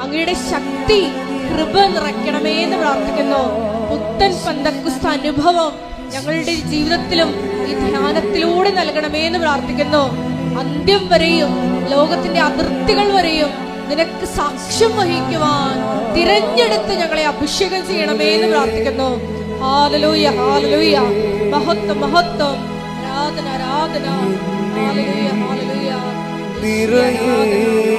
അങ്ങയുടെ ശക്തി കൃപ നിറയ്ക്കണമേ എന്ന് പ്രാർത്ഥിക്കുന്നു. പുത്തൻ പെന്തക്കോസ്ത് അനുഭവം ഞങ്ങളുടെ ജീവിതത്തിലും ഈ ധ്യാനത്തിലൂടെ നൽകണമേ എന്ന് പ്രാർത്ഥിക്കുന്നു. അന്ത്യം വരെയും ലോകത്തിന്റെ അതിർത്തികൾ വരെയും നിനക്ക് സാക്ഷ്യം വഹിക്കുവാൻ തിരഞ്ഞെടുത്ത് ഞങ്ങളെ അഭിഷേകം ചെയ്യണമേ എന്ന് പ്രാർത്ഥിക്കുന്നു. ഹല്ലേലൂയ, ഹല്ലേലൂയ, മഹത്വം, മഹത്വം, ആരാധന, ആരാധന. ഹല്ലേലൂയ, ഹല്ലേലൂയ, ഹല്ലേലൂയ.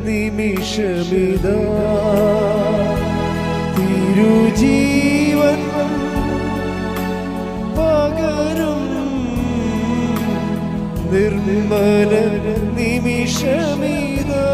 നിമിഷമിതാ തിരുജീവൻ പകരും നിർമ്മല നിമിഷമിതാ.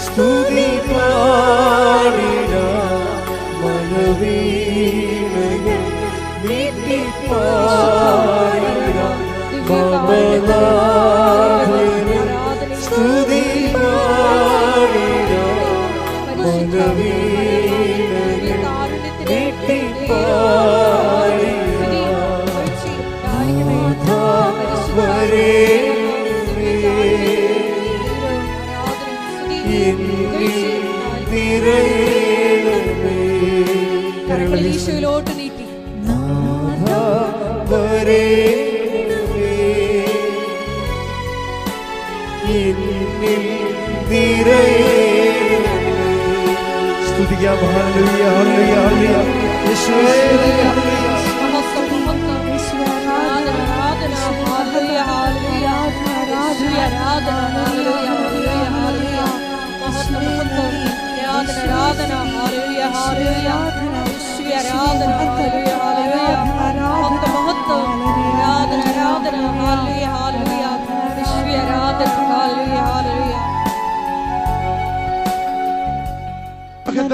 സ്തുതി പാടിട മനവീണകൾ നീട്ടിപ്പാടിട സ്തുതി പാടിട മനവീണകൾ നീട്ടിപ്പാടിട വരെ ഈശോയിലോട്ട് നീട്ടി സ്തുതിക്കാം. ഹല്ലേലൂയ, ഹല്ലേലൂയ, ഹല്ലേലൂയ. യേശുവേ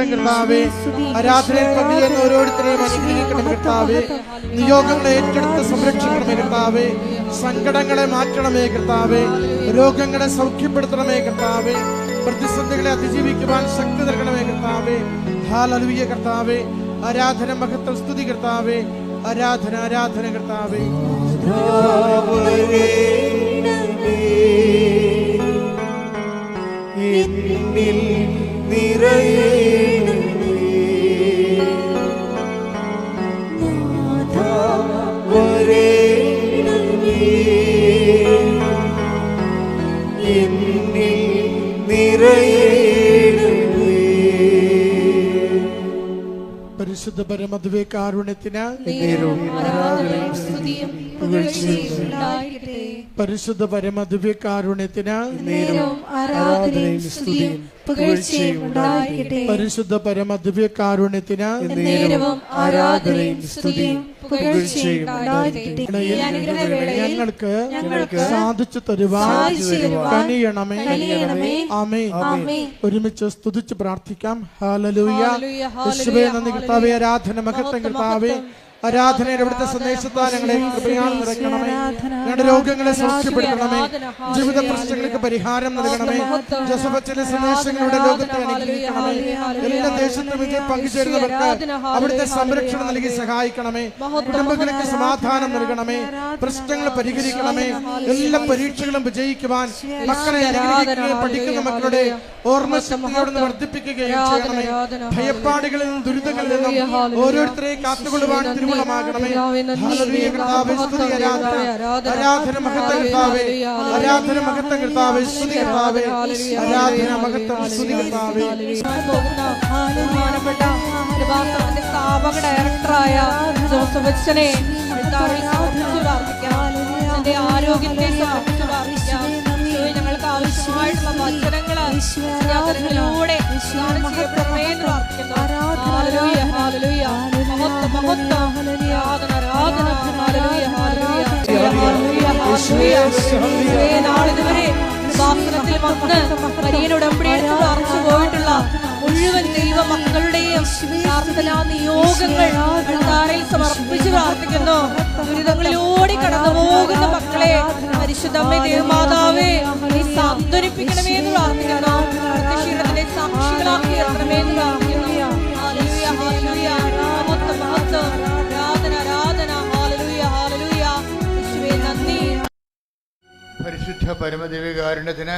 കർത്താവേ, ആരാധനയിൽ പങ്കുചേർന്ന ഓരോരുത്തരെയും അനുഗ്രഹിക്കണം കർത്താവേ. നിയോഗങ്ങളെ ഏറ്റെടുത്ത് സംരക്ഷിക്കണമേ കർത്താവേ. സങ്കടങ്ങളെ മാറ്റണമേ കർത്താവേ. രോഗങ്ങളെ സൗഖ്യപ്പെടുത്തണമേ കർത്താവേ. പ്രതിസന്ധികളെ അതിജീവിക്കുവാൻ ശക്തി നൽകണമേ കർത്താവേ. ഹല്ലേലൂയ കർത്താവേ. ആരാധന, മഹത്വം, സ്തുതി കർത്താവേ. ആരാധന, ആരാധന കർത്താവേ. പരിശുദ്ധ പരമദിവ്യകാരുണ്യത്തിന് പരിശുദ്ധ പരമദിവ്യകാരുണ്യത്തിന് പരിശുദ്ധ പരമദിവ്യകാരുണ്യത്തിന് ഞങ്ങൾക്ക് സാധിച്ചു തരുവാൻ കനിയണമേ. ആമേൻ. ഒരുമിച്ച് സ്തുതിച്ച് പ്രാർത്ഥിക്കാം. ഹല്ലേലൂയ. യേശുവേ നന്ദി കർത്താവേ. ആരാധന, മഹത്വം കർത്താവേ. ആരാധനയുടെ ഇവിടുത്തെ സന്ദേശത്താൽ ഞങ്ങളെ കൃപയാൽ നിറയ്ക്കണമേ. ഞങ്ങളുടെ രോഗങ്ങളെ സൗഖ്യപ്പെടുത്തണമേ. ജീവിത പ്രശ്നങ്ങൾക്ക് പരിഹാരം നൽകണമേ. ജോസഫച്ചന്റെ സന്ദേശങ്ങളുടെ ലോകത്തെ അനുഗ്രഹിക്കണമേ. എല്ലാ ദേശത്തും ഇതിൽ പങ്കുചേരുന്നവർക്ക് അവിടുത്തെ സംരക്ഷണം നൽകി സഹായിക്കണമേ. കുടുംബങ്ങൾക്ക് സമാധാനം നൽകണമേ. പ്രശ്നങ്ങൾ പരിഹരിക്കണമേ. എല്ലാ പരീക്ഷകളും വിജയിക്കുവാൻ മക്കളെ അനുഗ്രഹിക്കുകയും പഠിക്കുന്ന മക്കളുടെ ഓർമ്മശക്തിയോടെ വർദ്ധിപ്പിക്കുകയും ചെയ്യണമേ. ഭയപ്പാടുകളിൽ നിന്നും ദുരിതങ്ങളിൽ നിന്നും ഓരോരുത്തരെയും കാത്തുകൊള്ളുവാൻ തിരുമണമാകണമേ. ഹല്ലേലൂയ കർത്താവേ. സ്തുതി, ആരാധന, മഹത്വം കർത്താവേ. ആരാധന, മഹത്വം കർത്താവേ. സ്തുതി കർത്താവേ. ആരാധന, മഹത്വം, സ്തുതി കർത്താവേ. ബഹുമാനപ്പെട്ട സ്ഥാപക ഡയറക്ടറായ ജോസഫ് അച്ഛനെ സമർപ്പിച്ച് പ്രാർത്ഥിക്കാം. എന്റെ ആരോഗ്യത്തെ സമർപ്പിച്ച് പ്രാർത്ഥിക്കാം. ഞങ്ങൾക്ക് ആവശ്യമായിട്ടുള്ള വചനങ്ങൾ യാത്രകളിലൂടെ ചെയ്യപ്പെടണമെന്ന് പ്രാർത്ഥിക്കുന്നു. ഹല്ലേലൂയ, ഹല്ലേലൂയ. മഹത്വം, മഹത്വം. ആരാധന, ആരാധന. ഹല്ലേലൂയ, ഹല്ലേലൂയ. ഹല്ലേലൂയ, ഹല്ലേലൂയ. നാളിതുവരെ വാസനത്തിൽ വന്ന് വലിയ ഉടമ്പടി എടുത്ത് പ്രാർത്ഥിച്ചു പോയിട്ടുള്ള മുഴുവൻ ദൈവ മക്കളുടെയും പ്രാർത്ഥനാ നിയോഗങ്ങൾ അൾത്താരയിൽ സമർപ്പിച്ച് പ്രാർത്ഥിക്കുന്നു. ദുരിതങ്ങളിലൂടെ കടന്നു പോകുന്ന മക്കളെ പരിശുദ്ധമ്മേ ദേവമാതാവേ നീ സാന്ത്വനിപ്പിക്കണമേ എന്ന് പ്രാർത്ഥിക്കുന്നു. പ്രത്യക്ഷീണത്തിന്റെ സാക്ഷികളാക്കി തീർക്കണമേ എന്ന് പ്രാർത്ഥിക്കുന്നു. ഹല്ലേലൂയ, ഹല്ലേലൂയ. മഹത്വം, മഹത്വം. ആരാധന, ആരാധന. ഹല്ലേലൂയ, ഹല്ലേലൂയ. യേശുവേ നന്ദി. പരിശുദ്ധ പരമദിവ്യകാരുണ്യത്തിന്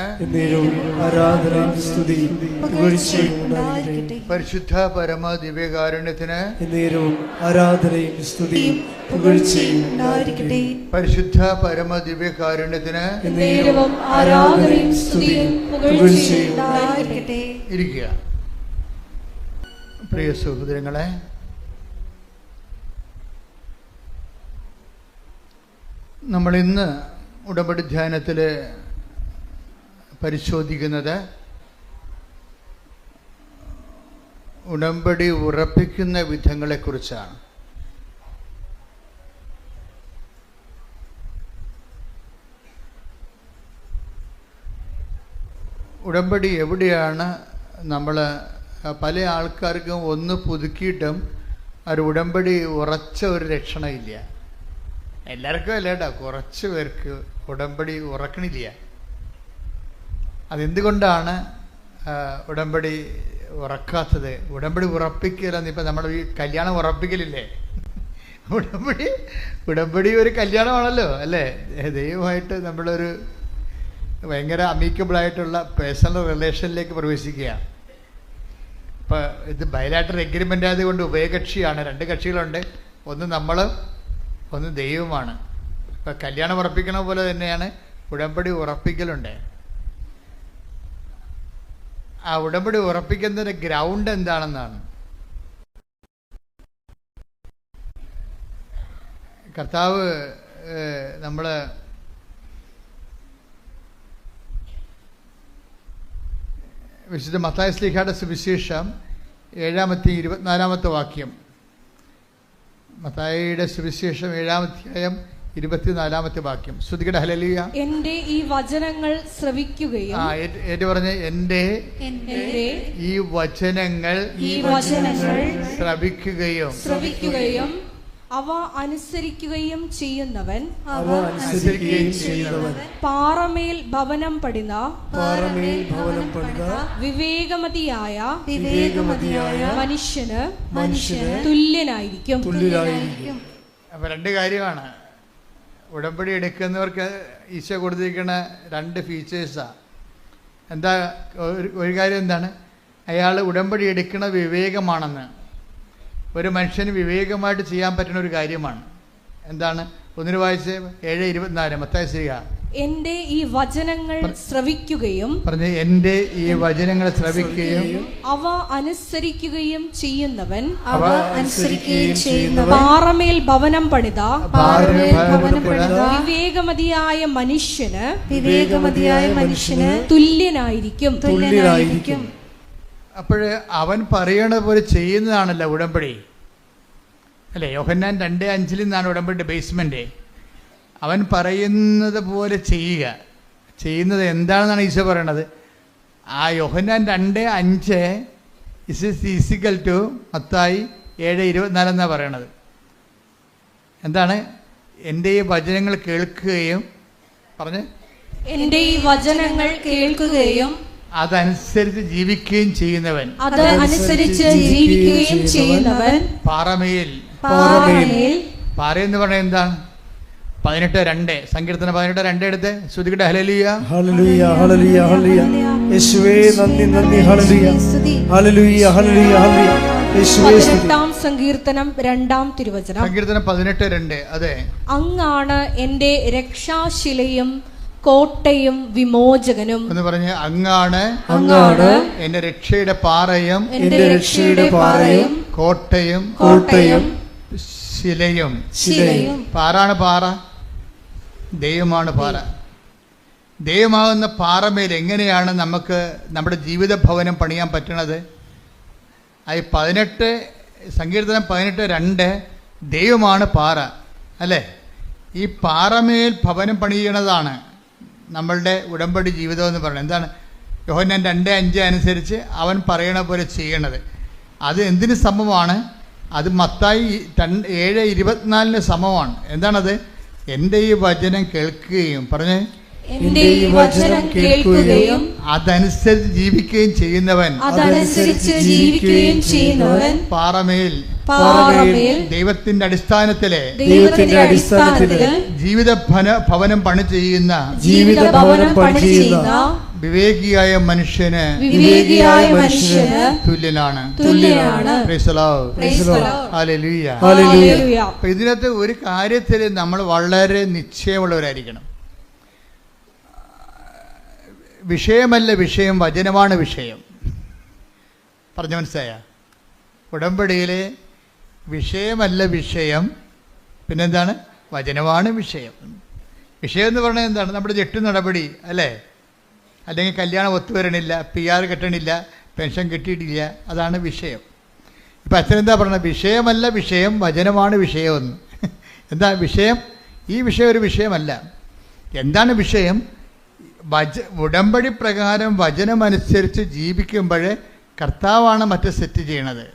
ആരാധനയും സ്തുതിയും പുകഴ്ചയും ഉണ്ടായിരിക്കട്ടെ. പരിശുദ്ധ പരമദിവ്യകാരുണ്യത്തിന് ആരാധനയും സ്തുതിയും പുകഴ്ചയും ഉണ്ടായിരിക്കട്ടെ. പരിശുദ്ധ പരമദിവ്യകാരുണ്യത്തിന് ആരാധനയും സ്തുതിയും പുകഴ്ചയും ഉണ്ടായിരിക്കട്ടെ. ഇരിക്കുക. പ്രിയ സഹോദരങ്ങളെ, നമ്മൾ ഇന്ന് ഉടമ്പടി ധ്യാനത്തിൽ പരിശോധിക്കുന്നത് ഉടമ്പടി ഉറപ്പിക്കുന്ന വിധങ്ങളെക്കുറിച്ചാണ്. ഉടമ്പടി എവിടെയാണ് നമ്മൾ പല ആൾക്കാർക്കും ഒന്ന് പുതുക്കിയിട്ടും ഒരു ഉടമ്പടി ഉറച്ച ഒരു ലക്ഷണമില്ല. എല്ലാവർക്കും അല്ല കേട്ടോ, കുറച്ച് പേർക്ക് ഉടമ്പടി ഉറക്കണില്ല. അതെന്തുകൊണ്ടാണ് ഉടമ്പടി ഉറക്കാത്തത്? ഉടമ്പടി ഉറപ്പിക്കലെന്ന് ഇപ്പം നമ്മൾ ഈ കല്യാണം ഉറപ്പിക്കലില്ലേ, ഉടമ്പടി ഒരു കല്യാണമാണല്ലോ അല്ലേ? ദൈവമായിട്ട് നമ്മളൊരു ഭയങ്കര അമീക്കബിളായിട്ടുള്ള പേഴ്സണൽ റിലേഷനിലേക്ക് പ്രവേശിക്കുക. ഇപ്പം ഇത് ബയലാറ്ററൽ എഗ്രിമെൻ്റ് ആയതുകൊണ്ട് ഉഭയകക്ഷിയാണ്, രണ്ട് കക്ഷികളുണ്ട്, ഒന്ന് നമ്മൾ ഒന്ന് ദൈവമാണ്. ഇപ്പം കല്യാണം ഉറപ്പിക്കണ പോലെ തന്നെയാണ് ഉടമ്പടി ഉറപ്പിക്കലുണ്ട്. ആ ഉടമ്പടി ഉറപ്പിക്കുന്നതിൻ്റെ ഗ്രൗണ്ട് എന്താണെന്നാണ്. കർത്താവ് നമ്മൾ വിശുദ്ധ മത്തായി ശ്ലീഹായുടെ സുവിശേഷം 7-24 വാക്യം. മത്തായിയുടെ സുവിശേഷം 7-24 വാക്യം. ശ്രുതികട ഹല്ലേലൂയ. എന്റെ ഈ വചനങ്ങൾ ശ്രവിക്കുകയും പറഞ്ഞ എന്റെ ഈ വചനങ്ങൾ ശ്രവിക്കുകയും അവ അനുസരിക്കുകയും ചെയ്യുന്നവൻ പാറമേൽ ഭവനം പണിത വിവേകമതിയായ മനുഷ്യന് തുല്യനായിരിക്കും. അപ്പൊ രണ്ട് കാര്യമാണ് ഉടമ്പടി എടുക്കുന്നവർക്ക് ഈശോ കൊടുത്തിരിക്കുന്ന രണ്ട് ഫീച്ചേഴ്സാണ്. എന്താ ഒരു കാര്യം എന്താണ്? അയാൾ ഉടമ്പടി എടുക്കുന്ന വിവേകമാണെന്ന്. ഒരു മനുഷ്യന് വിവേകമായിട്ട് ചെയ്യാൻ പറ്റുന്ന ഒരു കാര്യമാണ്. എന്താണ്? ഒന്നിന് വായിച്ച് 7:24 മത്തായി ശ്ലീഹ. എന്റെ ഈ വചനങ്ങൾ ശ്രവിക്കുകയും എന്റെ ഈ വചനങ്ങൾ ശ്രവിക്കുകയും അവ അനുസരിക്കുകയും ചെയ്യുന്നവൻ പാറമേൽ ഭവനം പണിത വിവേകമതിയായ മനുഷ്യന് തുല്യനായിരിക്കും. അപ്പോഴ് അവൻ പറയണ പോലെ ചെയ്യുന്നതാണല്ലോ ഉടമ്പടി അല്ലേ? യോഹന്നാൻ 2:5 നിന്നാണ് ഉടമ്പടി ബേസ്മെന്റ്. അവൻ പറയുന്നത് പോലെ ചെയ്യുന്നത് എന്താണെന്നാണ് ഈശോ പറയണത്. ആ യോഹന്നാൻ 2:5 ഈസിക്കൽ ടു മത്തായി 7:24 എന്നാണ് പറയണത്. എന്താണ്? എൻ്റെ ഈ വചനങ്ങൾ കേൾക്കുകയും എൻ്റെ ഈ വചനങ്ങൾ കേൾക്കുകയും അതനുസരിച്ച് ജീവിക്കുകയും ചെയ്യുന്നവൻ പാറമേൽ പാറയെന്ന് പറഞ്ഞാൽ എന്താണ്? 18:2 സങ്കീർത്തനം 18:2 എടുത്ത് ശ്രുതികട്ടെ. ഹല്ലേലൂയ, ഹല്ലേലൂയ, ഹല്ലേലൂയ, ഹല്ലേലൂയ. യേശുവേ നന്ദി, നന്ദി. ഹല്ലേലൂയ, ഹല്ലേലൂയ, ഹല്ലേലൂയ, ഹല്ലേലൂയ. യേശുവേ സ്തുതി. സങ്കീർത്തനം 2-ാം തിരുവചനം. സങ്കീർത്തനം 18:2. അതെ, അങ്ങാണ് എൻ്റെ രക്ഷാശിലയും കോട്ടയും വിമോചകനും എന്ന് പറഞ്ഞ് അങ്ങാണ് എന്റെ രക്ഷയുടെ പാറയും കോട്ടയും ശിലയും. ശിലയും. പാറാണ് പാറ, ദൈവമാണ് പാറ. ദൈവമാകുന്ന പാറമേൽ എങ്ങനെയാണ് നമുക്ക് നമ്മുടെ ജീവിത ഭവനം പണിയാൻ പറ്റണത്? അത് 18 സങ്കീർത്തനം 18:2 ദൈവമാണ് പാറ, അല്ലേ? ഈ പാറമേൽ ഭവനം പണിയണതാണ് നമ്മളുടെ ഉടമ്പടി ജീവിതം എന്ന് പറയുന്നത്. എന്താണ്? യോഹന്നാൻ 2:5 അനുസരിച്ച് അവൻ പറയണ പോലെ ചെയ്യണത്. അത് എന്തിന് സമമാണ്? അത് മത്തായി 7:24 സമമാണ്. എന്താണത്? എൻ്റെ ഈ വചനം കേൾക്കുകയും പറഞ്ഞേ, എന്റെ ഈ വചനം കേൾക്കുകയും അതനുസരിച്ച് ജീവിക്കുകയും ചെയ്യുന്നവൻ പാറമേൽ ദൈവത്തിന്റെ അടിസ്ഥാനത്തിലെ ജീവിത ഭവനം പണി ചെയ്യുന്ന വിവേകിയായ മനുഷ്യന് തുല്യനാണ്. അപ്പൊ ഇതിനകത്ത് ഒരു കാര്യത്തിൽ നമ്മൾ വളരെ നിശ്ചയമുള്ളവരായിരിക്കണം. വിഷയമല്ല വിഷയം, വചനമാണ് വിഷയം. പറഞ്ഞു മനസ്സിലായ? ഉടമ്പടിയിലെ വിഷയമല്ല വിഷയം, പിന്നെന്താണ്? വചനമാണ് വിഷയം. വിഷയം എന്ന് പറഞ്ഞാൽ എന്താണ്? നമ്മുടെ ജെട്ട് നടപടി, അല്ലേ? അല്ലെങ്കിൽ കല്യാണം ഒത്തുവരണില്ല, PR കിട്ടണില്ല, പെൻഷൻ കിട്ടിയിട്ടില്ല, അതാണ് വിഷയം. ഇപ്പം അച്ഛനെന്താ പറഞ്ഞത്? വിഷയമല്ല വിഷയം, വചനമാണ് വിഷയമെന്ന്. എന്താ വിഷയം? ഈ വിഷയം ഒരു വിഷയമല്ല. എന്താണ് വിഷയം? ഉടമ്പടി പ്രകാരം വചനമനുസരിച്ച് ജീവിക്കുമ്പോൾ കർത്താവാണ് മറ്റേ സെറ്റ് ചെയ്യണത്.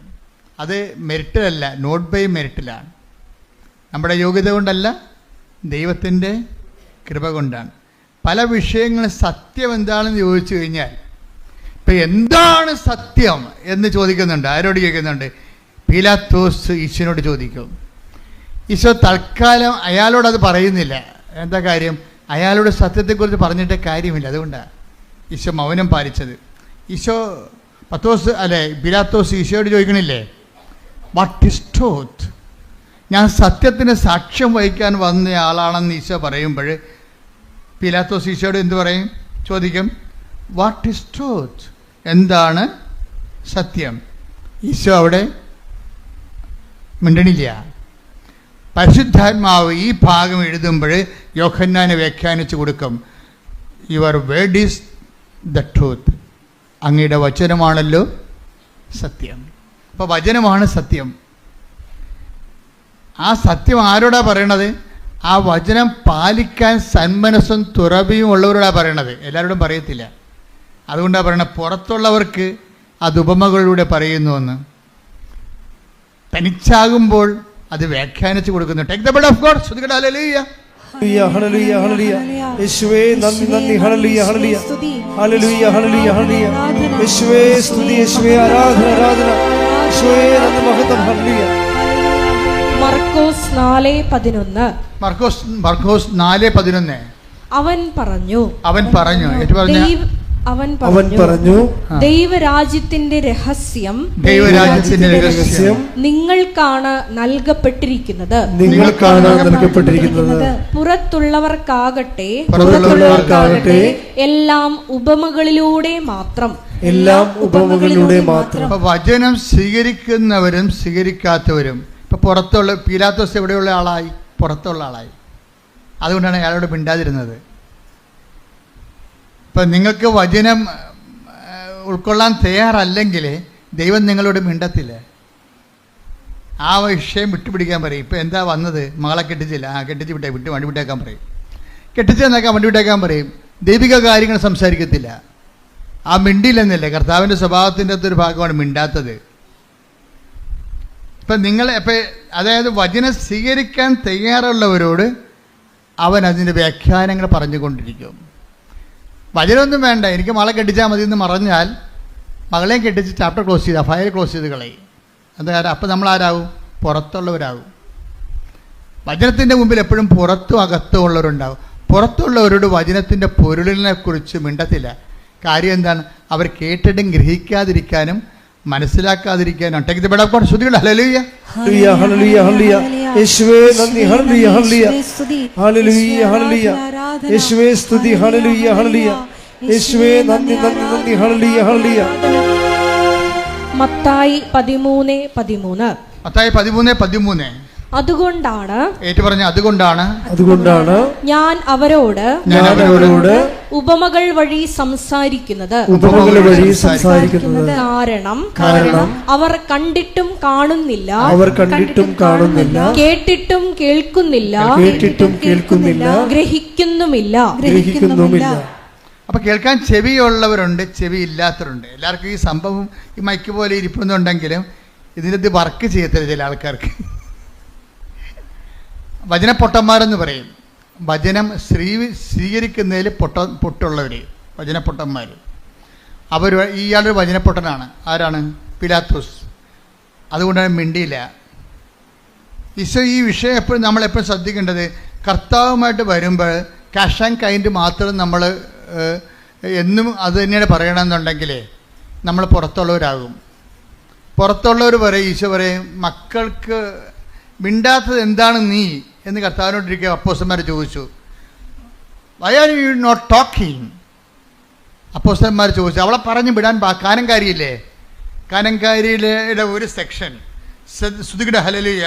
അത് മെറിറ്റിലല്ല, നോട്ട് ബൈ മെറിറ്റിലാണ്. നമ്മുടെ യോഗ്യത കൊണ്ടല്ല, ദൈവത്തിൻ്റെ കൃപ കൊണ്ടാണ്. പല വിഷയങ്ങളും സത്യം എന്താണെന്ന് ചോദിച്ചു കഴിഞ്ഞാൽ, ഇപ്പം എന്താണ് സത്യം എന്ന് ചോദിക്കുന്നുണ്ട്. ആരോട് ചോദിക്കുന്നുണ്ട്? പീലാത്തോസ് ഈശോനോട് ചോദിക്കും. ഈശോ തൽക്കാലം അയാളോടത് പറയുന്നില്ല. എന്താ കാര്യം? അയാളുടെ സത്യത്തെക്കുറിച്ച് പറഞ്ഞിട്ട് കാര്യമില്ല. അതുകൊണ്ടാണ് ഈശോ മൗനം പാലിച്ചത്. ഈശോ പീലാത്തോസ് ഈശോയോട് ചോദിക്കണില്ലേ, വാട്ട് ഈസ് ട്രൂത്ത്? ഞാൻ സത്യത്തിന് സാക്ഷ്യം വഹിക്കാൻ വന്ന ആളാണെന്ന് ഈശോ പറയുമ്പോൾ പീലാത്തോസ് ഈശോയോട് എന്ത് പറയും? ചോദിക്കും, വാട്ട് ഈസ് ട്രൂത്ത്? എന്താണ് സത്യം? ഈശോ അവിടെ മിണ്ടണില്ല. പരിശുദ്ധാത്മാവ് ഈ ഭാഗം എഴുതുമ്പോൾ യോഹന്നാനെ വ്യാഖ്യാനിച്ചു കൊടുക്കും. Your word is the truth. അങ്ങയുടെ വചനമാണല്ലോ സത്യം. അപ്പോൾ വചനമാണ് സത്യം. ആ സത്യം ആരോടാ പറയണത്? ആ വചനം പാലിക്കാൻ സന്മനസ്സും തുറവിയും ഉള്ളവരോടാണ് പറയണത്. എല്ലാവരോടും പറയത്തില്ല. അതുകൊണ്ടാണ് പറയണത് പുറത്തുള്ളവർക്ക് അത് ഉപമകളിലൂടെ പറയുന്നുവെന്ന്. തനിച്ചാകുമ്പോൾ അത് വ്യാഖ്യാനിച്ചു കൊടുക്കുന്നു. Take the blood of God. ശ്രുതികട ഹല്ലേലൂയ. ഹല്ലേലൂയ ഹല്ലേലൂയ. യേശുവേ നന്ദി നന്ദി. ഹല്ലേലൂയ ഹല്ലേലൂയ. ഹല്ലേലൂയ ഹല്ലേലൂയ ഹല്ലേലൂയ. യേശുവേ സ്തുതി, യേശുവേ ആരാധന ആരാധന. യേശുവേ നന്ദി മഹത്വം. ഹല്ലേലൂയ. മർക്കോസ് 4:11. മർക്കോസ് 4:11. അവൻ പറഞ്ഞു ദൈവരാജ്യത്തിന്റെ രഹസ്യം നിങ്ങൾക്കാണ് നൽകപ്പെട്ടിരിക്കുന്നത്. പുറത്തുള്ളവർക്കാകട്ടെ എല്ലാം ഉപമകളിലൂടെ മാത്രം. വചനം സ്വീകരിക്കുന്നവരും സ്വീകരിക്കാത്തവരും. ഇപ്പൊ പുറത്തുള്ള പീലാത്തോസ് എവിടെയുള്ള ആളായി? പുറത്തുള്ള ആളായി. അതുകൊണ്ടാണ് അയാളോട് മിണ്ടാതിരുന്നത്. ഇപ്പം നിങ്ങൾക്ക് വചനം ഉൾക്കൊള്ളാൻ തയ്യാറല്ലെങ്കിൽ ദൈവം നിങ്ങളോട് മിണ്ടത്തില്ല. ആ വിഷയം വിട്ടുപിടിക്കാൻ പറയും. ഇപ്പം എന്താ വന്നത്? മകളെ കെട്ടിച്ചില്ല, കെട്ടിച്ച് വണ്ടി വിട്ടേക്കാൻ പറയും. കെട്ടിച്ചെന്നേക്കാൻ വണ്ടി വിട്ടേക്കാൻ പറയും. ദൈവിക കാര്യങ്ങൾ സംസാരിക്കത്തില്ല. ആ മിണ്ടിയില്ലെന്നല്ലേ? കർത്താവിൻ്റെ സ്വഭാവത്തിൻ്റെ അകത്തൊരു ഭാഗമാണ് മിണ്ടാത്തത്. ഇപ്പം അതായത് വചനം സ്വീകരിക്കാൻ തയ്യാറുള്ളവരോട് അവൻ അതിൻ്റെ വ്യാഖ്യാനങ്ങൾ പറഞ്ഞുകൊണ്ടിരിക്കും. വചനമൊന്നും വേണ്ട, എനിക്ക് മകളെ കെട്ടിച്ചാൽ മതി എന്ന് പറഞ്ഞാൽ മകളെയും കെട്ടിച്ച് ചാപ്റ്റർ ക്ലോസ് ചെയ്താൽ ഫയൽ ക്ലോസ് ചെയ്ത് കളയും. എന്താ കാര്യം? അപ്പം നമ്മളാരാകും? പുറത്തുള്ളവരാകും. വചനത്തിൻ്റെ മുമ്പിൽ എപ്പോഴും പുറത്തും അകത്തും ഉള്ളവരുണ്ടാകും. പുറത്തുള്ളവരോട് വചനത്തിൻ്റെ പൊരുളിനെ കുറിച്ച് മിണ്ടത്തില്ല. കാര്യം എന്താണ്? അവർ കേട്ടിട്ടും ഗ്രഹിക്കാതിരിക്കാനും മനസ്സിലാക്കാതിരിക്കാനും. Take the blood of God. ശ്രുതികട ഹല്ലേലൂയ. ഹല്ലേലൂയ ഹല്ലേലൂയ ഹല്ലേലൂയ. യേശുവേ നന്ദി. ഹല്ലേലൂയ ഹല്ലേലൂയ. ഹല്ലേലൂയ ഹല്ലേലൂയ. യേശുവേ സ്തുതി. ഹല്ലേലൂയ ഹല്ലേലൂയ. യേശുവേ നന്ദി നന്ദി നന്ദി. ഹല്ലേലൂയ ഹല്ലേലൂയ. മത്തായി 13:13. മത്തായി 13:13. അതുകൊണ്ടാണ് അതുകൊണ്ടാണ് ഞാൻ അവരോട് ഉപമകൾ വഴി സംസാരിക്കുന്നത്. കാരണം അവർ കണ്ടിട്ടും കാണുന്നില്ല, കേട്ടിട്ടും കേൾക്കുന്നില്ല, ഗ്രഹിക്കുന്നുമില്ല. അപ്പൊ കേൾക്കാൻ ചെവിയുള്ളവരുണ്ട്, ചെവി ഇല്ലാത്തവരുണ്ട്. എല്ലാവർക്കും ഈ സംഭവം ഈ മൈക്ക് പോലെ ഇരിപ്പുന്നുണ്ടെങ്കിലും ഇതിനകത്ത് വർക്ക് ചെയ്യത്തില്ല ചില ആൾക്കാർക്ക്. വചനപ്പൊട്ടന്മാരെന്ന് പറയും. വചനം സ്വീകരിക്കുന്നതിൽ പൊട്ടുള്ളവർ, വചനപ്പൊട്ടന്മാർ. ഇയാളൊരു വചനപ്പൊട്ടനാണ്. ആരാണ്? പിലാത്തോസ്. അതുകൊണ്ടാണ് മിണ്ടിയില്ല. ഈശോ ഈ വിഷയം എപ്പോഴും നമ്മളെപ്പോഴും ശ്രദ്ധിക്കേണ്ടത്, കർത്താവുമായിട്ട് വരുമ്പോൾ ക്യാഷ് ആൻഡ് കൈൻഡ് മാത്രം നമ്മൾ എന്നും അത് തന്നെയാണ് പറയണമെന്നുണ്ടെങ്കിൽ നമ്മൾ പുറത്തുള്ളവരാകും. പുറത്തുള്ളവർ പറയും, ഈശോ പറയും, മക്കൾക്ക് മിണ്ടാത്തത് എന്താണ് നീ എന്ന് കർത്താവിനോട്ടിരിക്കുക അപ്പോസ്തലന്മാർ ചോദിച്ചു. Why are you not talking? അപ്പോസ്തലന്മാർ ചോദിച്ചു. അവളെ പറഞ്ഞു വിടാൻ കാനംകാരിയില്ലേ, കാനംകാരിയുടെ ഒരു സെക്ഷൻ ശ്രുതിയുടെ ഹല്ലേലൂയ,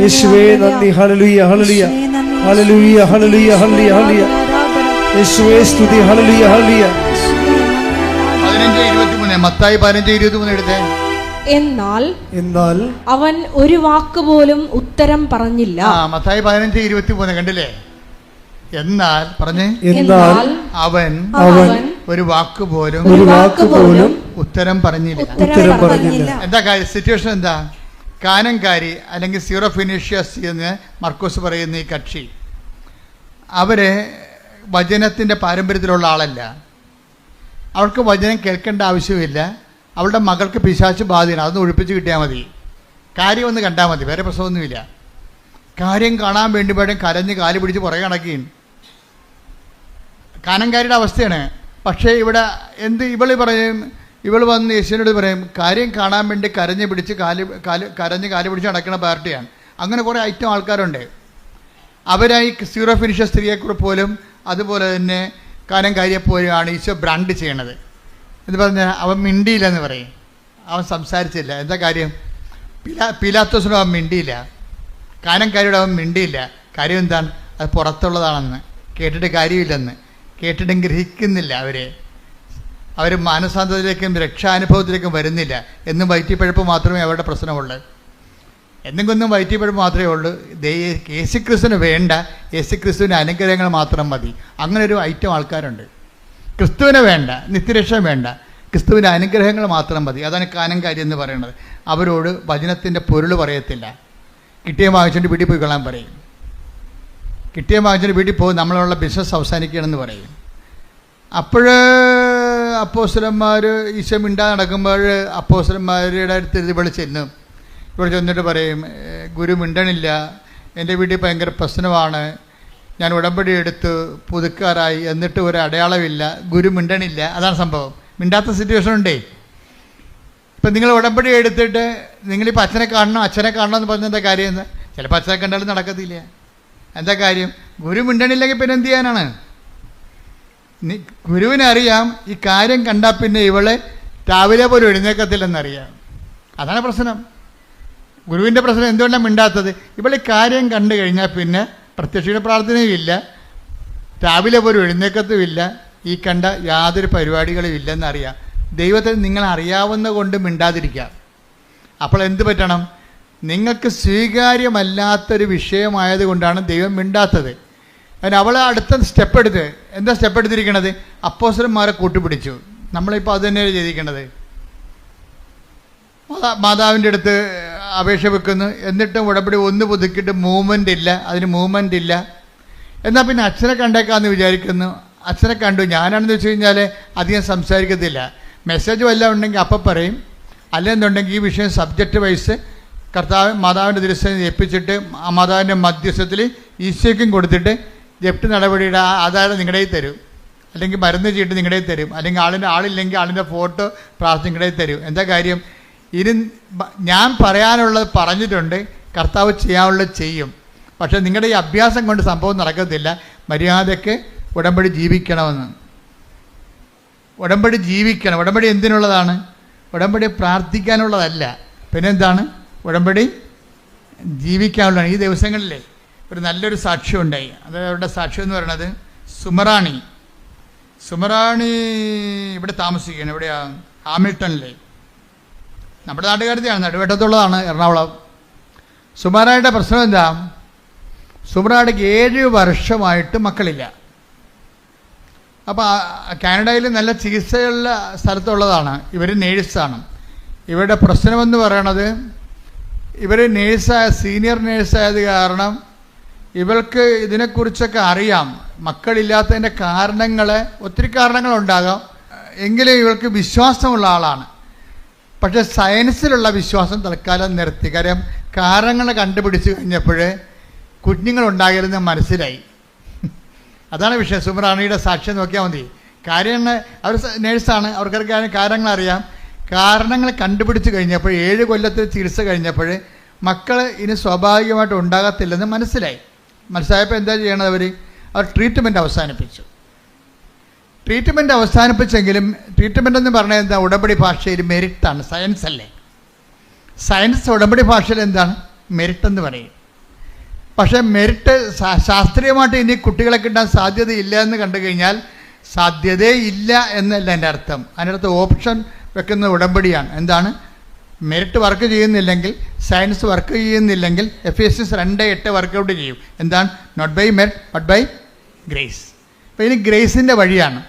യേശുവേ നന്ദി, ഹല്ലേലൂയ ഹല്ലേലൂയ ഹല്ലേലൂയ ഹല്ലേലൂയ ഹല്ലേലൂയ, യേശുവേ സ്തുതി, ഹല്ലേലൂയ ഹല്ലേലൂയ. 15:23 മത്തായി 15:23 എടുത്തേ. എന്നാൽ അവൻ ഒരു വാക്ക് പോലും ഉത്തരം പറഞ്ഞില്ല. മത്തായി 15:23 കണ്ടില്ലേ? എന്നാൽ പറഞ്ഞേ, അവൻ ഒരു വാക്ക് പോലും ഉത്തരം പറഞ്ഞില്ല. എന്താ കാര്യം? സിറ്റുവേഷൻ എന്താ? കാനംകാരി അല്ലെങ്കിൽ സീറോ ഫിനീഷ്യസ് എന്ന് മർക്കോസ് പറയുന്ന ഈ കക്ഷി, അവര് വചനത്തിൻ്റെ പാരമ്പര്യത്തിലുള്ള ആളല്ല. അവൾക്ക് വചനം കേൾക്കേണ്ട ആവശ്യമില്ല. അവളുടെ മകൾക്ക് പിശാച് ബാധയാണ്, അതൊന്ന് ഒഴിപ്പിച്ച് കിട്ടിയാൽ മതി. കാര്യം ഒന്ന് കണ്ടാൽ മതി, വേറെ പ്രശ്നമൊന്നുമില്ല. കാര്യം കാണാൻ വേണ്ടി വേണം കരഞ്ഞ് കാല് പിടിച്ച് പുറകെ നടക്കുകയും. കാനംകാരിയുടെ അവസ്ഥയാണ്. പക്ഷേ ഇവിടെ ഇവൾ വന്ന് യേശുവിനോട് പറയും, കാര്യം കാണാൻ വേണ്ടി കരഞ്ഞ് കാല് പിടിച്ച് നടക്കുന്ന പാർട്ടിയാണ്. അങ്ങനെ കുറേ ഐറ്റം ആൾക്കാരുണ്ട്. അവരായി സീറോ ഫിനിഷർ സ്ത്രീയെക്കുറിച്ച് പോലും അതുപോലെ തന്നെ കാനംകാരിയെപ്പോലെയാണ് ഈശോ ബ്രാൻഡ് ചെയ്യണത്. എന്ന് പറഞ്ഞാൽ അവൻ മിണ്ടിയില്ലെന്ന് പറയും, അവൻ സംസാരിച്ചില്ല. എന്താ കാര്യം? പിലാത്തോസിനോട് അവൻ മിണ്ടിയില്ല, കാനംകാരിയോട് അവൻ മിണ്ടിയില്ല. കാര്യം എന്താണ്? അത് പുറത്തുള്ളതാണെന്ന്, കേട്ടിട്ട് കാര്യമില്ലെന്ന്, കേട്ടിട്ടും ഗ്രഹിക്കുന്നില്ല. അവർ മാനസാന്തരത്തിലേക്കും രക്ഷാനുഭവത്തിലേക്കും വരുന്നില്ല. എന്നും വയറ്റിപ്പഴപ്പ് മാത്രമേ അവരുടെ പ്രശ്നമുള്ളൂ. എന്തെങ്കിലും വയറ്റിപ്പഴപ്പ് മാത്രമേ ഉള്ളൂ. യേശുക്രിസ്തുവിന് വേണ്ട, യേശുക്രിസ്തുവിൻ്റെ അനുഗ്രഹങ്ങൾ മാത്രം മതി. അങ്ങനെ ഒരു ഐറ്റം ആൾക്കാരുണ്ട്. ക്രിസ്തുവിനെ വേണ്ട, നിത്യരക്ഷ വേണ്ട, ക്രിസ്തുവിൻ്റെ അനുഗ്രഹങ്ങൾ മാത്രം മതി. അതാണ് കാനംകാരി എന്ന് പറയുന്നത്. അവരോട് വചനത്തിൻ്റെ പൊരുൾ പറയത്തില്ല. കിട്ടിയ വാങ്ങിച്ചിട്ട് വീട്ടിൽ പോയി കൊള്ളാൻ പറയും. കിട്ടിയ വാങ്ങിച്ചിട്ട് വീട്ടിൽ പോകും, നമ്മളുള്ള ബിസിനസ് അവസാനിക്കണമെന്ന് പറയും. അപ്പോഴ് അപ്പോസ്തലന്മാർ ഈശോ മിണ്ടാതെ നടക്കുമ്പോൾ അപ്പോസ്തലന്മാരുടെ അടുത്ത് ഇവിടെ ചെല്ലും. ഇവിടെ ചെന്നിട്ട് പറയും, ഗുരു മിണ്ടണില്ല, എൻ്റെ വീട്ടിൽ ഭയങ്കര പ്രശ്നമാണ്, ഞാൻ ഉടമ്പടി എടുത്ത് പുതുക്കാറായി, എന്നിട്ട് ഒരു അടയാളമില്ല, ഗുരു മിണ്ടണില്ല. അതാണ് സംഭവം. മിണ്ടാത്ത സിറ്റുവേഷൻ ഉണ്ടേ. ഇപ്പം നിങ്ങൾ ഉടമ്പടി എടുത്തിട്ട് നിങ്ങളിപ്പോൾ അച്ഛനെ കാണണം എന്ന് പറഞ്ഞ എന്താ കാര്യം? എന്ന് ചിലപ്പോൾ അച്ഛനെ കണ്ടാലും നടക്കത്തില്ല. എന്താ കാര്യം? ഗുരു മിണ്ടണില്ലെങ്കിൽ പിന്നെ എന്ത് ചെയ്യാനാണ്? ഗുരുവിനറിയാം ഈ കാര്യം കണ്ടാൽ പിന്നെ ഇവളെ രാവിലെ പോലും എഴുന്നേക്കത്തില്ലെന്നറിയാം. അതാണ് പ്രശ്നം. ഗുരുവിൻ്റെ പ്രശ്നം എന്തുകൊണ്ടാണ് മിണ്ടാത്തത്? ഇവളെ കാര്യം കണ്ടു കഴിഞ്ഞാൽ പിന്നെ പ്രത്യക്ഷയുടെ പ്രാർത്ഥനയും ഇല്ല, രാവിലെ പോലും എഴുന്നേക്കത്തുമില്ല, ഈ കണ്ട യാതൊരു പരിപാടികളും ഇല്ലെന്നറിയാം. ദൈവത്തെ നിങ്ങൾ അറിയാവുന്ന കൊണ്ട് മിണ്ടാതിരിക്കാം. അപ്പോൾ എന്ത് പറ്റണം? നിങ്ങൾക്ക് സ്വീകാര്യമല്ലാത്തൊരു വിഷയമായത് കൊണ്ടാണ് ദൈവം മിണ്ടാത്തത്. അതിന് അവളെ അടുത്ത സ്റ്റെപ്പ് എടുത്ത് എന്താ സ്റ്റെപ്പ് എടുത്തിരിക്കണത്? അപ്പോസ്തലന്മാരെ കൂട്ടുപിടിച്ചു. നമ്മളിപ്പോൾ അത് തന്നെയാണ് ചെയ്തിരിക്കണത്. മാതാവിൻ്റെ അടുത്ത് അപേക്ഷ വെക്കുന്നു, എന്നിട്ടും ഉടമ്പടി ഒന്ന് പുതുക്കിയിട്ട് മൂവ്മെൻ്റ് ഇല്ല, അതിന് മൂവ്മെൻ്റ് ഇല്ല. എന്നാൽ പിന്നെ അച്ഛനെ കണ്ടേക്കാമെന്ന് വിചാരിക്കുന്നു. അച്ഛനെ കണ്ടു. ഞാനാണെന്ന് വെച്ച് കഴിഞ്ഞാൽ അധികം സംസാരിക്കത്തില്ല. മെസ്സേജ് വല്ലതും ഉണ്ടെങ്കിൽ അപ്പം പറയും, അല്ലെന്നുണ്ടെങ്കിൽ ഈ വിഷയം സബ്ജക്റ്റ് വൈസ് മാതാവിൻ്റെ ദിവസം ഏൽപ്പിച്ചിട്ട് ആ മാതാവിൻ്റെ മധ്യസ്ഥത്തിൽ ഈശോയ്ക്കും കൊടുത്തിട്ട് ജപ്തി നടപടിയുടെ ആധാരം നിങ്ങളുടെ തരും, അല്ലെങ്കിൽ മരുന്ന് ചീട്ട് നിങ്ങളുടെ തരും, അല്ലെങ്കിൽ ആളില്ലെങ്കിൽ ആളിൻ്റെ ഫോട്ടോ പ്രാർത്ഥന നിങ്ങളുടെ തരും. എന്താ കാര്യം? ഞാൻ പറയാനുള്ളത് പറഞ്ഞിട്ടുണ്ട്, കർത്താവ് ചെയ്യാനുള്ളത് ചെയ്യും. പക്ഷേ നിങ്ങളുടെ ഈ അഭ്യാസം കൊണ്ട് സംഭവം നടക്കത്തില്ല. മര്യാദയ്ക്ക് ഉടമ്പടി ജീവിക്കണമെന്ന്. ഉടമ്പടി ജീവിക്കണം. ഉടമ്പടി എന്തിനുള്ളതാണ്? ഉടമ്പടി പ്രാർത്ഥിക്കാനുള്ളതല്ല. പിന്നെന്താണ്? ഉടമ്പടി ജീവിക്കാനുള്ളതാണ്. ഈ ദിവസങ്ങളിൽ ഒരു നല്ലൊരു സാക്ഷ്യം ഉണ്ടായി. അത് അവരുടെ സാക്ഷ്യം എന്ന് പറയുന്നത് സുമറാണി ഇവിടെ താമസിക്കുകയാണ്. എവിടെയാ? ഹാമിൽട്ടണിൽ. നമ്മുടെ നാട്ടുകാരത്തെയാണ്, നടുവേട്ടത്തുള്ളതാണ്, എറണാകുളം. സുമറായുടെ പ്രശ്നം എന്താ? സുമറാടിക്ക് 7 വർഷമായിട്ട് മക്കളില്ല. അപ്പോൾ കാനഡയിൽ നല്ല ചികിത്സയുള്ള സ്ഥലത്തുള്ളതാണ്. ഇവർ നേഴ്സാണ്. ഇവരുടെ പ്രശ്നമെന്ന് പറയണത്, ഇവർ സീനിയർ നേഴ്സായത് കാരണം ഇവൾക്ക് ഇതിനെക്കുറിച്ചൊക്കെ അറിയാം. മക്കളില്ലാത്തതിൻ്റെ ഒത്തിരി കാരണങ്ങളുണ്ടാകാം. എങ്കിലും ഇവൾക്ക് വിശ്വാസമുള്ള ആളാണ്. പക്ഷെ സയൻസിലുള്ള വിശ്വാസം തൽക്കാലം നിർത്തി. കാര്യം കാരണങ്ങൾ കണ്ടുപിടിച്ച് കഴിഞ്ഞപ്പോൾ കുഞ്ഞുങ്ങളുണ്ടാകരുതെന്ന് മനസ്സിലായി. അതാണ് വിഷയം. സുമറാണിയുടെ സാക്ഷ്യം നോക്കിയാൽ മതി. കാര്യങ്ങൾ, അവർ നേഴ്സാണ്, അവർക്കൊക്കെ കാര്യങ്ങൾ അറിയാം. കാരണങ്ങൾ കണ്ടുപിടിച്ച് കഴിഞ്ഞപ്പോൾ 7 കൊല്ലത്തെ ചികിത്സ കഴിഞ്ഞപ്പോൾ മക്കൾ ഇനി സ്വാഭാവികമായിട്ട് ഉണ്ടാകത്തില്ലെന്ന് മനസ്സിലായപ്പോൾ എന്താ ചെയ്യണത്? അവർ ട്രീറ്റ്മെൻറ്റ് അവസാനിപ്പിച്ചു. ട്രീറ്റ്മെൻറ്റ് അവസാനിപ്പിച്ചെങ്കിലും ട്രീറ്റ്മെൻ്റ് എന്ന് പറഞ്ഞാൽ എന്താ? ഉടമ്പടി ഭാഷയിൽ മെരിറ്റാണ്, സയൻസ് അല്ലേ. സയൻസ് ഉടമ്പടി ഭാഷയിൽ എന്താണ്? മെരിറ്റ് എന്ന് പറയും. പക്ഷേ മെരിറ്റ് ശാസ്ത്രീയമായിട്ട് ഇനി കുട്ടികളെ കിട്ടാൻ സാധ്യതയില്ല എന്ന് കണ്ടു കഴിഞ്ഞാൽ സാധ്യതയില്ല എന്നല്ല എൻ്റെ അർത്ഥം. അതിനകത്ത് ഓപ്ഷൻ വെക്കുന്ന ഉടമ്പടിയാണ്. എന്താണ്? മെരിറ്റ് വർക്ക് ചെയ്യുന്നില്ലെങ്കിൽ, സയൻസ് വർക്ക് ചെയ്യുന്നില്ലെങ്കിൽ Ephesians 2:8 വർക്കൗട്ട് ചെയ്യും. എന്താണ്? Not by merit but by grace. അപ്പോൾ ഇനി ഗ്രേസിൻ്റെ വഴിയാണ്.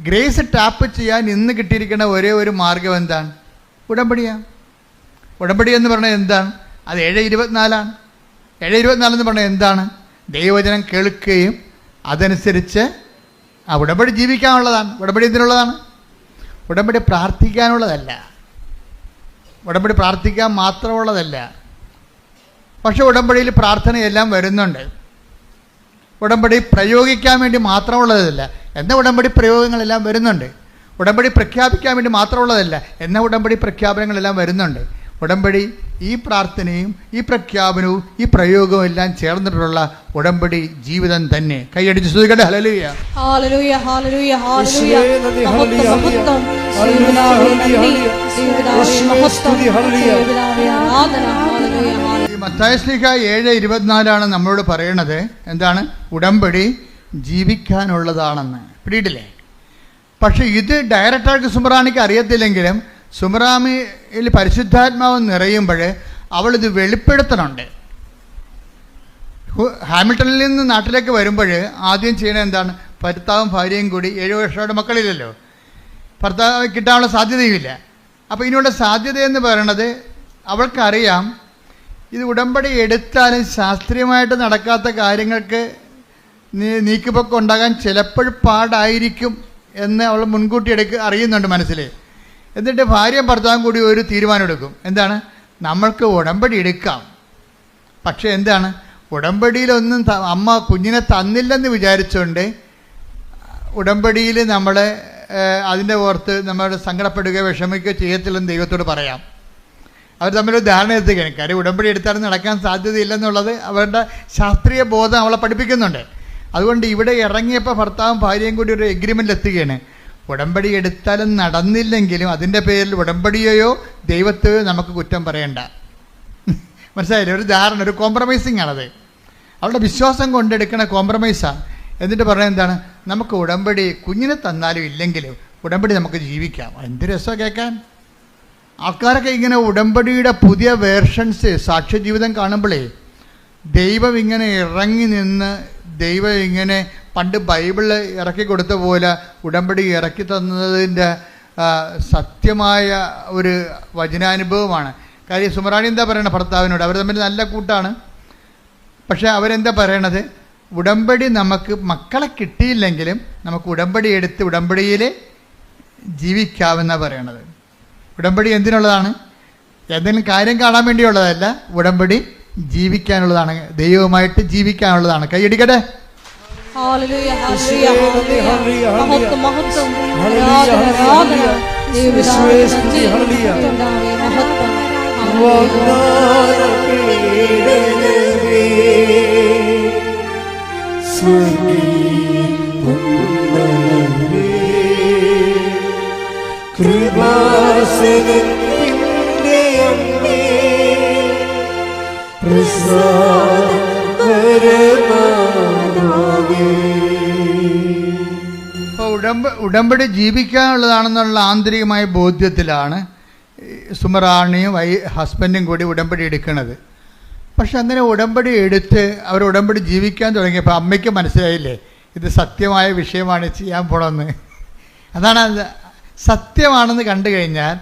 ഗ്രേസ് ടാപ്പ് ചെയ്യാൻ ഇന്ന് കിട്ടിയിരിക്കുന്ന ഒരേ ഒരു മാർഗം എന്താണ്? ഉടമ്പടിയാണ്. ഉടമ്പടി എന്ന് പറഞ്ഞാൽ എന്താണ്? അത് 7:24 7:24 എന്ന് പറഞ്ഞാൽ എന്താണ്? ദൈവവചനം കേൾക്കുകയും അതനുസരിച്ച് ആ ഉടമ്പടി ജീവിക്കാനുള്ളതാണ്. ഉടമ്പടി എന്തിനുള്ളതാണ്? ഉടമ്പടി പ്രാർത്ഥിക്കാനുള്ളതല്ല. ഉടമ്പടി പ്രാർത്ഥിക്കാൻ മാത്രമുള്ളതല്ല. പക്ഷെ ഉടമ്പടിയിൽ പ്രാർത്ഥനയെല്ലാം വരുന്നുണ്ട്. ഉടമ്പടി പ്രയോഗിക്കാൻ വേണ്ടി മാത്രമുള്ളതല്ല. എന്നാൽ ഉടമ്പടി പ്രയോഗങ്ങളെല്ലാം വരുന്നുണ്ട്. ഉടമ്പടി പ്രഖ്യാപിക്കാൻ വേണ്ടി മാത്രമുള്ളതല്ല. എന്നാൽ ഉടമ്പടി പ്രഖ്യാപനങ്ങളെല്ലാം വരുന്നുണ്ട്. ഉടമ്പടി ഈ പ്രാർത്ഥനയും ഈ പ്രഖ്യാപനവും ഈ പ്രയോഗവും എല്ലാം ചേർന്നിട്ടുള്ള ഉടമ്പടി ജീവിതം തന്നെ. കൈയടിച്ച് സ്തുതിക്കട്ടെ. ഹല്ലേലൂയ, ഹല്ലേലൂയ, ഹല്ലേലൂയ, ഹല്ലേലൂയ. മത്തായി ശ്ലീഹ 7:24 നമ്മളോട് പറയണത് എന്താണ്? ഉടമ്പടി ജീവിക്കാനുള്ളതാണെന്ന്. പിടിയിട്ടില്ലേ? പക്ഷെ ഇത് ഡയറക്റ്റായിട്ട് സുമറാണിക്ക് അറിയത്തില്ലെങ്കിലും സുമറാമിയിൽ പരിശുദ്ധാത്മാവ് നിറയുമ്പോൾ അവളിത് വെളിപ്പെടുത്തണുണ്ട്. ഹാമിൽട്ടണിൽ നിന്ന് നാട്ടിലേക്ക് വരുമ്പോൾ ആദ്യം ചെയ്യണത് എന്താണ്? ഭർത്താവും ഭാര്യയും കൂടി 7 വർഷമായിട്ട് മക്കളില്ലല്ലോ, ഭർത്താവ് കിട്ടാനുള്ള സാധ്യതയുമില്ല. അപ്പോൾ ഇതിനുള്ള സാധ്യതയെന്ന് പറയണത് അവൾക്കറിയാം, ഇത് ഉടമ്പടി എടുത്താലും ശാസ്ത്രീയമായിട്ട് നടക്കാത്ത കാര്യങ്ങൾക്ക് നീക്കുപോക്ക് ഉണ്ടാകാൻ ചിലപ്പോൾ പാടായിരിക്കും എന്ന് അവൾ മുൻകൂട്ടി അറിയുന്നുണ്ട് മനസ്സിൽ. എന്നിട്ട് ഭാര്യയും ഭർത്താവും കൂടി ഒരു തീരുമാനം എടുക്കും. എന്താണ്? നമ്മൾക്ക് ഉടമ്പടി എടുക്കാം. പക്ഷേ എന്താണ്? ഉടമ്പടിയിലൊന്നും അമ്മ കുഞ്ഞിനെ തന്നില്ലെന്ന് വിചാരിച്ചുകൊണ്ട് ഉടമ്പടിയിൽ നമ്മൾ അതിൻ്റെ ഓർത്ത് നമ്മൾ സങ്കടപ്പെടുകയോ വിഷമിക്കുകയോ ചെയ്യത്തില്ലെന്ന് ദൈവത്തോട് പറയാം. അവർ തമ്മിലൊരു ധാരണ എത്തുകയാണ്. കാര്യം ഉടമ്പടി എടുത്താലും നടക്കാൻ സാധ്യതയില്ലെന്നുള്ളത് അവരുടെ ശാസ്ത്രീയ ബോധം അവളെ പഠിപ്പിക്കുന്നുണ്ട്. അതുകൊണ്ട് ഇവിടെ ഇറങ്ങിയപ്പോൾ ഭർത്താവും ഭാര്യയും കൂടി ഒരു എഗ്രിമെൻ്റിൽ എത്തുകയാണ്. ഉടമ്പടി എടുത്താലും നടന്നില്ലെങ്കിലും അതിൻ്റെ പേരിൽ ഉടമ്പടിയെയോ ദൈവത്തെയോ നമുക്ക് കുറ്റം പറയണ്ട. മനസ്സിലായില്ലേ? ഒരു ധാരണ, ഒരു കോംപ്രമൈസിങ് ആണത്. അവളുടെ വിശ്വാസം കൊണ്ടെടുക്കണ കോംപ്രമൈസാണ്. എന്നിട്ട് പറയുന്നത് എന്താണ്? നമുക്ക് ഉടമ്പടി കുഞ്ഞിനെ തന്നാലും ഇല്ലെങ്കിലും ഉടമ്പടി നമുക്ക് ജീവിക്കാം. എന്ത് രസമാണ് കേൾക്കാൻ. ആൾക്കാരൊക്കെ ഇങ്ങനെ ഉടമ്പടിയുടെ പുതിയ വേർഷൻസ് സാക്ഷ്യജീവിതം കാണുമ്പോഴേ ദൈവം ഇങ്ങനെ ഇറങ്ങി നിന്ന്, ദൈവം ഇങ്ങനെ പണ്ട് ബൈബിളിൽ ഇറക്കി കൊടുത്ത പോലെ ഉടമ്പടി ഇറക്കി തന്നതിൻ്റെ സത്യമായ ഒരു വചനാനുഭവമാണ്. കാര്യം സുമറാണി എന്താ പറയണത് ഭർത്താവിനോട്? അവർ തമ്മിൽ നല്ല കൂട്ടാണ്. പക്ഷേ അവരെന്താ പറയണത്? ഉടമ്പടി നമുക്ക് മക്കളെ കിട്ടിയില്ലെങ്കിലും നമുക്ക് ഉടമ്പടി എടുത്ത് ഉടമ്പടിയിൽ ജീവിക്കാമെന്നാണ് പറയണത്. ഉടമ്പടി എന്തിനുള്ളതാണ്? എന്തെങ്കിലും കാര്യം കാണാൻ വേണ്ടിയുള്ളതല്ല. ഉടമ്പടി ജീവിക്കാനുള്ളതാണ്, ദൈവവുമായിട്ട് ജീവിക്കാനുള്ളതാണ്. കൈയടിക്കട്ടെ. ഹല്ലേലൂയ, ഹല്ലേലൂയ, ഹല്ലേലൂയ. മഹത്വം, മഹത്വം, ആരാധന, ആരാധന. യേശുവേ സ്തുതി, ഹല്ലേലൂയ. മഹത്വം. കൃപാസനത്തിൻ്റെ അമ്മേ, ഉടമ്പടി ജീവിക്കാനുള്ളതാണെന്നുള്ള ആന്തരികമായ ബോധ്യത്തിലാണ് സുമറാണിയും ഹസ്ബൻഡും കൂടി ഉടമ്പടി എടുക്കുന്നത്. പക്ഷെ അങ്ങനെ ഉടമ്പടി എടുത്ത് അവർ ഉടമ്പടി ജീവിക്കാൻ തുടങ്ങിയപ്പോൾ അമ്മയ്ക്ക് മനസ്സിലായില്ലേ ഇത് സത്യമായ വിഷയമാണ് ചെയ്യാൻ പോണമെന്ന്. അതാണ് സത്യമാണെന്ന് കണ്ടു കഴിഞ്ഞാൽ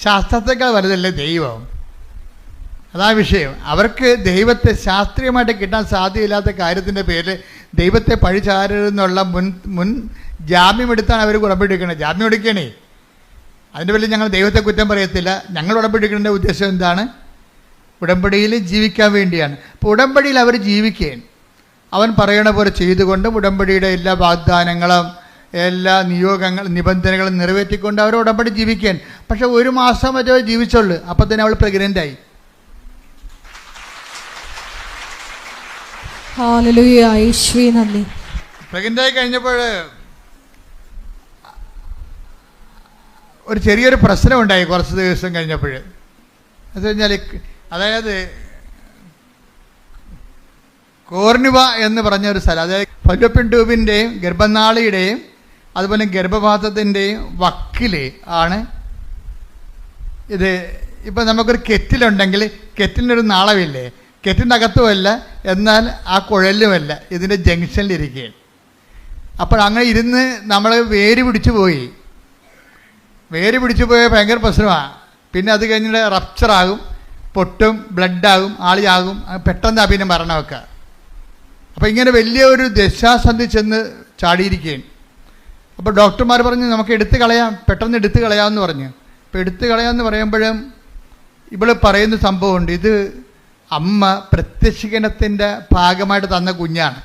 ശാസ്ത്രത്തെക്കാൾ വലുതല്ലേ ദൈവം. അതാ വിഷയം. അവർക്ക് ദൈവത്തെ ശാസ്ത്രീയമായിട്ട് കിട്ടാൻ സാധ്യതയില്ലാത്ത കാര്യത്തിൻ്റെ പേരിൽ ദൈവത്തെ പഴിചാരരുതെന്നുള്ള മുൻ ജാമ്യമെടുത്താണ് അവർ ഉടമ്പടി എടുക്കുന്നത്. ജാമ്യം എടുക്കണേ, അതിൻ്റെ പേരിൽ ഞങ്ങൾ ദൈവത്തെ കുറ്റം പറയത്തില്ല. ഞങ്ങൾ ഉടമ്പടി എടുക്കേണ്ട ഉദ്ദേശം എന്താണ്? ഉടമ്പടിയിൽ ജീവിക്കാൻ വേണ്ടിയാണ്. അപ്പോൾ ഉടമ്പടിയിൽ അവർ ജീവിക്കുകയാണ്. അവൻ പറയണ പോലെ ചെയ്തുകൊണ്ടും ഉടമ്പടിയുടെ എല്ലാ വാഗ്ദാനങ്ങളും എല്ലാ നിബന്ധനകളും നിറവേറ്റിക്കൊണ്ട് അവർ ഉടമ്പടി ജീവിക്കാൻ. പക്ഷെ 1 മാസം മറ്റോ ജീവിച്ചുള്ളൂ. അപ്പം തന്നെ അവൾ പ്രഗ്നൻ്റായി. പ്രഗ്നൻ്റായി കഴിഞ്ഞപ്പോൾ ഒരു ചെറിയൊരു പ്രശ്നമുണ്ടായി കുറച്ച് ദിവസം കഴിഞ്ഞപ്പോൾ. എന്ന് കഴിഞ്ഞാൽ അതായത് കോർണിവ എന്ന് പറഞ്ഞൊരു സ്ഥലം, അതായത് ഫലോപ്പിയൻ ട്യൂബിൻ്റെയും ഗർഭനാളിയുടെയും അതുപോലെ ഗർഭപാത്രത്തിൻ്റെയും വക്കിൽ ആണ് ഇത്. ഇപ്പം നമുക്കൊരു കെറ്റിലുണ്ടെങ്കിൽ കെറ്റിലിനൊരു നാളമില്ലേ, കെറ്റിൻ്റെ അകത്തുമല്ല എന്നാൽ ആ കുഴലുമല്ല, ഇതിൻ്റെ ജംഗ്ഷനിലിരിക്കുകയാണ്. അപ്പോൾ അങ്ങനെ ഇരുന്ന് നമ്മൾ വേര് പിടിച്ചു പോയി ഭയങ്കര പ്രശ്നമാണ്. പിന്നെ അത് കഴിഞ്ഞിട്ട് റപ്ചറാകും, പൊട്ടും, ബ്ലഡാകും, ആളിയാകും, പെട്ടെന്ന് പിന്നെ മരണമൊക്കെ. അപ്പോൾ ഇങ്ങനെ വലിയ ഒരു ദശാസന്ധി ചെന്ന് ചാടിയിരിക്കുകയാണ്. അപ്പോൾ ഡോക്ടർമാർ പറഞ്ഞു നമുക്ക് പെട്ടെന്ന് എടുത്ത് കളയാമെന്ന് പറഞ്ഞു. അപ്പോൾ എടുത്ത് കളയാമെന്ന് പറയുമ്പോഴും ഇവൾ പറയുന്ന സംഭവമുണ്ട്, ഇത് അമ്മ പ്രത്യക്ഷീകരണത്തിൻ്റെ ഭാഗമായിട്ട് തന്ന കുഞ്ഞാണ്.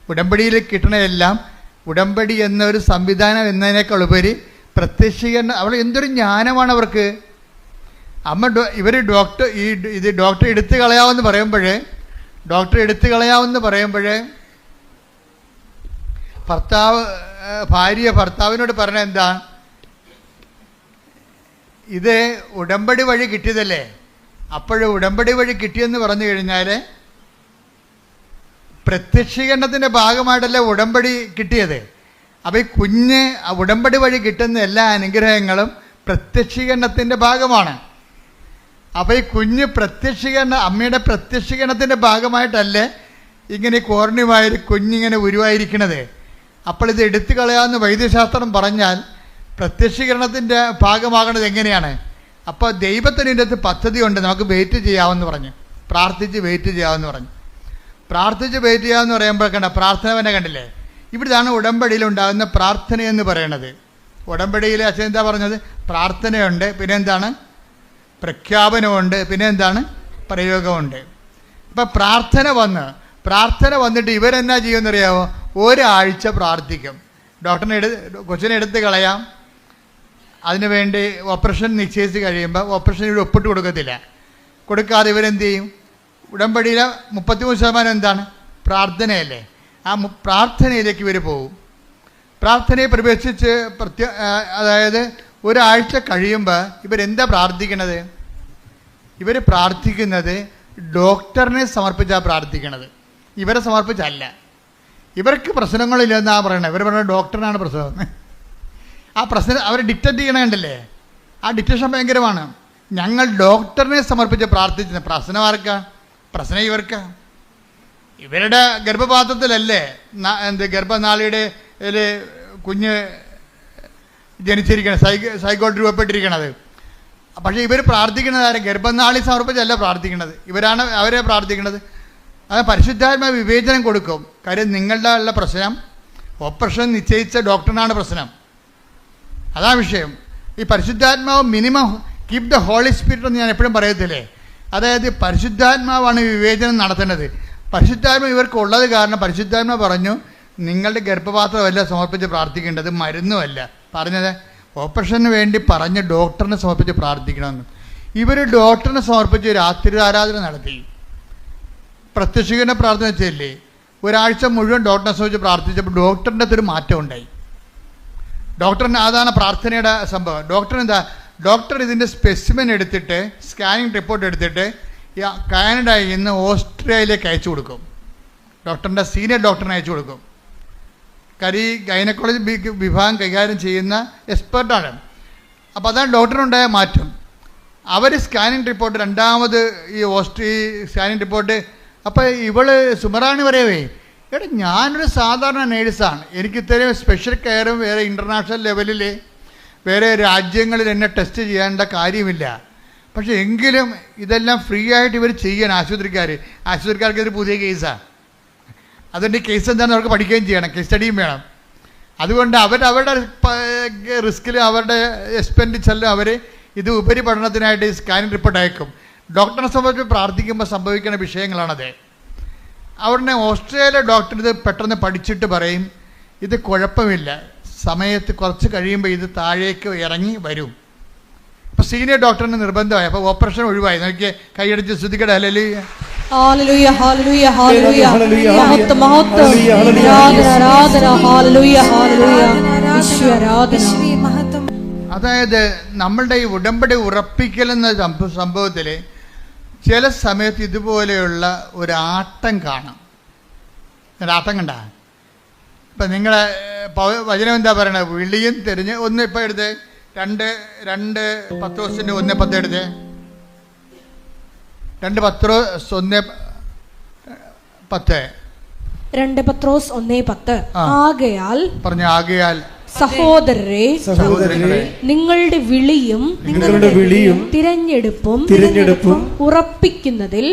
ഉടമ്പടിയിൽ കിട്ടണതെല്ലാം ഉടമ്പടി എന്നൊരു സംവിധാനം എന്നതിനേക്കാൾ ഉപരി പ്രത്യക്ഷീകരണം. അവൾ എന്തൊരു ജ്ഞാനമാണ് അവർക്ക്. അമ്മ ഡോക്ടർ എടുത്തു കളയാമെന്ന് പറയുമ്പോഴേ ഭാര്യ ഭർത്താവിനോട് പറഞ്ഞ എന്താ, ഇത് ഉടമ്പടി വഴി കിട്ടിയതല്ലേ. അപ്പോഴും ഉടമ്പടി വഴി കിട്ടിയെന്ന് പറഞ്ഞു കഴിഞ്ഞാൽ പ്രത്യക്ഷീകരണത്തിൻ്റെ ഭാഗമായിട്ടല്ലേ ഉടമ്പടി കിട്ടിയത്. അപ്പോൾ ഈ കുഞ്ഞ് ഉടമ്പടി വഴി കിട്ടുന്ന എല്ലാ അനുഗ്രഹങ്ങളും പ്രത്യക്ഷീകരണത്തിൻ്റെ ഭാഗമാണ്. അപ്പോൾ ഈ കുഞ്ഞ് അമ്മയുടെ പ്രത്യക്ഷീകരണത്തിൻ്റെ ഭാഗമായിട്ടല്ലേ ഇങ്ങനെ കോർണിവായൊരു കുഞ്ഞിങ്ങനെ ഉരുവായിരിക്കണത്. അപ്പോൾ ഇത് എടുത്തു കളയാമെന്ന് വൈദ്യശാസ്ത്രം പറഞ്ഞാൽ പ്രത്യക്ഷീകരണത്തിൻ്റെ ഭാഗമാകണത് എങ്ങനെയാണ്? അപ്പോൾ ദൈവത്തിന് ഇതിൻ്റെ അകത്ത് പദ്ധതിയുണ്ട്, നമുക്ക് വെയിറ്റ് ചെയ്യാമെന്ന് പറഞ്ഞു, പ്രാർത്ഥിച്ച് വെയിറ്റ് ചെയ്യാമെന്ന് പറഞ്ഞു. പ്രാർത്ഥിച്ച് വെയിറ്റ് ചെയ്യാമെന്ന് പറയുമ്പോൾ പ്രാർത്ഥന തന്നെ കണ്ടില്ലേ. ഇവിടുന്നാണ് ഉടമ്പടിയിൽ ഉണ്ടാകുന്ന പ്രാർത്ഥനയെന്ന് പറയണത്. ഉടമ്പടിയിൽ അച്ഛൻ എന്താ പറഞ്ഞത്? പ്രാർത്ഥനയുണ്ട്, പിന്നെ എന്താണ്? പ്രഖ്യാപനമുണ്ട്, പിന്നെ എന്താണ്? പ്രയോഗമുണ്ട്. അപ്പം പ്രാർത്ഥന വന്നിട്ട് ഇവരെന്നാ ചെയ്യുമെന്നറിയാമോ? ഒരാഴ്ച പ്രാർത്ഥിക്കും. കൊച്ചിനെ എടുത്ത് കളയാം, അതിനുവേണ്ടി ഓപ്പറേഷൻ നിശ്ചയിച്ച് കഴിയുമ്പോൾ ഓപ്പറേഷൻ ഇവിടെ ഒപ്പിട്ട് കൊടുക്കാതെ ഇവരെന്ത് ചെയ്യും? ഉടമ്പടിയിലെ 33% എന്താണ്? പ്രാർത്ഥനയല്ലേ. ആ പ്രാർത്ഥനയിലേക്ക് ഇവർ പോകും. പ്രാർത്ഥനയെ പ്രവേശിച്ച് അതായത് ഒരാഴ്ച കഴിയുമ്പോൾ ഇവരെന്താ പ്രാർത്ഥിക്കണത്? ഇവർ പ്രാർത്ഥിക്കുന്നത് ഡോക്ടറിനെ സമർപ്പിച്ചാണ് പ്രാർത്ഥിക്കണത്, ഇവരെ സമർപ്പിച്ചല്ല. ഇവർക്ക് പ്രശ്നങ്ങളില്ലെന്നാണ് പറയണത്. ഇവർ പറയുന്നത് ഡോക്ടറിനാണ് പ്രശ്നം. ആ പ്രശ്നം അവർ ഡിക്റ്റേറ്റ് ചെയ്യണണ്ടല്ലേ, ആ ഡിക്റ്റേഷൻ ഭയങ്കരമാണ്. ഞങ്ങൾ ഡോക്ടറിനെ സമർപ്പിച്ച് പ്രാർത്ഥിച്ചത്. പ്രശ്നം ആർക്കാ? പ്രശ്നം ഇവർക്കാ. ഇവരുടെ ഗർഭപാത്രത്തിലല്ലേ ഗർഭനാളിയുടെ കുഞ്ഞ് ജനിച്ചിരിക്കണം, സൈക്കോട്ട് രൂപപ്പെട്ടിരിക്കണത്. പക്ഷേ ഇവർ പ്രാർത്ഥിക്കുന്നത് ആരും ഗർഭനാളി സമർപ്പിച്ചല്ല പ്രാർത്ഥിക്കുന്നത്, അവരെ പ്രാർത്ഥിക്കുന്നത്. അത് പരിശുദ്ധാത്മ വിവേചനം കൊടുക്കും. കാര്യം നിങ്ങളുടെ ഉള്ള പ്രശ്നം ഓപ്പറേഷൻ നിശ്ചയിച്ച ഡോക്ടറിനാണ് പ്രശ്നം, അതാ വിഷയം. ഈ പരിശുദ്ധാത്മാവ് minimum keep the Holy Spirit എന്ന് ഞാൻ എപ്പോഴും പറയത്തില്ലേ. അതായത് പരിശുദ്ധാത്മാവാണ് വിവേചനം നടത്തേണ്ടത്. പരിശുദ്ധാത്മ ഇവർക്കുള്ളത് കാരണം പരിശുദ്ധാത്മ പറഞ്ഞു നിങ്ങളുടെ ഗർഭപാത്രമല്ല സമർപ്പിച്ച് പ്രാർത്ഥിക്കേണ്ടത്, മരുന്നുമല്ല പറഞ്ഞത്. ഓപ്പറേഷന് വേണ്ടി പറഞ്ഞ് ഡോക്ടറിനെ സമർപ്പിച്ച് പ്രാർത്ഥിക്കണമെന്ന്. ഇവർ ഡോക്ടറിനെ സമർപ്പിച്ച് രാത്രി ആരാധന നടത്തി. പ്രത്യക്ഷീകരണ പ്രാർത്ഥന വെച്ചല്ലേ, ഒരാഴ്ച മുഴുവൻ ഡോക്ടറിനെ സമർപ്പിച്ച് പ്രാർത്ഥിച്ചപ്പോൾ ഡോക്ടറിൻ്റെ അകത്തൊരു മാറ്റം ഉണ്ടായി. ഡോക്ടറിന് അതാണ് പ്രാർത്ഥനയുടെ സംഭവം. ഡോക്ടർ ഇതിൻ്റെ സ്പെസിമെൻ എടുത്തിട്ട് സ്കാനിങ് റിപ്പോർട്ട് എടുത്തിട്ട് കാനഡയിൽ നിന്ന് ഓസ്ട്രേലിയയിലേക്ക് അയച്ചു കൊടുക്കും. ഡോക്ടറിൻ്റെ സീനിയർ ഡോക്ടറിനെ അയച്ചു കൊടുക്കും. ഗൈനക്കോളജി വിഭാഗം കൈകാര്യം ചെയ്യുന്ന എക്സ്പെർട്ടാണ്. അപ്പോൾ അതാണ് ഡോക്ടറിനുണ്ടായ മാറ്റം. അവർ സ്കാനിങ് റിപ്പോർട്ട് രണ്ടാമത് ഈ സ്കാനിങ് റിപ്പോർട്ട്, അപ്പോൾ ഇവള് സുമറാണി പറയവേ, എടാ ഞാനൊരു സാധാരണ നേഴ്സാണ്, എനിക്ക് ഇത്രയും സ്പെഷ്യൽ കെയറും വേറെ ഇൻ്റർനാഷണൽ ലെവലിൽ വേറെ രാജ്യങ്ങളിൽ എന്നെ ടെസ്റ്റ് ചെയ്യേണ്ട കാര്യമില്ല. പക്ഷേ എങ്കിലും ഇതെല്ലാം ഫ്രീ ആയിട്ട് ഇവർ ചെയ്യാൻ ആശുപത്രിക്കാർക്ക് ഇതൊരു പുതിയ കേസാണ്. അതുകൊണ്ട് കേസ് എന്താണെന്ന് അവർക്ക് പഠിക്കുകയും ചെയ്യണം, കേസ് സ്റ്റഡിയും വേണം. അതുകൊണ്ട് അവരുടെ റിസ്കിൽ അവരുടെ എക്സ്പെൻഡിച്ചറിലും അവർ ഇത് ഉപരിപഠനത്തിനായിട്ട് സ്കാനിങ് റിപ്പോർട്ട് അയക്കും. ഡോക്ടറെ സംബന്ധിച്ച് പ്രാർത്ഥിക്കുമ്പോൾ സംഭവിക്കുന്ന വിഷയങ്ങളാണത്. അവിടെ ഓസ്ട്രേലിയ ഡോക്ടർ ഇത് പെട്ടെന്ന് പഠിച്ചിട്ട് പറയും, ഇത് കുഴപ്പമില്ല, സമയത്ത് കുറച്ച് കഴിയുമ്പോൾ ഇത് താഴേക്ക് ഇറങ്ങി വരും. അപ്പോൾ സീനിയർ ഡോക്ടറിന് നിർബന്ധമായി, അപ്പോൾ ഓപ്പറേഷൻ ഒഴിവായി. നോക്കിയേ, കൈയടിച്ച് ശ്രുതിക്കട്ടെ. ഹല്ലേലൂയ, ഹല്ലേലൂയ, ഹല്ലേലൂയ, ഹല്ലേലൂയ, മഹത്വം, മഹത്വം, ആരാധന, ഹല്ലേലൂയ, ഹല്ലേലൂയ, യേശുവേ ആരാധന. അതായത് നമ്മളുടെ ഈ ഉടമ്പടി ഉറപ്പിക്കൽ എന്ന സംഭവത്തിൽ ചില സമയത്ത് ഇതുപോലെയുള്ള ഒരാട്ടം കാണാം. ഒരാട്ടം കണ്ട ഇപ്പം നിങ്ങളെ വചനം എന്താ പറയണത്? വിളിയും തിരിഞ്ഞ് ഒന്ന് ഇപ്പം എടുത്ത് 2 പത്രോസിൻ്റെ 1:10 എടുത്ത് 2 പത്രോസ് 1:10 2 പത്രോസ് 1:10 ആകയാൽ സഹോദരരെ നിങ്ങളുടെ വിളിയും തിരഞ്ഞെടുപ്പും ഉറപ്പിക്കുന്നതിൽ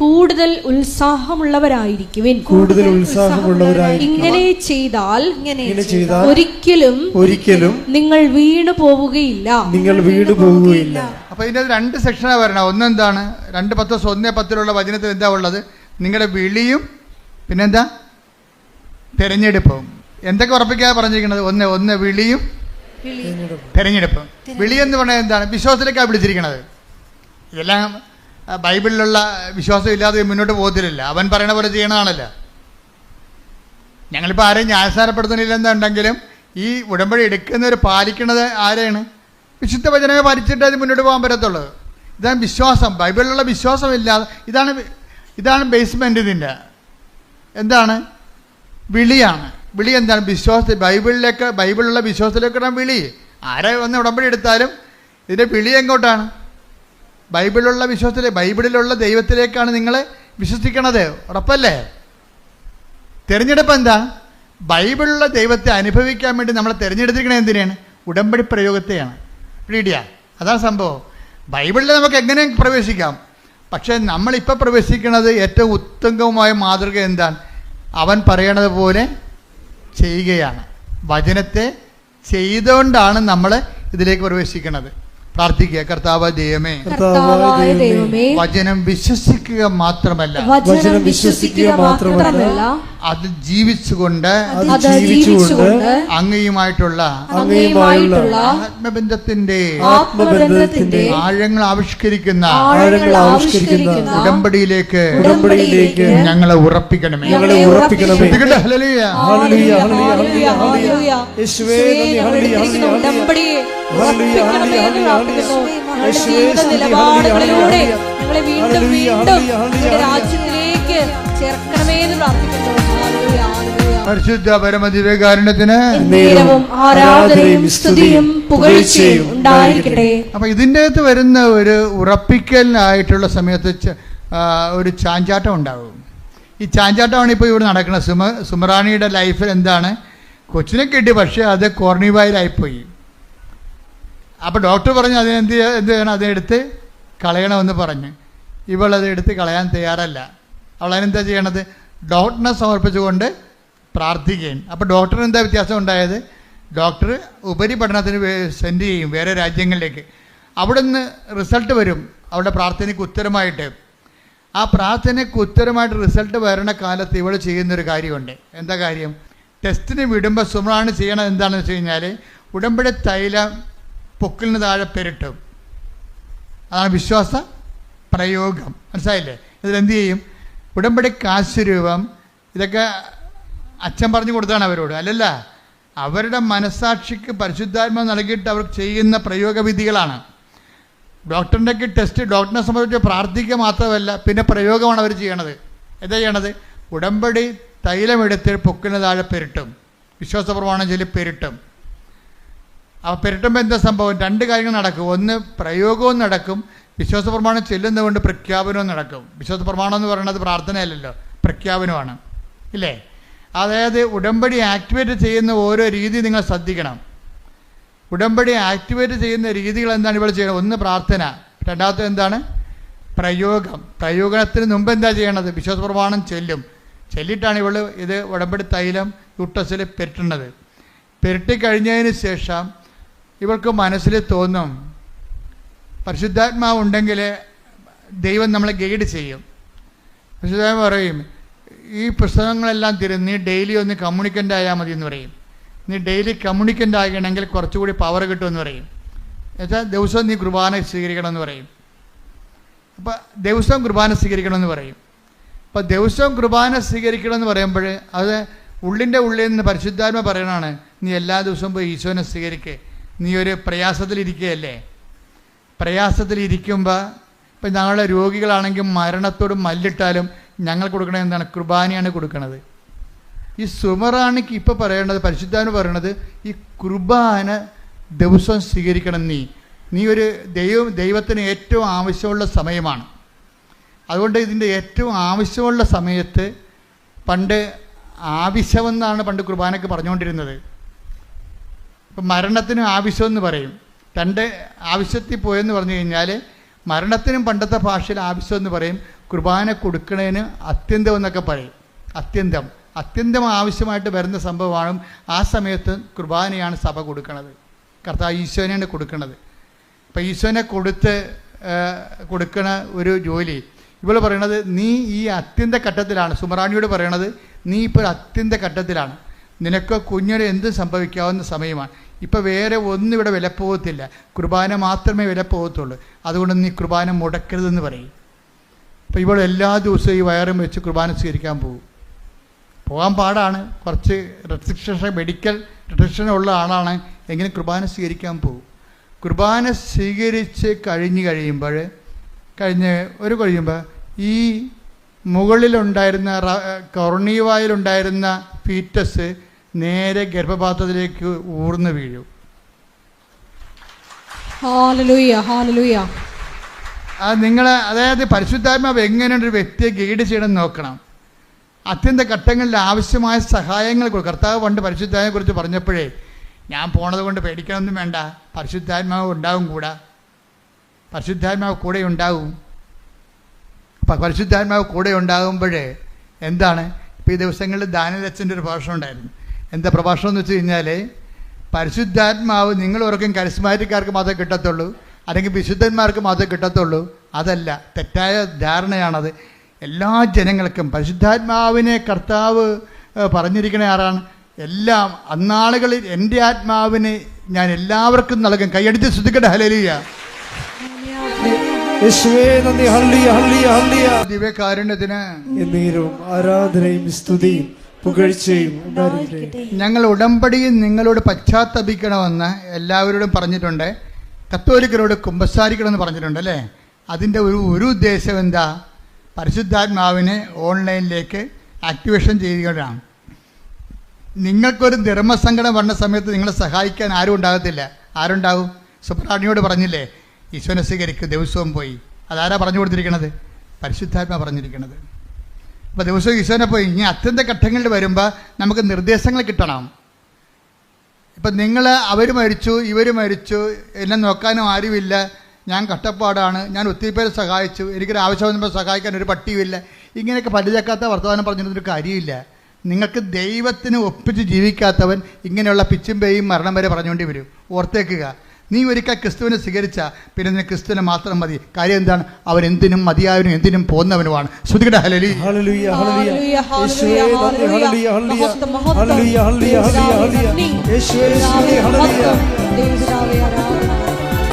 കൂടുതൽ ഉത്സാഹമുള്ളവരായിരിക്കുവിൻ. ഇങ്ങനെ ചെയ്താൽ ഒരിക്കലും നിങ്ങൾ വീണു പോവുകയില്ല. അപ്പൊ ഇതിന്റെ 2 സെക്ഷനാണ് വരണം. ഒന്നെന്താണ്? 2 പത്രോസ് 1:10 വചനത്തിൽ എന്താ ഉള്ളത്? നിങ്ങളുടെ വിളിയും പിന്നെന്താ? തിരഞ്ഞെടുപ്പും. എന്തൊക്കെ ഉറപ്പിക്കാതെ പറഞ്ഞിരിക്കുന്നത്? ഒന്ന് വിളിയും തിരഞ്ഞെടുപ്പും. വിളി എന്ന് പറഞ്ഞാൽ എന്താണ്? വിശ്വാസത്തിലേക്കാണ് വിളിച്ചിരിക്കുന്നത്. ഇതെല്ലാം ബൈബിളിലുള്ള വിശ്വാസം ഇല്ലാതെ മുന്നോട്ട് പോകത്തില്ല. അവൻ പറയണ പോലെ ചെയ്യണതാണല്ലോ. ഞങ്ങളിപ്പോൾ ആരെയും ന്യായസ്ഥാനപ്പെടുത്തുന്നില്ലെന്നുണ്ടെങ്കിലും ഈ ഉടമ്പടി എടുക്കുന്നവർ പാലിക്കുന്നത് ആരെയാണ്? വിശുദ്ധ വചനമേ പാലിച്ചിട്ട് അത് മുന്നോട്ട് പോകാൻ പറ്റത്തുള്ളൂ. ഇതാണ് വിശ്വാസം. ബൈബിളിലുള്ള വിശ്വാസമില്ലാതെ ഇതാണ് ബേസ്മെൻ്റ്. ഇതിൻ്റെ എന്താണ്? വിളിയാണ്. വിളി എന്താണ്? വിശ്വാസത്തിൽ ബൈബിളിലുള്ള വിശ്വാസത്തിലേക്കാണ് വിളി. ആരെ വന്ന് ഉടമ്പടി എടുത്താലും ഇതിൻ്റെ വിളി എങ്ങോട്ടാണ്? ബൈബിളിലുള്ള ബൈബിളിലുള്ള ദൈവത്തിലേക്കാണ് നിങ്ങളെ വിശ്വസിക്കണത്. ഉറപ്പല്ലേ? തിരഞ്ഞെടുപ്പ് എന്താ? ബൈബിളിലുള്ള ദൈവത്തെ അനുഭവിക്കാൻ വേണ്ടി നമ്മളെ തിരഞ്ഞെടുത്തിരിക്കണത് എന്തിനാണ്? ഉടമ്പടി പ്രയോഗത്തെയാണ്. പിടിയാ, അതാണ് സംഭവം. ബൈബിളിൽ നമുക്ക് എങ്ങനെ പ്രവേശിക്കാം. പക്ഷേ നമ്മളിപ്പോൾ പ്രവേശിക്കുന്നത് ഏറ്റവും ഉത്തമമായ മാതൃക എന്താണ്? അവൻ പറയണത് പോലെ ചെയ്യുകയാണ്. വചനത്തെ ചെയ്തുകൊണ്ടാണ് നമ്മൾ ഇതിലേക്ക് പ്രവേശിക്കുന്നത്. പ്രാർത്ഥിക്കുക. കർത്താവ് ദൈവമേ, വചനം വിശ്വസിക്കുക മാത്രമല്ല അത് ജീവിച്ചുകൊണ്ട് അങ്ങയുമായിട്ടുള്ള ആത്മബന്ധത്തിന്റെ ആഴങ്ങൾ ആവിഷ്കരിക്കുന്ന ഉടമ്പടിയിലേക്ക് ഞങ്ങളെ ഉറപ്പിക്കണമേ. നിലപാടുകളിലൂടെ ഞങ്ങളെ വീണ്ടും രാജ്യത്തിലേക്ക് ചേർക്കണമേ എന്ന് പ്രാർത്ഥിക്കുന്നു. പരിശുദ്ധ പരമദിവ്യകാരുണ്യത്തിന് ആരാധനയും സ്തുതിയും പുകഴ്ചയും ഉണ്ടായിരിക്കട്ടെ. അപ്പൊ ഇതിൻ്റെ അകത്ത് വരുന്ന ഒരു ഉറപ്പിക്കലിനായിട്ടുള്ള സമയത്ത് ഒരു ചാഞ്ചാട്ടം ഉണ്ടാകും. ഈ ചാഞ്ചാട്ടമാണ് ഇപ്പോൾ ഇവിടെ നടക്കുന്നത്. സുമറാണിയുടെ ലൈഫിൽ എന്താണ്? കൊച്ചിനെ കിട്ടി, പക്ഷേ അത് കോർണിവായിലായിപ്പോയി. അപ്പോൾ ഡോക്ടർ പറഞ്ഞു എന്ത് ചെയ്യണം? അതെടുത്ത് കളയണമെന്ന് പറഞ്ഞ്. ഇവളത് എടുത്ത് കളയാൻ തയ്യാറല്ല. അവളതിനെന്താ ചെയ്യണത്? ഡോക്ടറിനെ സമർപ്പിച്ചുകൊണ്ട് പ്രാർത്ഥിക്കുകയും. അപ്പോൾ ഡോക്ടറിന് എന്താ വ്യത്യാസം ഉണ്ടായത്? ഡോക്ടർ ഉപരിപഠനത്തിന് സെൻഡ് ചെയ്യും വേറെ രാജ്യങ്ങളിലേക്ക്. അവിടെ നിന്ന് റിസൾട്ട് വരും അവളുടെ പ്രാർത്ഥനയ്ക്ക് ഉത്തരമായിട്ട്. ആ പ്രാർത്ഥനയ്ക്ക് ഉത്തരമായിട്ട് റിസൾട്ട് വരണ കാലത്ത് ഇവൾ ചെയ്യുന്നൊരു കാര്യമുണ്ട്. എന്താ കാര്യം? ടെസ്റ്റിന് വിടുമ്പോൾ സുമറാണി ചെയ്യണത് എന്താണെന്ന് വെച്ച് കഴിഞ്ഞാൽ ഉടമ്പടി തൈലം പൊക്കിലിന് താഴെ പെരട്ടും. അതാണ് വിശ്വാസ പ്രയോഗം. മനസ്സിലായില്ലേ? ഇതിലെന്ത് ചെയ്യും? ഉടമ്പടി കാശുരൂപം ഇതൊക്കെ അച്ഛൻ പറഞ്ഞു കൊടുത്താണ് അവരോട്, അല്ലല്ല, അവരുടെ മനസ്സാക്ഷിക്ക് പരിശുദ്ധാത്മാവ് നൽകിയിട്ട് അവർ ചെയ്യുന്ന പ്രയോഗവിധികളാണ്. ഡോക്ടറിൻ്റെയൊക്കെ ടെസ്റ്റ് ഡോക്ടറിനെ സംബന്ധിച്ച് പ്രാർത്ഥിക്കുക മാത്രമല്ല, പിന്നെ പ്രയോഗമാണ് അവർ ചെയ്യണത്. എന്താ ചെയ്യണത്? ഉടമ്പടി തൈലമെടുത്ത് പൊക്കിന് താഴെ പെരുട്ടും. വിശ്വാസ പ്രമാണം ചൊല്ലി പെരുട്ടും. അപ്പോൾ പെരുട്ടുമ്പോൾ എന്താ സംഭവം? രണ്ട് കാര്യങ്ങൾ നടക്കും. ഒന്ന്, പ്രയോഗവും നടക്കും. വിശ്വാസ പ്രമാണം ചെല്ലുന്നതുകൊണ്ട് പ്രഖ്യാപനവും നടക്കും. വിശ്വാസ പ്രമാണം എന്ന് പറയുന്നത് പ്രാർത്ഥനയല്ലല്ലോ, പ്രഖ്യാപനമാണ്, ഇല്ലേ? അതായത് ഉടമ്പടി ആക്ടിവേറ്റ് ചെയ്യുന്ന ഓരോ രീതി നിങ്ങൾ ശ്രദ്ധിക്കണം. ഉടമ്പടി ആക്ടിവേറ്റ് ചെയ്യുന്ന രീതികൾ എന്താണ് ഇവിടെ ചെയ്യുന്നത്? ഒന്ന്, പ്രാർത്ഥന. രണ്ടാമത്തെ എന്താണ്? പ്രയോഗം. പ്രയോഗത്തിന് മുമ്പ് എന്താ ചെയ്യണത്? വിശ്വാസ പ്രമാണം ചൊല്ലിയിട്ടാണ് ഇവൾ ഇത് ഉടമ്പടി തൈലം യൂട്രസിൽ പെരുട്ടുന്നത്. പെരുട്ടിക്കഴിഞ്ഞതിന് ശേഷം ഇവൾക്ക് മനസ്സിൽ തോന്നും, പരിശുദ്ധാത്മാവ് ഉണ്ടെങ്കിൽ ദൈവം നമ്മളെ ഗൈഡ് ചെയ്യും. പരിശുദ്ധാത്മാവ് പറയും, ഈ പുസ്തകങ്ങളെല്ലാം നീ ഡെയിലി ഒന്ന് കമ്മ്യൂണിക്കൻ്റ് ആയാൽ മതി എന്ന് പറയും. നീ ഡെയിലി കമ്മ്യൂണിക്കൻ്റ് ആകണമെങ്കിൽ കുറച്ചുകൂടി പവർ കിട്ടുമെന്ന് പറയും. എന്നുവെച്ചാൽ ദിവസവും നീ കുർബാന സ്വീകരിക്കണമെന്ന് പറയും. അപ്പോൾ ദിവസവും കുർബാന സ്വീകരിക്കണമെന്ന് പറയും. അപ്പോൾ ദിവസവും കുർബാന സ്വീകരിക്കണമെന്ന് പറയുമ്പോൾ അത് ഉള്ളിൻ്റെ ഉള്ളിൽ നിന്ന് പരിശുദ്ധാത്മ പറയണതാണ്, നീ എല്ലാ ദിവസവും പോയി ഈശോനെ സ്വീകരിക്കുക. നീ ഒരു പ്രയാസത്തിലിരിക്കുകയല്ലേ. പ്രയാസത്തിലിരിക്കുമ്പോൾ ഇപ്പം ഞങ്ങളുടെ രോഗികളാണെങ്കിൽ മരണത്തോട് മല്ലിട്ടാലും ഞങ്ങൾ കൊടുക്കണത് എന്താണ്? കുർബാനയാണ് കൊടുക്കുന്നത്. ഈ സുമറാണിക്ക് ഇപ്പോൾ പറയേണ്ടത്, പരിശുദ്ധാത്മ പറയണത്, ഈ കുർബാന ദിവസം സ്വീകരിക്കണം. നീ ഒരു ദൈവത്തിന് ഏറ്റവും ആവശ്യമുള്ള സമയമാണ്. അതുകൊണ്ട് ഇതിൻ്റെ ഏറ്റവും ആവശ്യമുള്ള സമയത്ത് പണ്ട് ആവശ്യമെന്നാണ് പണ്ട് കുർബാനയ്ക്ക് പറഞ്ഞുകൊണ്ടിരുന്നത്. ഇപ്പം മരണത്തിന് ആവശ്യമെന്ന് പറയും. രണ്ട് ആവശ്യത്തിൽ പോയെന്ന് പറഞ്ഞു കഴിഞ്ഞാൽ മരണത്തിനും പണ്ടത്തെ ഭാഷയിൽ ആവശ്യമെന്ന് പറയും. കുർബാന കൊടുക്കണതിന് അത്യന്തം എന്നൊക്കെ പറയും. അത്യന്തം ആവശ്യമായിട്ട് വരുന്ന സംഭവമാണ്. ആ സമയത്ത് കുർബാനയാണ് സഭ കൊടുക്കുന്നത്. കർത്താവ് ഈശോനെയാണ് കൊടുക്കുന്നത്. അപ്പം ഈശോനെ കൊടുക്കണ ഒരു ജോലി ഇവൾ പറയണത്, നീ ഈ അത്യന്ത ഘട്ടത്തിലാണ്. സുമറാണിയോട് പറയണത്, നീ ഇപ്പോൾ അത്യന്ത ഘട്ടത്തിലാണ്. നിനക്ക് കുഞ്ഞിന് എന്ത് സംഭവിക്കാവുന്ന സമയമാണ്. ഇപ്പം വേറെ ഒന്നും ഇവിടെ വിലപ്പോകത്തില്ല, കുർബാന മാത്രമേ വിലപ്പോകത്തുള്ളൂ. അതുകൊണ്ട് നീ കുർബാന മുടക്കരുതെന്ന് പറയും. അപ്പോൾ ഇവൾ എല്ലാ ദിവസവും ഈ വയറും വെച്ച് കുർബാന സ്വീകരിക്കാൻ പോകാൻ പാടാണ്. കുറച്ച് മെഡിക്കൽ റെസ്ട്രിക്ഷൻ ഉള്ള ആളാണ്, എങ്കിലും കുർബാന സ്വീകരിക്കാൻ പോകും. കുർബാന സ്വീകരിച്ച് കഴിയുമ്പോൾ ഈ മുകളിലുണ്ടായിരുന്ന കൊർണീവായിലുണ്ടായിരുന്ന ഫീറ്റസ് നേരെ ഗർഭപാത്രത്തിലേക്ക് ഊർന്നു വീഴും. അതായത് പരിശുദ്ധാത്മാവ് എങ്ങനെയാണ് ഒരു വ്യക്തിയെ ഗൈഡ് ചെയ്യണമെന്ന് നോക്കണം. അത്യന്ത ഘട്ടങ്ങളിൽ ആവശ്യമായ സഹായങ്ങൾ കൊടുക്കും. കർത്താവ് പണ്ട് പരിശുദ്ധാത്മാവിനെ കുറിച്ച് പറഞ്ഞപ്പോഴേ, ഞാൻ പോണത് കൊണ്ട് പേടിക്കണമെന്നും വേണ്ട, പരിശുദ്ധാത്മാവ് ഉണ്ടാവും പരിശുദ്ധാത്മാവ് കൂടെ ഉണ്ടാവും. അപ്പം പരിശുദ്ധാത്മാവ് കൂടെ ഉണ്ടാകുമ്പോഴേ എന്താണ്? ഇപ്പോൾ ഈ ദിവസങ്ങളിൽ ദാനിയേലച്ഛൻ്റെ ഒരു പ്രഭാഷണം ഉണ്ടായിരുന്നു. എന്താ പ്രഭാഷണം എന്ന് വെച്ച് കഴിഞ്ഞാൽ, പരിശുദ്ധാത്മാവ് നിങ്ങൾ ഓർക്കും കരിസ്മാറ്റിക്കാർക്ക് മാത്രമേ കിട്ടത്തുള്ളൂ, അല്ലെങ്കിൽ വിശുദ്ധന്മാർക്ക് മാത്രമേ കിട്ടത്തുള്ളൂ. അതല്ല, തെറ്റായ ധാരണയാണത്. എല്ലാ ജനങ്ങൾക്കും പരിശുദ്ധാത്മാവിനെ കർത്താവ് പറഞ്ഞിരിക്കണ ആരാണ്? എല്ലാം അന്നാളുകളിൽ എൻ്റെ ആത്മാവിനെ ഞാൻ എല്ലാവർക്കും നൽകും. കൈയടിച്ച് ശ്രദ്ധിക്കട്ടെ. ഹല്ലേലൂയ. ദിവ്യകാരുണ്യത്തിന് ആരാധനയും സ്തുതിയും പുകഴ്ചയും ഉണ്ടായിരിക്കട്ടെ. ഞങ്ങൾ ഉടമ്പടിയിൽ നിങ്ങളോട് പശ്ചാത്തപിക്കണമെന്ന് എല്ലാവരോടും പറഞ്ഞിട്ടുണ്ട്. കത്തോലിക്കരോട് കുമ്പസാരിക്കണമെന്ന് പറഞ്ഞിട്ടുണ്ട്, അല്ലേ? അതിൻ്റെ ഒരു ഉദ്ദേശം എന്താ? പരിശുദ്ധാത്മാവിനെ ഓൺലൈനിലേക്ക് ആക്ടിവേഷൻ ചെയ്യുകയാണ്. നിങ്ങൾക്കൊരു ധർമ്മസങ്കടം വന്ന സമയത്ത് നിങ്ങളെ സഹായിക്കാൻ ആരും ഉണ്ടാകത്തില്ല. ആരുണ്ടാവും? സുബ്രാണിയോട് പറഞ്ഞില്ലേ, ഈശോനെ സ്വീകരിക്കും, ദിവസവും പോയി. അതാരാ പറഞ്ഞു കൊടുത്തിരിക്കണത്? പരിശുദ്ധാത്മാ പറഞ്ഞിരിക്കണത്. അപ്പോൾ ദിവസവും ഈശോനെ പോയി. ഇനി അത്യന്ത ഘട്ടങ്ങളിൽ വരുമ്പോൾ നമുക്ക് നിർദ്ദേശങ്ങൾ കിട്ടണം. ഇപ്പം അവർ മരിച്ചു, ഇവർ മരിച്ചു, എന്നെ നോക്കാനും ആരുമില്ല, ഞാൻ കഷ്ടപ്പാടാണ്, ഞാൻ ഒത്തിരി പേരെ സഹായിച്ചു, എനിക്കൊരു ആവശ്യം വന്നപ്പോൾ സഹായിക്കാൻ ഒരു പട്ടിയുമില്ല, ഇങ്ങനെയൊക്കെ പല്ലുചക്കാത്ത വർത്തമാനം പറഞ്ഞിട്ടൊരു കാര്യമില്ല. നിങ്ങൾക്ക് ദൈവത്തിന് ഒപ്പിച്ച് ജീവിക്കാത്തവൻ ഇങ്ങനെയുള്ള പിച്ചും പേയും മരണം വരെ പറഞ്ഞുകൊണ്ടി വരും. ഓർത്തേക്കുക, നീ ഒരിക്കൽ ക്രിസ്തുവിനെ സ്വീകരിച്ച പിന്നെ നിനക്ക് ക്രിസ്തുവിനെ മാത്രം മതി. കാര്യം എന്താണ്? അവൻ എന്തിനും മതിയായവനും എന്തിനും പോന്നവനുമാണ്. ശ്രുതികട ഹല്ലേലൂയ.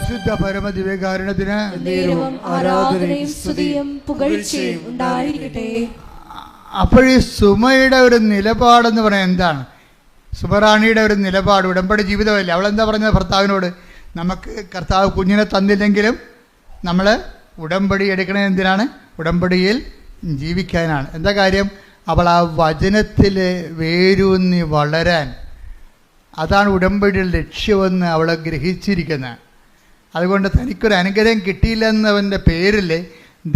ശുദ്ധ പരമ ദിവ്യകാരുണ്യത്തിന് ആരാധനയും സ്തുതിയും പുകഴ്ചയും ഉണ്ടായിരിക്കട്ടെ. അപ്പോൾ ഈ സുമയുടെ ഒരു നിലപാടെന്ന് പറയാൻ എന്താണ്? സുമറാണിയുടെ ഒരു നിലപാട് ഉടമ്പടി ജീവിതമല്ലേ. അവളെന്താ പറഞ്ഞത് ഭർത്താവിനോട്? നമുക്ക് കർത്താവ് കുഞ്ഞിനെ തന്നില്ലെങ്കിലും നമ്മൾ ഉടമ്പടി എടുക്കണത് എന്തിനാണ്? ഉടമ്പടിയിൽ ജീവിക്കാനാണ്. എന്താ കാര്യം? അവൾ ആ വചനത്തിൽ വേരൂന്നി വളരാൻ, അതാണ് ഉടമ്പടിയുടെ ലക്ഷ്യമെന്ന് അവൾ ഗ്രഹിച്ചിരിക്കുന്നത്. അതുകൊണ്ട് തനിക്കൊരു അനുഗ്രഹം കിട്ടിയില്ലെന്നവൻ്റെ പേരിൽ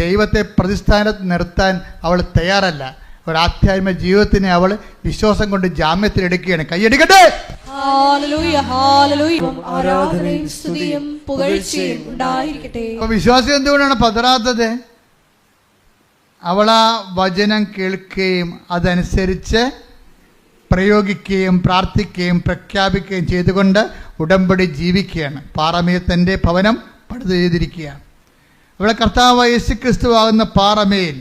ദൈവത്തെ പ്രതിസ്ഥാനത്ത് നിർത്താൻ അവൾ തയ്യാറല്ല. ഒരു ആധ്യാത്മിക ജീവിതത്തിനെ അവൾ വിശ്വാസം കൊണ്ട് ജാമ്യത്തിലെടുക്കുകയാണ്. കൈയടിക്കട്ടെ. ആരാധനയും സ്തുതിയും പുകഴ്ചയും ഉണ്ടായിരിക്കട്ടെ. അപ്പൊ വിശ്വാസം എന്തുകൊണ്ടാണ് പതറാത്തത്? അവൾ ആ വചനം കേൾക്കുകയും അതനുസരിച്ച് പ്രയോഗിക്കുകയും പ്രാർത്ഥിക്കുകയും പ്രഖ്യാപിക്കുകയും ചെയ്തുകൊണ്ട് ഉടമ്പടി ജീവിക്കുകയാണ്. പാറമേൽ തൻ്റെ ഭവനം പണിത് ചെയ്തിരിക്കുകയാണ്. അവളെ കർത്താവ് യേശുക്രിസ്തു ആകുന്ന പാറമേൽ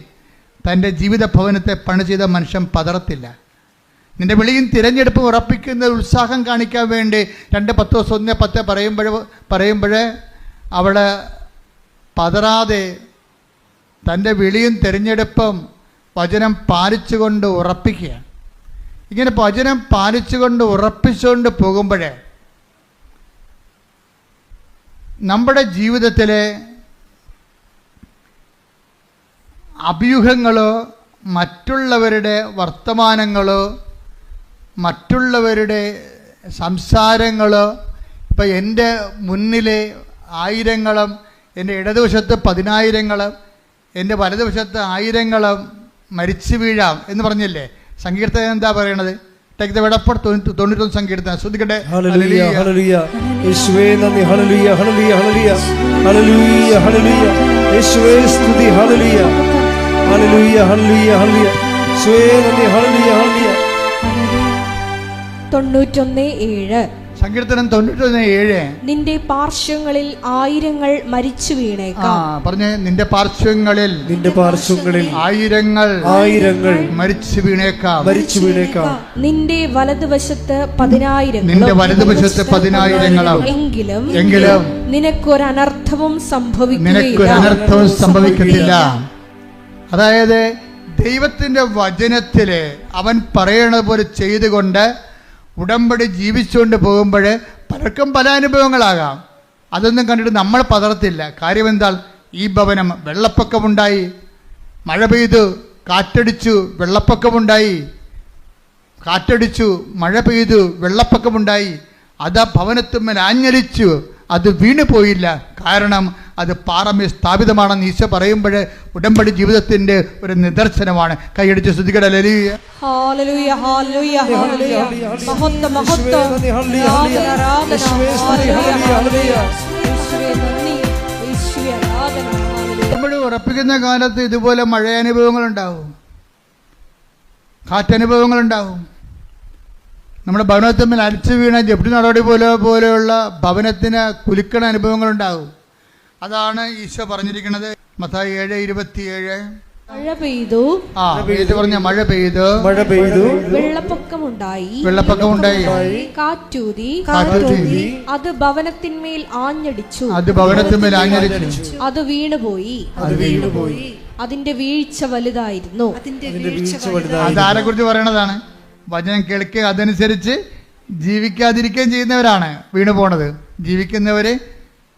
തൻ്റെ ജീവിത ഭവനത്തെ പണി ചെയ്ത മനുഷ്യൻ പതറത്തില്ല. നിന്റെ വിളിയും തിരഞ്ഞെടുപ്പും ഉറപ്പിക്കുന്ന ഉത്സാഹം കാണിക്കാൻ വേണ്ടി 2 പറയുമ്പോൾ അവൾ പതറാതെ തൻ്റെ വിളിയും തിരഞ്ഞെടുപ്പും വചനം പാലിച്ചുകൊണ്ട് ഉറപ്പിക്കുകയാണ്. ഇങ്ങനെ വചനം പാലിച്ചുകൊണ്ട് ഉറപ്പിച്ചുകൊണ്ട് പോകുമ്പോഴേ നമ്മുടെ ജീവിതത്തിലെ അഭ്യൂഹങ്ങളോ മറ്റുള്ളവരുടെ വർത്തമാനങ്ങളോ മറ്റുള്ളവരുടെ സംസാരങ്ങളോ, ഇപ്പം എൻ്റെ മുന്നിലെ 1000ങ്ങളും എൻ്റെ ഇടതുവശത്ത് 10,000ങ്ങളും എൻ്റെ വലതുവശത്ത് 1000ങ്ങളും മരിച്ചു വീഴാം എന്ന് പറഞ്ഞില്ലേ? സങ്കീർത്തനം എന്താ പറയണത്? ടേക്ക് ദ വേർഡ് ഓഫ് 91 സങ്കീർത്തനം ശ്രദ്ധിക്കട്ടെ. ഹല്ലേലൂയ ഹല്ലേലൂയ യേശുവേ നന്ദി. ഹല്ലേലൂയ ഹല്ലേലൂയ ഹല്ലേലൂയ ഹല്ലേലൂയ ഹല്ലേലൂയ യേശുവേ സ്തുതി. ഹല്ലേലൂയ ഹല്ലേലൂയ ഹല്ലേലൂയ ഹല്ലേലൂയ യേശുവേ നന്ദി. ഹല്ലേലൂയ ഹല്ലേലൂയ. 91:7 സങ്കീർത്തനം 91:7. നിന്റെ പാർശ്വങ്ങളിൽ 1000ങ്ങൾ മരിച്ചു വീണേക്കാം. പറഞ്ഞേ, നിന്റെ പാർശ്വങ്ങളിൽ 1000ങ്ങൾ മരിച്ചു വീണേക്കാം. നിന്റെ വലതുവശത്ത് 10,000 എങ്കിലും നിനക്കൊരനർത്ഥവും സംഭവിക്കത്തില്ല. അതായത് ദൈവത്തിൻ്റെ വചനത്തില് അവൻ പറയണത് പോലെ ചെയ്തുകൊണ്ട് ഉടമ്പടി ജീവിച്ചുകൊണ്ട് പോകുമ്പോൾ പലർക്കും പല അനുഭവങ്ങളാകാം. അതൊന്നും കണ്ടിട്ട് നമ്മൾ പതറത്തില്ല. കാര്യം എന്താ? ഈ ഭവനം വെള്ളപ്പൊക്കമുണ്ടായി, മഴ പെയ്തു, കാറ്റടിച്ചു, വെള്ളപ്പൊക്കമുണ്ടായി, കാറ്റടിച്ചു, മഴ പെയ്തു, വെള്ളപ്പൊക്കമുണ്ടായി. അത് ആ ഭവനത്തുമ്മൽ ആഞ്ഞലിച്ചു, അത് വീണു പോയില്ല. കാരണം അത് പാറമേൽ സ്ഥാപിതമാണെന്ന് ഈശോ പറയുമ്പോൾ ഉടമ്പടി ജീവിതത്തിന്റെ ഒരു നിദർശനമാണ്. കൈയടിച്ച് സ്തുതിക്കട്ടെ. ഹല്ലേലൂയ ഹല്ലേലൂയ ഹല്ലേലൂയ ഹല്ലേലൂയ. മഹത്വം മഹത്വം. ഉടമ്പടി ഉറപ്പിക്കുന്ന കാലത്ത് ഇതുപോലെ മഴയനുഭവങ്ങളുണ്ടാവും, കാറ്റനുഭവങ്ങളുണ്ടാവും. നമ്മുടെ ഭവനത്തിന്മേൽ അരിച്ചു വീണ ജപ്തി നടപടി പോലെയുള്ള ഭവനത്തിന് കുലുക്കണ അനുഭവങ്ങളുണ്ടാകും. അതാണ് ഈശോ പറഞ്ഞിരിക്കുന്നത്. മത്തായി 7:27. മഴ പെയ്തു, മഴ പെയ്തു, വെള്ളപ്പൊക്കമുണ്ടായി, കാറ്റൂതി, അത് ഭവനത്തിന്മേൽ ആഞ്ഞടിച്ചു, അത് വീണുപോയി, അതിന്റെ വീഴ്ച വലുതായിരുന്നു. അതാരെ കുറിച്ച് പറയണതാണ്? വചനം കേൾക്കുക, അതനുസരിച്ച് ജീവിക്കാതിരിക്കുകയും ചെയ്യുന്നവരാണ് വീണു പോണത്. ജീവിക്കുന്നവര്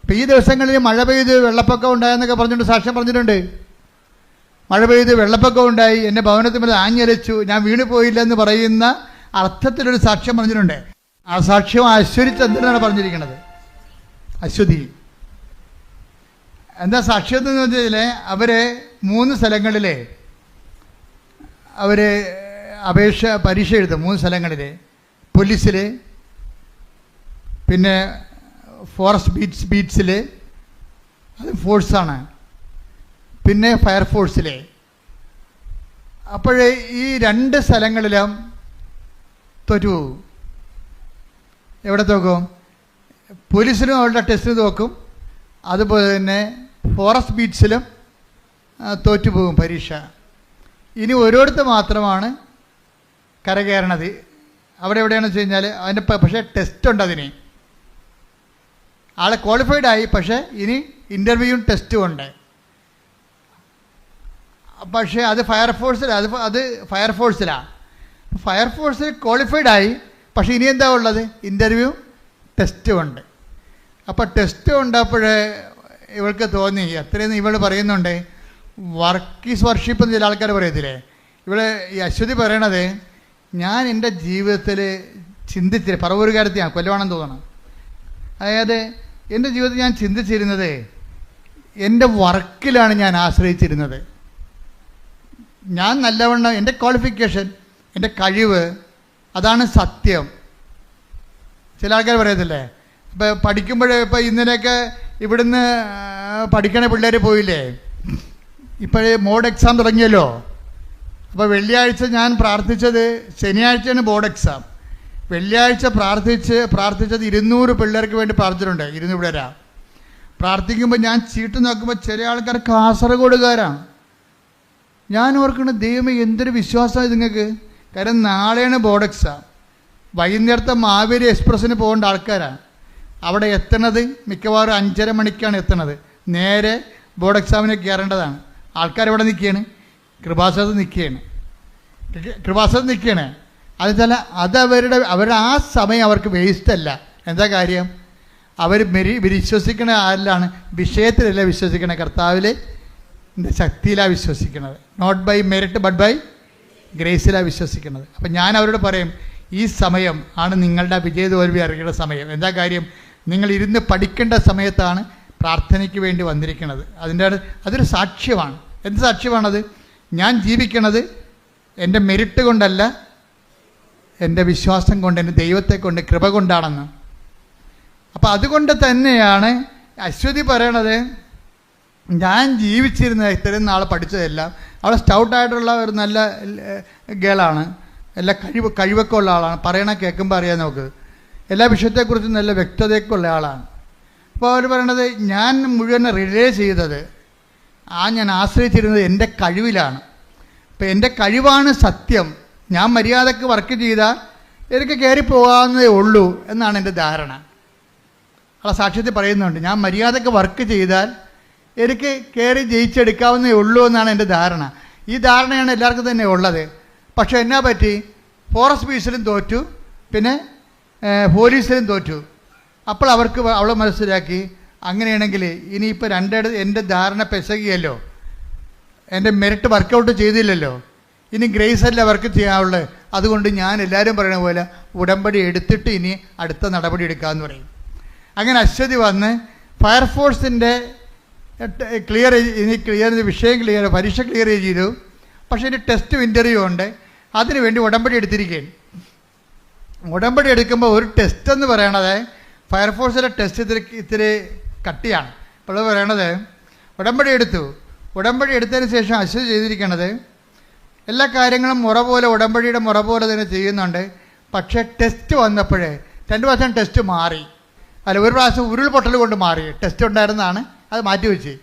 ഇപ്പം ഈ ദിവസങ്ങളിൽ മഴ പെയ്ത് വെള്ളപ്പൊക്കം ഉണ്ടായെന്നൊക്കെ പറഞ്ഞിട്ടുണ്ട്, സാക്ഷ്യം പറഞ്ഞിട്ടുണ്ട്. മഴ പെയ്ത് വെള്ളപ്പൊക്കം ഉണ്ടായി, എൻ്റെ ഭവനത്തിൽ മേലെ ആഞ്ഞരച്ചു, ഞാൻ വീണു പോയില്ല എന്ന് പറയുന്ന അർത്ഥത്തിലൊരു സാക്ഷ്യം പറഞ്ഞിട്ടുണ്ട്. ആ സാക്ഷ്യം അശ്വരിച്ചന്ദ്രനാണ് പറഞ്ഞിരിക്കുന്നത്. അശ്വതി എന്താ സാക്ഷ്യം എന്ന് വെച്ചാൽ അവര് 3 സ്ഥലങ്ങളിലെ അവര് പരീക്ഷ എഴുതും. 3 സ്ഥലങ്ങളിൽ, പോലീസിൽ, പിന്നെ ഫോറസ്റ്റ് ബീറ്റ്സിൽ, അത് ഫോഴ്സാണ്, പിന്നെ ഫയർഫോഴ്സിൽ. അപ്പോഴേ ഈ 2 സ്ഥലങ്ങളിലും തോറ്റു പോകും. എവിടെ തോക്കും? പോലീസിലും അവരുടെ ടെസ്റ്റ് തോക്കും, അതുപോലെ തന്നെ ഫോറസ്റ്റ് ബീറ്റ്സിലും തോറ്റുപോകും പരീക്ഷ. ഇനി ഓരോരുത്തർ മാത്രമാണ് കരകയറണത്. അവിടെ എവിടെയാണെന്ന് വെച്ച് കഴിഞ്ഞാൽ അതിൻ്റെ പക്ഷേ ടെസ്റ്റ് ഉണ്ട്. അതിന് ആളെ ക്വാളിഫൈഡ് ആയി, പക്ഷേ ഇനി ഇൻ്റർവ്യൂവും ടെസ്റ്റും ഉണ്ട്. പക്ഷേ അത് ഫയർഫോഴ്സിലാണ്. അത് ഫയർഫോഴ്സിലാണ്. ഫയർഫോഴ്സിൽ ക്വാളിഫൈഡ് ആയി, പക്ഷേ ഇനി എന്താ ഉള്ളത്? ഇൻ്റർവ്യൂ ടെസ്റ്റും ഉണ്ട്. അപ്പോൾ ടെസ്റ്റ് ഉണ്ടപ്പോഴേ ഇവൾക്ക് തോന്നി, അത്രയും ഇവൾ പറയുന്നുണ്ട്, വർക്ക് ഈസ് വർഷിപ്പ് എന്ന് ചില ആൾക്കാർ പറയത്തില്ലേ, ഇവിടെ ഈ അശ്വതി പറയണത്, ഞാൻ എൻ്റെ ജീവിതത്തിൽ ചിന്തിച്ചില്ല, പറവൂരുകാരത്തി ഞാൻ കൊല്ലവാണെന്ന് തോന്നണം. അതായത് എൻ്റെ ജീവിതത്തിൽ ഞാൻ ചിന്തിച്ചിരുന്നത് എൻ്റെ വർക്കിലാണ് ഞാൻ ആശ്രയിച്ചിരുന്നത്. ഞാൻ നല്ലവണ്ണം എൻ്റെ ക്വാളിഫിക്കേഷൻ, എൻ്റെ കഴിവ്, അതാണ് സത്യം. ചില ആൾക്കാർ പറയത്തില്ലേ, ഇപ്പം പഠിക്കുമ്പോൾ ഇപ്പം ഇന്നലെയൊക്കെ ഇവിടുന്ന് പഠിക്കണ പിള്ളേർ പോയില്ലേ, ഇപ്പോഴേ മോഡ് എക്സാം തുടങ്ങിയല്ലോ. അപ്പോൾ വെള്ളിയാഴ്ച ഞാൻ പ്രാർത്ഥിച്ചത്, ശനിയാഴ്ചയാണ് ബോർഡ് എക്സാം. വെള്ളിയാഴ്ച പ്രാർത്ഥിച്ചത് 200 പിള്ളേർക്ക് വേണ്ടി പ്രാർത്ഥിച്ചിട്ടുണ്ട്. 200 പേരാ പ്രാർത്ഥിക്കുമ്പോൾ ഞാൻ ചീട്ട് നോക്കുമ്പോൾ ചില ആൾക്കാർ കാസർഗോഡുകാരാണ്. ഞാൻ ഓർക്കണം, ദൈവമേ എന്തൊരു വിശ്വാസമാണ് നിങ്ങൾക്ക്. കാരണം നാളെയാണ് ബോർഡ് എക്സാം. വൈകുന്നേരത്തെ മാവേലി എക്സ്പ്രസ്സിന് പോകേണ്ട ആൾക്കാരാണ്. അവിടെ എത്തണത് മിക്കവാറും 5:30 മണിക്കാണ് എത്തണത്. നേരെ ബോർഡ് എക്സാമിന് കയറേണ്ടതാണ്. ആൾക്കാരെവിടെ നിൽക്കുകയാണ്? കൃപാസനത്ത് നിൽക്കുകയാണ്. അതുവെച്ചാൽ അവരുടെ ആ സമയം അവർക്ക് വേസ്റ്റല്ല. എന്താ കാര്യം? അവർ വിശ്വസിക്കണ ആരിലാണ്? വിഷയത്തിലല്ല വിശ്വസിക്കണേ, കർത്താവിൽ ശക്തിയിലാണ് വിശ്വസിക്കുന്നത്. Not by merit but by ഗ്രേസിലാണ് വിശ്വസിക്കുന്നത്. അപ്പം ഞാൻ അവരോട് പറയും, ഈ സമയം ആണ് നിങ്ങളുടെ വിജയതോൽവി അറിയേണ്ട സമയം. എന്താ കാര്യം? നിങ്ങൾ ഇരുന്ന് പഠിക്കേണ്ട സമയത്താണ് പ്രാർത്ഥനയ്ക്ക് വേണ്ടി വന്നിരിക്കുന്നത്. അതൊരു സാക്ഷ്യമാണ്. എന്ത് സാക്ഷ്യമാണത്? ഞാൻ ജീവിക്കണത് എൻ്റെ മെറിറ്റ് കൊണ്ടല്ല, എൻ്റെ വിശ്വാസം കൊണ്ട്, എൻ്റെ ദൈവത്തെ കൊണ്ട്, കൃപ കൊണ്ടാണെന്ന്. അപ്പം അതുകൊണ്ട് തന്നെയാണ് അശ്വതി പറയണത്, ഞാൻ ജീവിച്ചിരുന്ന ഇത്രയും നാൾ പഠിച്ചതെല്ലാം, അവൾ സ്റ്റൗട്ടായിട്ടുള്ള ഒരു നല്ല ഗേളാണ്, എല്ലാ കഴിവൊക്കെ ഉള്ള ആളാണ്, പറയണ കേൾക്കുമ്പോൾ അറിയാൻ നമുക്ക്, എല്ലാ വിഷയത്തെക്കുറിച്ചും നല്ല വ്യക്തതയൊക്കെ ഉള്ള ആളാണ്. അപ്പോൾ അവർ പറയണത്, ഞാൻ മുഴുവൻ റിലേ ചെയ്തത്, ഞാൻ ആശ്രയിച്ചിരുന്നത് എൻ്റെ കഴിവിലാണ്. അപ്പം എൻ്റെ കഴിവാണ് സത്യം. ഞാൻ മര്യാദക്ക് വർക്ക് ചെയ്താൽ എനിക്ക് കയറിപ്പോകാവുന്നതേ ഉള്ളൂ എന്നാണ് എൻ്റെ ധാരണ. ആ സാക്ഷ്യത്തിൽ പറയുന്നുണ്ട്, ഞാൻ മര്യാദക്ക് വർക്ക് ചെയ്താൽ എനിക്ക് കയറി ജയിച്ചെടുക്കാവുന്നതേ ഉള്ളൂ എന്നാണ് എൻ്റെ ധാരണ. ഈ ധാരണയാണ് എല്ലാവർക്കും തന്നെ ഉള്ളത്. പക്ഷേ എന്നാ പറ്റി? ഫോറസ്റ്റ് ബീസിലും തോറ്റു, പിന്നെ പോലീസിലും തോറ്റു. അപ്പോൾ അവൾ മനസ്സിലാക്കി, അങ്ങനെയാണെങ്കിൽ ഇനിയിപ്പോൾ എൻ്റെ ധാരണ പെസകിയല്ലോ, എൻ്റെ മെറിറ്റ് വർക്കൗട്ട് ചെയ്തില്ലല്ലോ, ഇനി ഗ്രേസ് അല്ല വർക്ക് ചെയ്യാനുള്ളത്. അതുകൊണ്ട് ഞാൻ എല്ലാവരും പറയുന്ന പോലെ ഉടമ്പടി എടുത്തിട്ട് ഇനി അടുത്ത നടപടി എടുക്കാമെന്ന് പറയും. അങ്ങനെ അശ്വതി വന്ന് ഫയർഫോഴ്സിൻ്റെ പരീക്ഷ ക്ലിയർ ചെയ്തു. പക്ഷേ ഇനി ടെസ്റ്റ് ഇൻ്റർവ്യൂ ഉണ്ട്, അതിനു വേണ്ടി ഉടമ്പടി എടുത്തിരിക്കുകയാണ്. ഉടമ്പടി എടുക്കുമ്പോൾ ഒരു ടെസ്റ്റ് എന്ന് പറയണത്, ഫയർഫോഴ്സിലെ ടെസ്റ്റ് ഇത്തിരി കട്ടിയാണ്. അപ്പോൾ പറയണത്, ഉടമ്പടി എടുത്തതിന് ശേഷം അശ്വതി ചെയ്തിരിക്കണത്, എല്ലാ കാര്യങ്ങളും ഉടമ്പടിയുടെ മുറ പോലെ തന്നെ ചെയ്യുന്നുണ്ട്. പക്ഷേ ടെസ്റ്റ് വന്നപ്പോഴേ 2 പ്രാവശ്യം ടെസ്റ്റ് മാറി. ഒരു പ്രാവശ്യം ഉരുൾപൊട്ടൽ കൊണ്ട് മാറി. ടെസ്റ്റ് ഉണ്ടായിരുന്നതാണ്, അത് മാറ്റിവെച്ച്.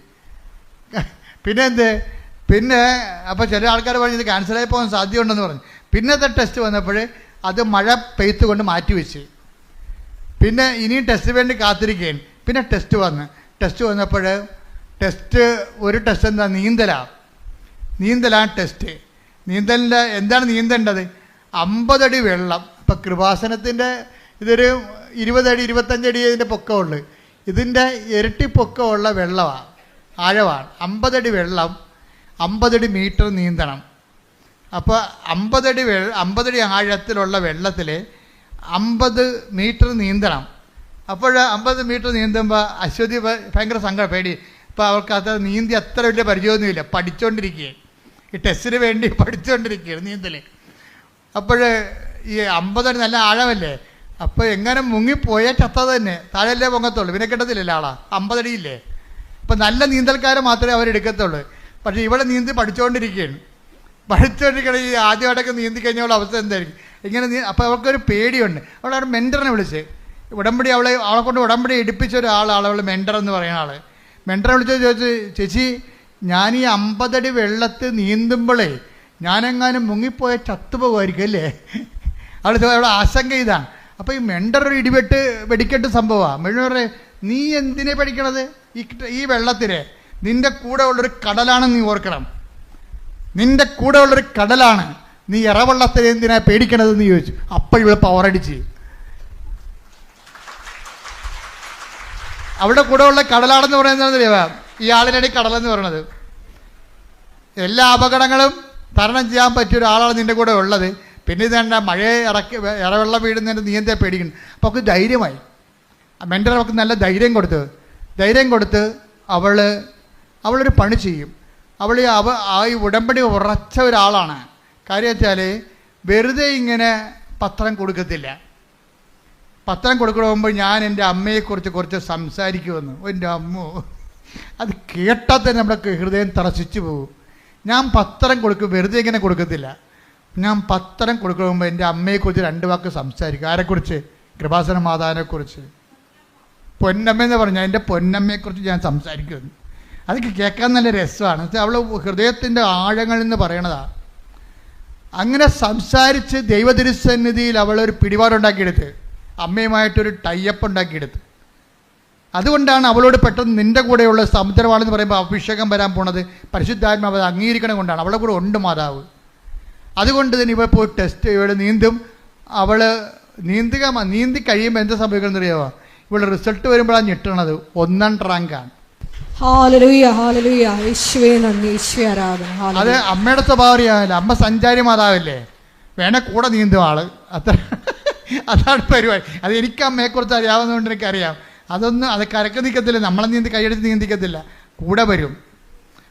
പിന്നെ അപ്പോൾ ചില ആൾക്കാർ പറഞ്ഞു ഇത് ക്യാൻസലായി പോകാൻ സാധ്യതയുണ്ടെന്ന് പറഞ്ഞു. പിന്നത്തെ ടെസ്റ്റ് വന്നപ്പോൾ അത് മഴ പെയ്ത്ത് കൊണ്ട് മാറ്റിവെച്ച്. പിന്നെ ഇനിയും ടെസ്റ്റ് വേണ്ടി കാത്തിരിക്കുകയാണ്. പിന്നെ ടെസ്റ്റ് വന്നപ്പോൾ ഒരു ടെസ്റ്റ് എന്താ? നീന്തലാണ് ടെസ്റ്റ്. നീന്തലിൻ്റെ എന്താണ് നീന്തേണ്ടത്? 50 അടി വെള്ളം. ഇപ്പം കൃപാസനത്തിൻ്റെ ഇതൊരു 20 അടി 25 അടി ഇതിൻ്റെ പൊക്കമുള്ളു. ഇതിൻ്റെ ഇരട്ടി പൊക്കമുള്ള വെള്ളമാണ്, ആഴമാണ്. 50 അടി വെള്ളം, 50 അടി മീറ്റർ നീന്തണം. അപ്പോൾ 50 അടി ആഴത്തിലുള്ള വെള്ളത്തിൽ 50 മീറ്റർ നീന്തണം. അപ്പോൾ 50 മീറ്റർ നീന്തുമ്പോൾ അശ്വതി ഭയങ്കര സങ്കടം, പേടി. ഇപ്പോൾ അവൾക്ക് അത് നീന്തി അത്ര വലിയ പരിചയമൊന്നുമില്ല, പഠിച്ചുകൊണ്ടിരിക്കുകയാണ്. ഈ ടെസ്റ്റിന് വേണ്ടി പഠിച്ചുകൊണ്ടിരിക്കുകയാണ് നീന്തൽ. അപ്പോൾ ഈ 50 അടി നല്ല ആഴമല്ലേ, അപ്പോൾ എങ്ങനെ മുങ്ങിപ്പോയാൽ ചത്തത് തന്നെ, താഴെയല്ലേ പൊങ്ങത്തുള്ളൂ, പിന്നെ കിട്ടത്തില്ലല്ലോ ആളാ, 50 അടിയില്ലേ. അപ്പം നല്ല നീന്തൽക്കാരെ മാത്രമേ അവരെടുക്കത്തുള്ളൂ. പക്ഷേ ഇവിടെ നീന്തി പഠിച്ചുകൊണ്ടിരിക്കുകയാണ്. ഈ ആദ്യമായിട്ടൊക്കെ നീന്തി കഴിഞ്ഞുള്ള അവസ്ഥ എന്തായിരിക്കും? ഇങ്ങനെ അപ്പോൾ അവർക്കൊരു പേടിയുണ്ട്. അവളൊരു മെൻറ്ററിനെ വിളിച്ച് അവളെ കൊണ്ട് ഉടമ്പടി എടുപ്പിച്ച ഒരാളാണ് അവൾ മെൻറ്റർ എന്ന് പറയുന്ന ആൾ. മെൻറ്ററെ വിളിച്ച് ചോദിച്ചു, ചേച്ചി ഞാൻ ഈ 50 അടി വെള്ളത്തിൽ നീന്തുമ്പോഴേ ഞാനെങ്ങാനും മുങ്ങിപ്പോയ ചത്തുപോകുമായിരിക്കും അല്ലേ? അവളുടെ ആശങ്ക ഇതാണ്. അപ്പോൾ ഈ മെൻറ്റർ ഒരു വെടിക്കെട്ട് സംഭവമാണ്. മെൻറ്റർ, നീ എന്തിനെ പഠിക്കണത്? ഈ വെള്ളത്തിനെ നിൻ്റെ കൂടെ ഉള്ളൊരു കടലാണെന്ന് നീ ഓർക്കണം. നിൻ്റെ കൂടെ ഉള്ളൊരു കടലാണ്, നീ ഇറവെള്ളത്തിൽ എന്തിനാ പേടിക്കണതെന്ന് ചോദിച്ചു. അപ്പോഴിവിടെ പവറടിച്ച് അവിടെ കൂടെ ഉള്ള കടലാണെന്ന് പറയുന്നത് ഈ ആളിനാണ് കടലെന്ന് പറയണത്. എല്ലാ അപകടങ്ങളും തരണം ചെയ്യാൻ പറ്റിയ ഒരാളാണ് നിൻ്റെ കൂടെ ഉള്ളത്. പിന്നെ ഇതേണ്ട മഴയെ ഇറവെള്ളം വീടുന്നതിൻ്റെ നീ എന്താ പേടിക്കണം. അപ്പോൾ അവൾക്ക് ധൈര്യമായി. മെൻ്റർ അവൾക്ക് നല്ല ധൈര്യം കൊടുത്ത് അവളൊരു പണി ചെയ്യും. ആ ഈ ഉടമ്പടി ഉറച്ച ഒരാളാണ്. കാര്യം വെച്ചാൽ വെറുതെ ഇങ്ങനെ പത്രം കൊടുക്കത്തില്ല. പത്രം കൊടുക്കണമെമ്പോൾ ഞാൻ എൻ്റെ അമ്മയെക്കുറിച്ച് കുറച്ച് സംസാരിക്കുമെന്ന്. എൻ്റെ അമ്മോ, അത് കേട്ടാൽ തന്നെ നമ്മുടെ ഹൃദയം തറച്ചിച്ചു പോകും. ഞാൻ പത്രം കൊടുക്കും, വെറുതെ ഇങ്ങനെ കൊടുക്കത്തില്ല. ഞാൻ പത്രം കൊടുക്കുമ്പോൾ എൻ്റെ അമ്മയെക്കുറിച്ച് 2 വാക്ക് സംസാരിക്കും. ആരെക്കുറിച്ച്? കൃപാസന മാതാവിനെക്കുറിച്ച്. പൊന്നമ്മയെന്ന് പറഞ്ഞാൽ എൻ്റെ പൊന്നമ്മയെക്കുറിച്ച് ഞാൻ സംസാരിക്കുമെന്ന്. അതൊക്കെ കേൾക്കാൻ നല്ല രസമാണ്. അവൾ ഹൃദയത്തിൻ്റെ ആഴങ്ങളിൽ നിന്ന് പറയണതാണ്. അങ്ങനെ സംസാരിച്ച് ദൈവതിരുസന്നിധിയിൽ അവളൊരു പിടിപാടുണ്ടാക്കിയെടുത്ത്, അമ്മയുമായിട്ടൊരു ടൈപ്പ് ഉണ്ടാക്കിയെടുത്ത്. അതുകൊണ്ടാണ് അവളോട് പെട്ടെന്ന് നിൻ്റെ കൂടെയുള്ള സമുദ്രമാണെന്ന് പറയുമ്പോൾ അഭിഷേകം വരാൻ പോണത് പരിശുദ്ധാത്മാവ് അത് അംഗീകരിക്കണം കൊണ്ടാണ്. അവളെ കൂടെ ഉണ്ട് മാതാവ്. അതുകൊണ്ട് തന്നെ ഇവൾ പോയി ഇവൾ നീന്തും. അവൾ നീന്തി കഴിയുമ്പോൾ എന്താ സംഭവിക്കുന്നത് അറിയാമോ? ഇവളുടെ റിസൾട്ട് വരുമ്പോഴാണ് ഞെട്ടണത്. 1ാം റാങ്കാണ്. അത് അമ്മയുടെ സ്വഭാവം അറിയാമല്ലോ. അമ്മ സഞ്ചാരി മാതാവല്ലേ, വേണേ കൂടെ നീന്തും ആള്. അതാണ് പരിപാടി. അത് എനിക്ക് അമ്മയെക്കുറിച്ച് അറിയാവുന്നതുകൊണ്ട് എനിക്കറിയാം. അത് കരക്ക് നിൽക്കത്തില്ല, നമ്മളെ കൈയടിച്ച് നീന്തിക്കത്തില്ല, കൂടെ വരും.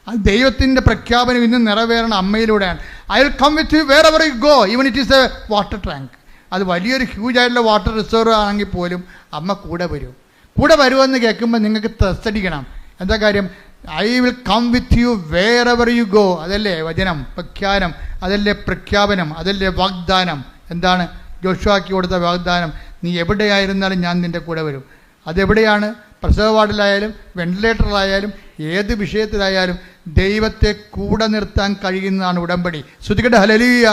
അത് ദൈവത്തിൻ്റെ പ്രഖ്യാപനം ഇന്ന് നിറവേറണം അമ്മയിലൂടെയാണ്. I will come with you wherever you go even it is a water tank. അത് വലിയൊരു ഹ്യൂജ് ആയിട്ടുള്ള വാട്ടർ റിസർവ് ആണെങ്കിൽ പോലും അമ്മ കൂടെ വരുമെന്ന് കേൾക്കുമ്പോൾ നിങ്ങൾക്ക് തസ്തടിക്കണം. എന്താ കാര്യം? I will come with you wherever you go. അതല്ലേ വചനം, പ്രഖ്യാനം, അതല്ലേ പ്രഖ്യാപനം, അതല്ലേ വാഗ്ദാനം. എന്താണ് ജോഷുവാക്കി കൊടുത്ത വാഗ്ദാനം? നീ എവിടെയായിരുന്നാലും ഞാൻ നിൻ്റെ കൂടെ വരും. അതെവിടെയാണ്? പ്രസവ വാർഡിലായാലും വെന്റിലേറ്ററിലായാലും ഏത് വിഷയത്തിലായാലും ദൈവത്തെ കൂടെ നിർത്താൻ കഴിയുന്നതാണ് ഉടമ്പടി. ശ്രുതികട്ടെ ഹല്ലേലൂയ.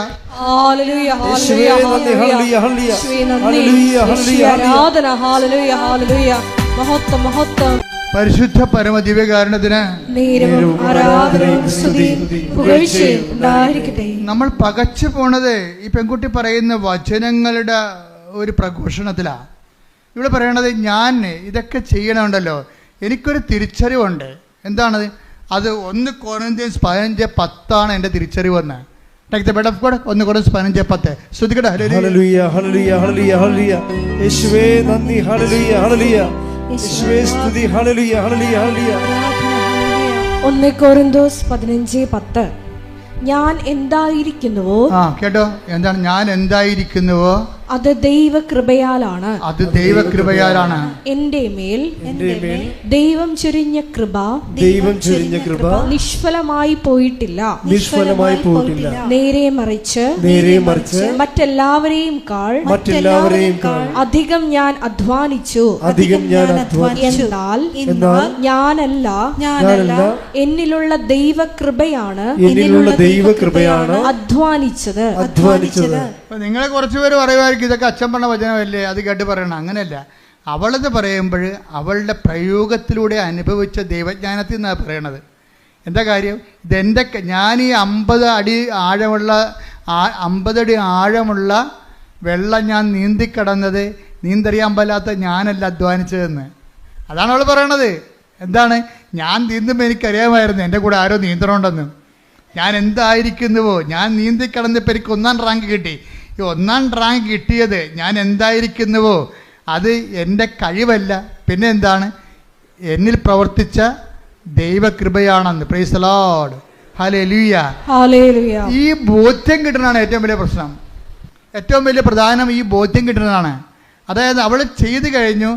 പരിശുദ്ധ പരമ ദിവ്യകാരുണ്യത്തിന് നമ്മൾ പകച്ചു പോണത് ഈ പെൺകുട്ടി പറയുന്ന വചനങ്ങളുടെ ഒരു പ്രഘോഷണത്തിലാണ്. ഇവിടെ പറയണത് ഞാൻ ഇതൊക്കെ ചെയ്യണമുണ്ടല്ലോ, എനിക്കൊരു തിരിച്ചറിവുണ്ട്. എന്താണത്? അത് 1 കൊരിന്ത്യൻസ് 15:10 എൻ്റെ തിരിച്ചറിവെന്ന്. 1 കൊരിന്ത്യൻസ് 15:10. ശ്രുതികട്ടെ ഹല്ലേലൂയ ഹല്ലേലൂയ ഹല്ലേലൂയ ഹല്ലേലൂയ. യേശുവേ നന്ദി. ഹല്ലേലൂയ ഹല്ലേലൂയ. യേശുവേ സ്തുതി. ഹല്ലേലൂയ ഹല്ലേലൂയ ഹല്ലേലൂയ. 1 കൊരിന്ത്യൻസ് 15:10. ഞാൻ എന്തായിരിക്കുന്നുവോ, കേട്ടോ, എന്താണ് ഞാൻ എന്തായിരിക്കുന്നുവോ അത് ദൈവകൃപയാലാണ്. എന്റെ മേൽ ദൈവം ചൊരിഞ്ഞ കൃപ നിഷ്ഫലമായി പോയിട്ടില്ല. നേരെ മറിച്ച് മറ്റെല്ലാവരെയും കാൾ അധികം ഞാൻ അധ്വാനിച്ചു. എന്നാൽ ഞാനല്ല, എന്നിലുള്ള ദൈവകൃപയാണ് അധ്വാനിച്ചത്. നിങ്ങളെ കുറച്ചുപേര് പറയുമായിരിക്കും ഇതൊക്കെ അച്ഛൻ പറഞ്ഞ വചനമല്ലേ, അത് കേട്ട് പറയണം. അങ്ങനെയല്ല. അവളത് പറയുമ്പോൾ അവളുടെ പ്രയോഗത്തിലൂടെ അനുഭവിച്ച ദൈവജ്ഞാനത്തിൽ നിന്നാണ് പറയണത്. എന്താ കാര്യം? ഞാൻ ഈ 50 അടി ആഴമുള്ള വെള്ളം ഞാൻ നീന്തിക്കടന്നത് നീന്തറിയാൻ പാലാത്ത ഞാനല്ല അധ്വാനിച്ചതെന്ന്. അതാണ് അവൾ പറയണത്. എന്താണ്? ഞാൻ നീന്തുമ്പോൾ എനിക്കറിയാമായിരുന്നു എൻ്റെ കൂടെ ആരോ നീന്തണമുണ്ടെന്ന്. ഞാൻ എന്തായിരിക്കുന്നുവോ, ഞാൻ നീന്തിക്കടന്നപ്പോൾ എനിക്ക് 1ാം റാങ്ക് കിട്ടി. ഈ 1ാം റാങ്ക് കിട്ടിയത് ഞാൻ എന്തായിരിക്കുന്നുവോ അത് എൻ്റെ കഴിവല്ല, പിന്നെ എന്താണ്? എന്നിൽ പ്രവർത്തിച്ച ദൈവകൃപയാണെന്ന്. Praise the lord. ഹല്ലേലൂയ. ഈ ബോധ്യം കിട്ടുന്നതാണ് ഏറ്റവും വലിയ പ്രശ്നം. ഏറ്റവും വലിയ പ്രധാനം ഈ ബോധ്യം കിട്ടുന്നതാണ്. അതായത് അവൾ ചെയ്തു കഴിഞ്ഞു,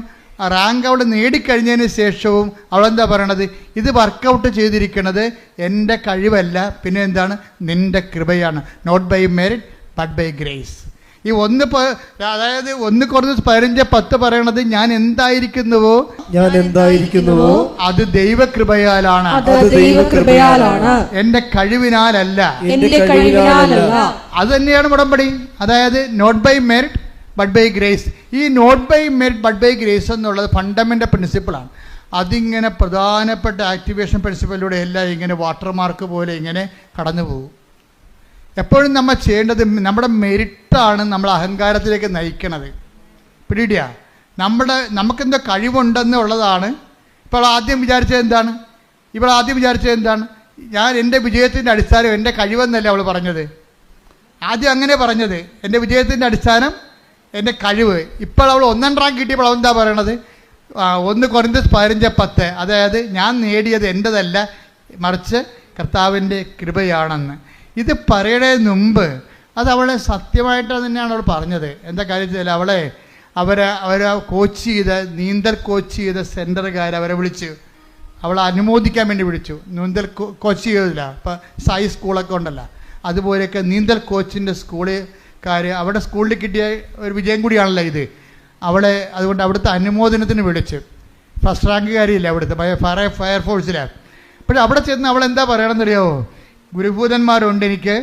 റാങ്ക് അവൾ നേടിക്കഴിഞ്ഞതിന് ശേഷവും അവളെന്താ പറയണത്? ഇത് വർക്കൗട്ട് ചെയ്തിരിക്കുന്നത് എൻ്റെ കഴിവല്ല, പിന്നെ എന്താണ്? നിൻ്റെ കൃപയാണ്. Not by merit but by grace. ഈ 1 കൊരിന്ത്യൻസ് 15:10 പറയണത് ഞാൻ എന്തായിരിക്കുന്നുവോ അത് ദൈവകൃപയാലാണ്, എൻ്റെ കഴിവിനാലല്ല. അത് തന്നെയാണ് ഉടമ്പടി. അതായത് not by merit but by grace. ഈ not by merit but by grace എന്നുള്ളത് ഫണ്ടമെൻ്റൽ പ്രിൻസിപ്പിളാണ്. അതിങ്ങനെ പ്രധാനപ്പെട്ട ആക്ടിവേഷൻ പ്രിൻസിപ്പലിലൂടെ എല്ലാം ഇങ്ങനെ വാട്ടർമാർക്ക് പോലെ ഇങ്ങനെ കടന്നു പോകും. എപ്പോഴും നമ്മൾ ചെയ്യേണ്ടത് നമ്മുടെ മെറിറ്റാണ് നമ്മൾ അഹങ്കാരത്തിലേക്ക് നയിക്കണത്. പിടിയിടിയ നമുക്കെന്തോ കഴിവുണ്ടെന്നുള്ളതാണ്. ഇപ്പോൾ ആദ്യം വിചാരിച്ചത് എന്താണ്? ഞാൻ എൻ്റെ വിജയത്തിൻ്റെ അടിസ്ഥാനം എൻ്റെ കഴിവെന്നല്ല അവൾ പറഞ്ഞത്. ആദ്യം അങ്ങനെ പറഞ്ഞത്, എൻ്റെ വിജയത്തിൻ്റെ അടിസ്ഥാനം എൻ്റെ കഴിവ്. ഇപ്പോൾ അവൾ 1 റാങ്ക് കിട്ടിയപ്പോൾ അവൾ എന്താ പറയണത്? 1 Corinthians 15:10, അതായത് ഞാൻ നേടിയത് എൻ്റെതല്ല, മറിച്ച് കർത്താവിൻ്റെ കൃപയാണെന്ന്. ഇത് പറയണതിന് മുമ്പ് അത് അവളെ സത്യമായിട്ട് തന്നെയാണ് അവൾ പറഞ്ഞത്. എന്താ കാര്യത്തിൽ അവരെ കോച്ച് ചെയ്ത, നീന്തൽ കോച്ച് ചെയ്ത സെൻറ്ററുകാർ അവരെ വിളിച്ച് അവളെ അനുമോദിക്കാൻ വേണ്ടി വിളിച്ചു. നീന്തൽ കോച്ച് ചെയ്തില്ല, ഇപ്പം സായി സ്കൂളൊക്കെ ഉണ്ടല്ലോ, അതുപോലെയൊക്കെ നീന്തൽ കോച്ചിൻ്റെ സ്കൂളുകാർ അവിടെ സ്കൂളിൽ കിട്ടിയ ഒരു വിജയം കൂടിയാണല്ലോ ഇത്. അവളെ അതുകൊണ്ട് അവിടുത്തെ അനുമോദനത്തിന് വിളിച്ച്. ഫസ്റ്റ് റാങ്കുകാരിയില്ല അവിടുത്തെ ഫയർഫോഴ്സിലാണ്. പക്ഷേ അവിടെ ചെന്ന് അവൾ എന്താ പറയണമെന്നറിയാമോ? ഗുരുഭൂതന്മാരുണ്ട്, എനിക്ക്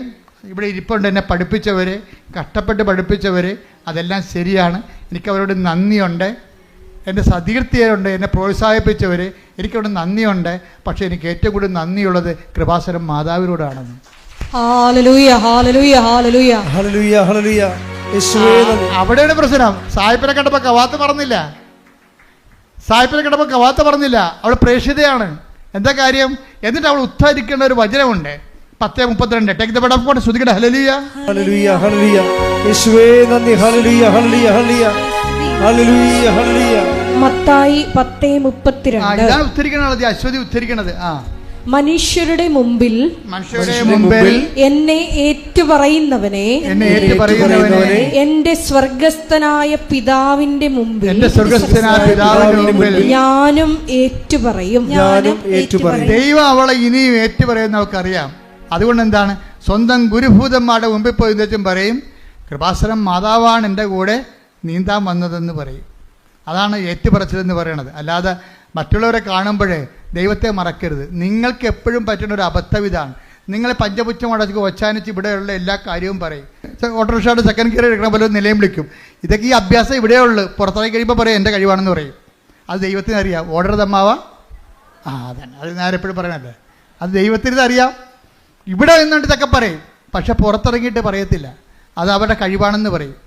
ഇവിടെ ഇരിപ്പുണ്ട്, എന്നെ പഠിപ്പിച്ചവർ, കഷ്ടപ്പെട്ട് പഠിപ്പിച്ചവർ, അതെല്ലാം ശരിയാണ്, എനിക്കവരോട് നന്ദിയുണ്ട്. എൻ്റെ സതീർത്ഥ്യരുണ്ട്, എന്നെ പ്രോത്സാഹിപ്പിച്ചവർ, എനിക്കവിടെ നന്ദിയുണ്ട്. പക്ഷേ എനിക്ക് ഏറ്റവും കൂടുതൽ നന്ദിയുള്ളത് കൃപാസനം മാതാവിനോടാണെന്ന്. അവിടെയാണ് പ്രശ്നം. സായിപ്പിനെ കണ്ടപ്പോൾ കവാത്ത് പറഞ്ഞില്ല. അവൾ പ്രേക്ഷിതയാണ്. എന്താ കാര്യം? എന്നിട്ട് അവൾ ഉദ്ധരിക്കേണ്ട ഒരു വചനമുണ്ട്, 10:32. Take the bed of God. ശ്രുതിക്കട്ടെ. ഹല്ലേലൂയ, ഹല്ലേലൂയ, ഹല്ലേലൂയ. യേശുവേ നന്ദി. ഹല്ലേലൂയ, ഹല്ലേലൂയ, ഹല്ലേലൂയ, ഹല്ലേലൂയ, ഹല്ലേലൂയ. മത്തായി 10:32. ഇതാണ് ഉദ്ധരിക്കണത്, അശ്വതി ഉദ്ധരിക്കണത്. മനുഷ്യരുടെ മുമ്പിൽ എന്നെ ഏറ്റുപറയുന്നവനെ എന്റെ സ്വർഗസ്ഥനായ പിതാവിന്റെ മുമ്പിൽ ഞാനും ഏറ്റുപറയും. ദൈവം അവളെ ഇനിയും ഏറ്റുപറയുന്ന നമുക്കറിയാം. അതുകൊണ്ട് എന്താണ്, സ്വന്തം ഗുരുഭൂതന്മാരുടെ മുമ്പിൽ പോയി എന്നുവെച്ചും പറയും, കൃപാസനം മാതാവാണ് എൻ്റെ കൂടെ നീന്താൻ വന്നതെന്ന് പറയും. അതാണ് ഏറ്റുപറച്ചിലെന്ന് പറയണത്. അല്ലാതെ മറ്റുള്ളവരെ കാണുമ്പോഴേ ദൈവത്തെ മറക്കരുത്. നിങ്ങൾക്ക് എപ്പോഴും പറ്റുന്ന ഒരു അബദ്ധം ഇതാണ്. നിങ്ങൾ പഞ്ചപുച്ഛം അടച്ച് ഒച്ചാനിച്ച് ഇവിടെയുള്ള എല്ലാ കാര്യവും പറയും. ഓട്ടോറിക്ഷയുടെ സെക്കൻഡ് ഗിയർ എടുക്കണ പോലെ നിലയും വിളിക്കും. ഇതൊക്കെ ഈ അഭ്യാസം ഇവിടെയുള്ളൂ. പുറത്തിറങ്ങി കഴിയുമ്പോൾ പറയും എൻ്റെ കഴിവാണെന്ന് പറയും. അത് ദൈവത്തിന് അറിയാം. ഓർഡർ തമ്മാവ അതന്നെ, അത് ഞാൻ എപ്പോഴും പറയണല്ലേ, അത് ദൈവത്തിന് അറിയാം. ഇവിടെ നിന്നുകൊണ്ട് ഇതൊക്കെ പറയും, പക്ഷെ പുറത്തിറങ്ങിയിട്ട് പറയത്തില്ല. അത് അവരുടെ കഴിവാണെന്ന് പറയും,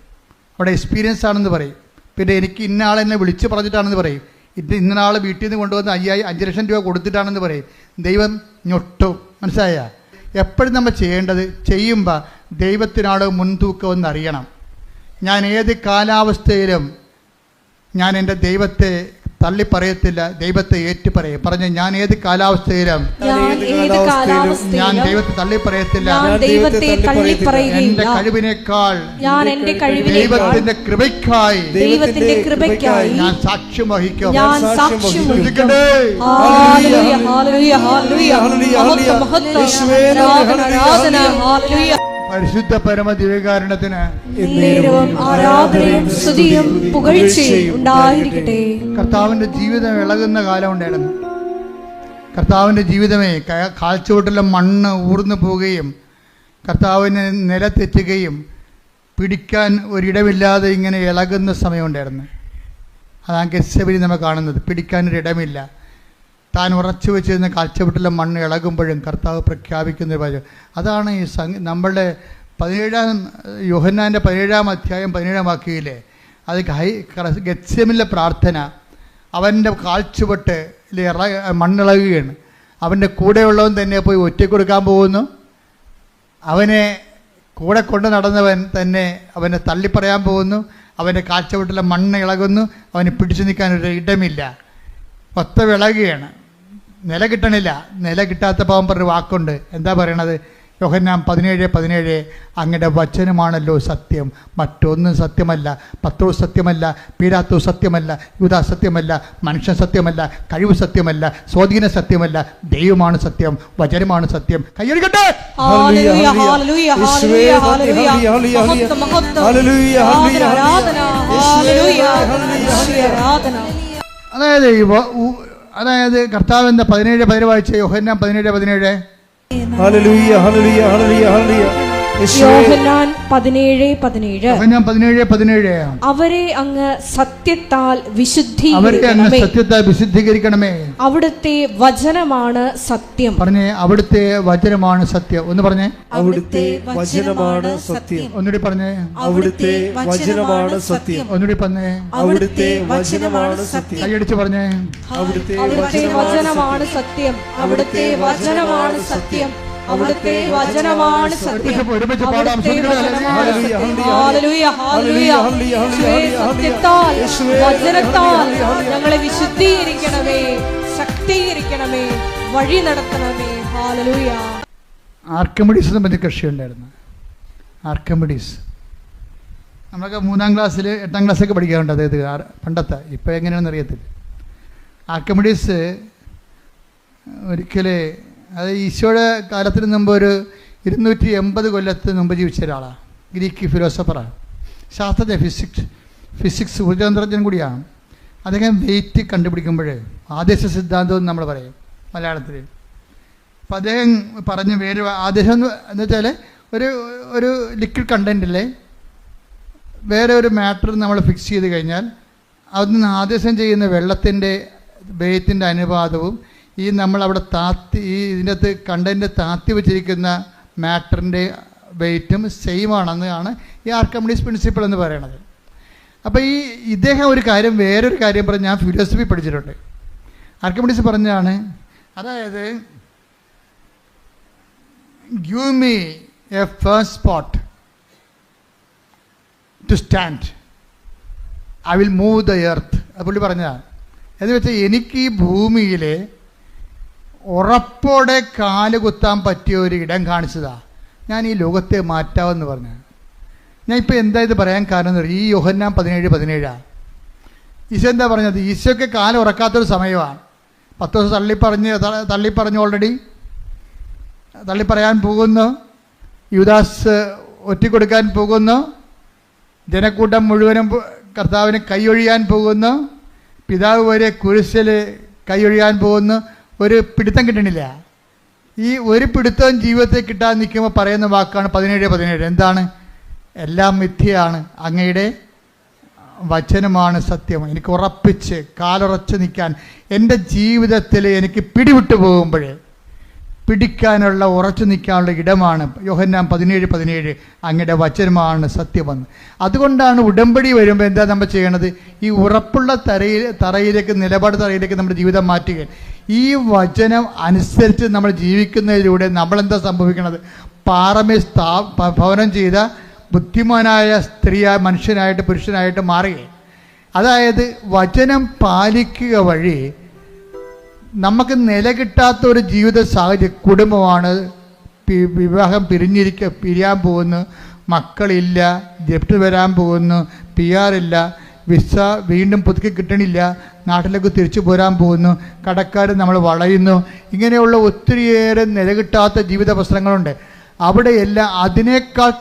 അവിടെ എക്സ്പീരിയൻസ് ആണെന്ന് പറയും. പിന്നെ എനിക്ക് ഇന്ന ആളെന്നെ വിളിച്ച് പറഞ്ഞിട്ടാണെന്ന് പറയും. ഇന്ന ആൾ വീട്ടിൽ നിന്ന് കൊണ്ടുവന്ന് 5 ലക്ഷം രൂപ കൊടുത്തിട്ടാണെന്ന് പറയും. ദൈവം ഞൊട്ടും. മനസ്സിലായ? എപ്പോഴും നമ്മൾ ചെയ്യേണ്ടത്, ചെയ്യുമ്പോൾ ദൈവത്തിനാണ് മുൻതൂക്കമെന്ന് അറിയണം. ഞാൻ ഏത് കാലാവസ്ഥയിലും ഞാൻ എൻ്റെ ദൈവത്തെ തള്ളി പറയത്തില്ല, ദൈവത്തെ ഏറ്റുപറയും. പറഞ്ഞ ഞാൻ ഏത് കാലാവസ്ഥയിലും ഞാൻ ദൈവത്തെ തള്ളി പറയത്തില്ല. എന്റെ കഴിവിനേക്കാൾ ദൈവത്തിന്റെ കൃപയ്ക്കായി ഞാൻ സാക്ഷ്യം വഹിക്കും. പരിശുദ്ധ പരമ ദിവ്യകാരുണ്യത്തിന് ആരാധനയും സ്തുതിയും പുകഴ്ചയും ഉണ്ടായിരിക്കട്ടെ. കർത്താവിന്റെ ജീവിതം ഇളകുന്ന കാലം ഉണ്ടായിരുന്നു. കർത്താവിന്റെ ജീവിതമേ കാൽച്ചുവട്ടിലെ മണ്ണ് ഊർന്നു പോവുകയും കർത്താവിന് നിലത്തെറ്റുകയും പിടിക്കാൻ ഒരിടമില്ലാതെ ഇങ്ങനെ ഇളകുന്ന സമയമുണ്ടായിരുന്നു. അതാണ് ഗെത്സമനി നമ്മൾ കാണുന്നത്. പിടിക്കാനൊരിടമില്ല. താൻ ഉറച്ചു വെച്ചിരുന്ന കാൽച്ചുവട്ടിലെ മണ്ണ് ഇളകുമ്പോഴും കർത്താവ് പ്രഖ്യാപിക്കുന്ന വചനം അതാണ്. ഈ നമ്മളുടെ 17 യോഹന്നാൻ്റെ 17 അധ്യായം 17 വാക്യയിലെ അത് ഗെത്സമനിലെ പ്രാർത്ഥന. അവൻ്റെ കാൽച്ചുവട്ടിൽ മണ്ണിളകുകയാണ്. അവൻ്റെ കൂടെയുള്ളവൻ തന്നെ പോയി ഒറ്റയ്ക്ക് കൊടുക്കാൻ പോകുന്നു. അവനെ കൂടെ കൊണ്ട് നടന്നവൻ തന്നെ അവനെ തള്ളിപ്പറയാൻ പോകുന്നു. അവൻ്റെ കാൽച്ചുവട്ടിലെ മണ്ണ് ഇളകുന്നു. അവന് പിടിച്ചു നിൽക്കാനൊരു ഇടമില്ല. ഒത്ത വിളകുകയാണ്. നില കിട്ടണില്ല. നില കിട്ടാത്ത പാവം പറഞ്ഞ വാക്കുണ്ട്. എന്താ പറയണത്? യോഹന്നാൻ 17:17 അങ്ങയുടെ വചനമാണല്ലോ സത്യം, മറ്റൊന്നും സത്യമല്ല. പത്രോസ് സത്യമല്ല, പീലാത്തോസ് സത്യമല്ല, യൂദാ സത്യമല്ല, മനുഷ്യൻ സത്യമല്ല, കഴിവ് സത്യമല്ല, സ്വാധീന സത്യമല്ല, ദൈവമാണ് സത്യം, വചനമാണ് സത്യം. കൈയടിക്കട്ടെ. അതായത് കർത്താവിന്റെ 17 വായിച്ച യോഹന്നാൻ 17:17. യോഹന്നാൻ 17:17 അവരെ അങ്ങ് സത്യത്താൽ വിശുദ്ധീകരിക്കണമേ. അവിടുത്തെ വചനമാണ് സത്യം. പറഞ്ഞേ, അവിടുത്തെ വചനമാണ് സത്യം. ഒന്ന് പറഞ്ഞേ, അവിടുത്തെ വചനമാണ് സത്യം. ഒന്നുകൂടി പറഞ്ഞേ, അവിടുത്തെ വചനമാണ് സത്യം. ഒന്നുകൂടി പറഞ്ഞേ, അവിടുത്തെ വചനമാണ് സത്യം. കൈയടിച്ച് പറഞ്ഞേ, അവിടുത്തെ വചനമാണ് സത്യം. അവിടുത്തെ വചനമാണ് സത്യം. അവിടുത്തെ വചനമാണ് സത്യം. ഒരുമിച്ച് പാടാം. Hallelujah, hallelujah. സത്യത്താൽ, വചനത്താൽ ഞങ്ങളെ വിശുദ്ധീകരിക്കണമേ, ശക്തീകരിക്കണമേ, വഴി നടത്തണമേ. ഹല്ലേലൂയ. ആർക്കിമിഡീസ് എന്ന് പറഞ്ഞ കക്ഷി ഉണ്ടായിരുന്നു. ആർക്കിമിഡീസ് നമ്മളൊക്കെ 3-ാം ക്ലാസ്സിൽ 8-ാം ക്ലാസ്സൊക്കെ പഠിക്കാറുണ്ട്. അതായത് പണ്ടത്തെ, ഇപ്പോൾ എങ്ങനെയാണെന്ന് അറിയത്തില്ല. ആർക്കിമിഡീസ് ഒരിക്കൽ, അത് ഈശോയുടെ കാലത്തിന് മുമ്പ് ഒരു 280 കൊല്ലത്തിന് മുമ്പ് ജീവിച്ച ഒരാളാണ്. ഗ്രീക്ക് ഫിലോസഫറാണ്, ശാസ്ത്രജ്ഞ, ഫിസിക്സ് ഊർജ്ജതന്ത്രജ്ഞൻ കൂടിയാണ്. അദ്ദേഹം വെയിറ്റ് കണ്ടുപിടിക്കുമ്പോൾ ആദേശ സിദ്ധാന്തം എന്ന് നമ്മൾ പറയും മലയാളത്തിൽ. അപ്പോൾ അദ്ദേഹം പറഞ്ഞു, വേറെ ആദേശം എന്ന് വെച്ചാൽ ഒരു ലിക്വിഡ് കണ്ടൻറ്റിലെ വേറെ ഒരു മാറ്റർ നമ്മൾ ഫിക്സ് ചെയ്ത് കഴിഞ്ഞാൽ അതിന് ആദേശം ചെയ്യുന്ന വെള്ളത്തിൻ്റെ വെയിറ്റിൻ്റെ അനുപാതവും ഈ നമ്മളവിടെ ഇതിൻ്റെ അകത്ത് കണ്ടൻറ്റ് താത്തി വെച്ചിരിക്കുന്ന മാറ്ററിൻ്റെ വെയിറ്റും സെയിം ആണെന്നാണ് ഈ ആർക്കിമിഡീസ് പ്രിൻസിപ്പിൾ എന്ന് പറയുന്നത്. അപ്പോൾ ഇദ്ദേഹം വേറൊരു കാര്യം പറഞ്ഞ്, ഞാൻ ഫിലോസഫി പഠിച്ചിട്ടുണ്ട്. ആർക്കിമിഡീസ് പറഞ്ഞാണ്, അതായത് give me a first spot to stand, I will move the earth. അത് പുള്ളി പറഞ്ഞതാണ്. എന്ന് വെച്ചാൽ എനിക്ക് ഈ ഭൂമിയിൽ ഉറപ്പോടെ കാല് കുത്താൻ പറ്റിയ ഒരു ഇടം കാണിച്ചതാ, ഞാൻ ഈ ലോകത്തെ മാറ്റാമെന്ന് പറഞ്ഞു. ഞാൻ ഇപ്പോൾ എന്താ ഇത് പറയാൻ കാരണം എന്ന് പറയും, ഈ യോഹന്നാൻ 17:17 ഈശോ എന്താ പറഞ്ഞത്? ഈശോയ്ക്ക് കാല് ഉറക്കാത്തൊരു സമയമാണ്. 10 ദിവസം തള്ളിപ്പറഞ്ഞു ഓൾറെഡി തള്ളിപ്പറയാൻ പോകുന്നു. യൂദാസ് ഒറ്റിക്കൊടുക്കാൻ പോകുന്നു. ജനക്കൂട്ടം മുഴുവനും കർത്താവിന് കൈയൊഴിയാൻ പോകുന്നു. പിതാവ് വരെ കുരിശിൽ കൈയൊഴിയാൻ പോകുന്നു. ഒരു പിടുത്തം കിട്ടണില്ല. ഈ ഒരു പിടുത്തവും ജീവിതത്തിൽ കിട്ടാൻ നിൽക്കുമ്പോൾ പറയുന്ന വാക്കാണ് 17:17. എന്താണ്? എല്ലാം മിഥ്യയാണ്, അങ്ങയുടെ വചനമാണ് സത്യം. എനിക്ക് ഉറപ്പിച്ച് കാലുറച്ച് നിൽക്കാൻ, എൻ്റെ ജീവിതത്തിൽ എനിക്ക് പിടിവിട്ടു പോകുമ്പോൾ പിടിക്കാനുള്ള, ഉറച്ചു നിൽക്കാനുള്ള ഇടമാണ് യോഹന്നാൻ 17:17. അങ്ങയുടെ വചനമാണ് സത്യമെന്ന്. അതുകൊണ്ടാണ് ഉടമ്പടി വരുമ്പോൾ എന്താ നമ്മൾ ചെയ്യണത്? ഈ ഉറപ്പുള്ള തറയിലേക്ക്, നിലപാട് തറയിലേക്ക് നമ്മുടെ ജീവിതം മാറ്റുക. ഈ വചനം അനുസരിച്ച് നമ്മൾ ജീവിക്കുന്നതിലൂടെ നമ്മളെന്താ സംഭവിക്കണത്? പാറമേ ഭവനം ചെയ്ത ബുദ്ധിമാനായ മനുഷ്യനായിട്ട്, പുരുഷനായിട്ട് മാറുകയാണ്. അതായത് വചനം പാലിക്കുക വഴി നമുക്ക് നില കിട്ടാത്ത ഒരു ജീവിത സാഹചര്യം, കുടുംബമാണ്, വിവാഹം പിരിയാൻ പോകുന്നു, മക്കളില്ല, ജപ്റ്റ് വരാൻ പോകുന്നു, PR ഇല്ല, വിസ വീണ്ടും പുതുക്കി കിട്ടണില്ല, നാട്ടിലേക്ക് തിരിച്ചു പോരാൻ പോകുന്നു, കടക്കാർ നമ്മൾ വളയുന്നു, ഇങ്ങനെയുള്ള ഒത്തിരിയേറെ നില കിട്ടാത്ത ജീവിത പ്രശ്നങ്ങളുണ്ട്. അവിടെയെല്ലാം അതിനേക്കാൾ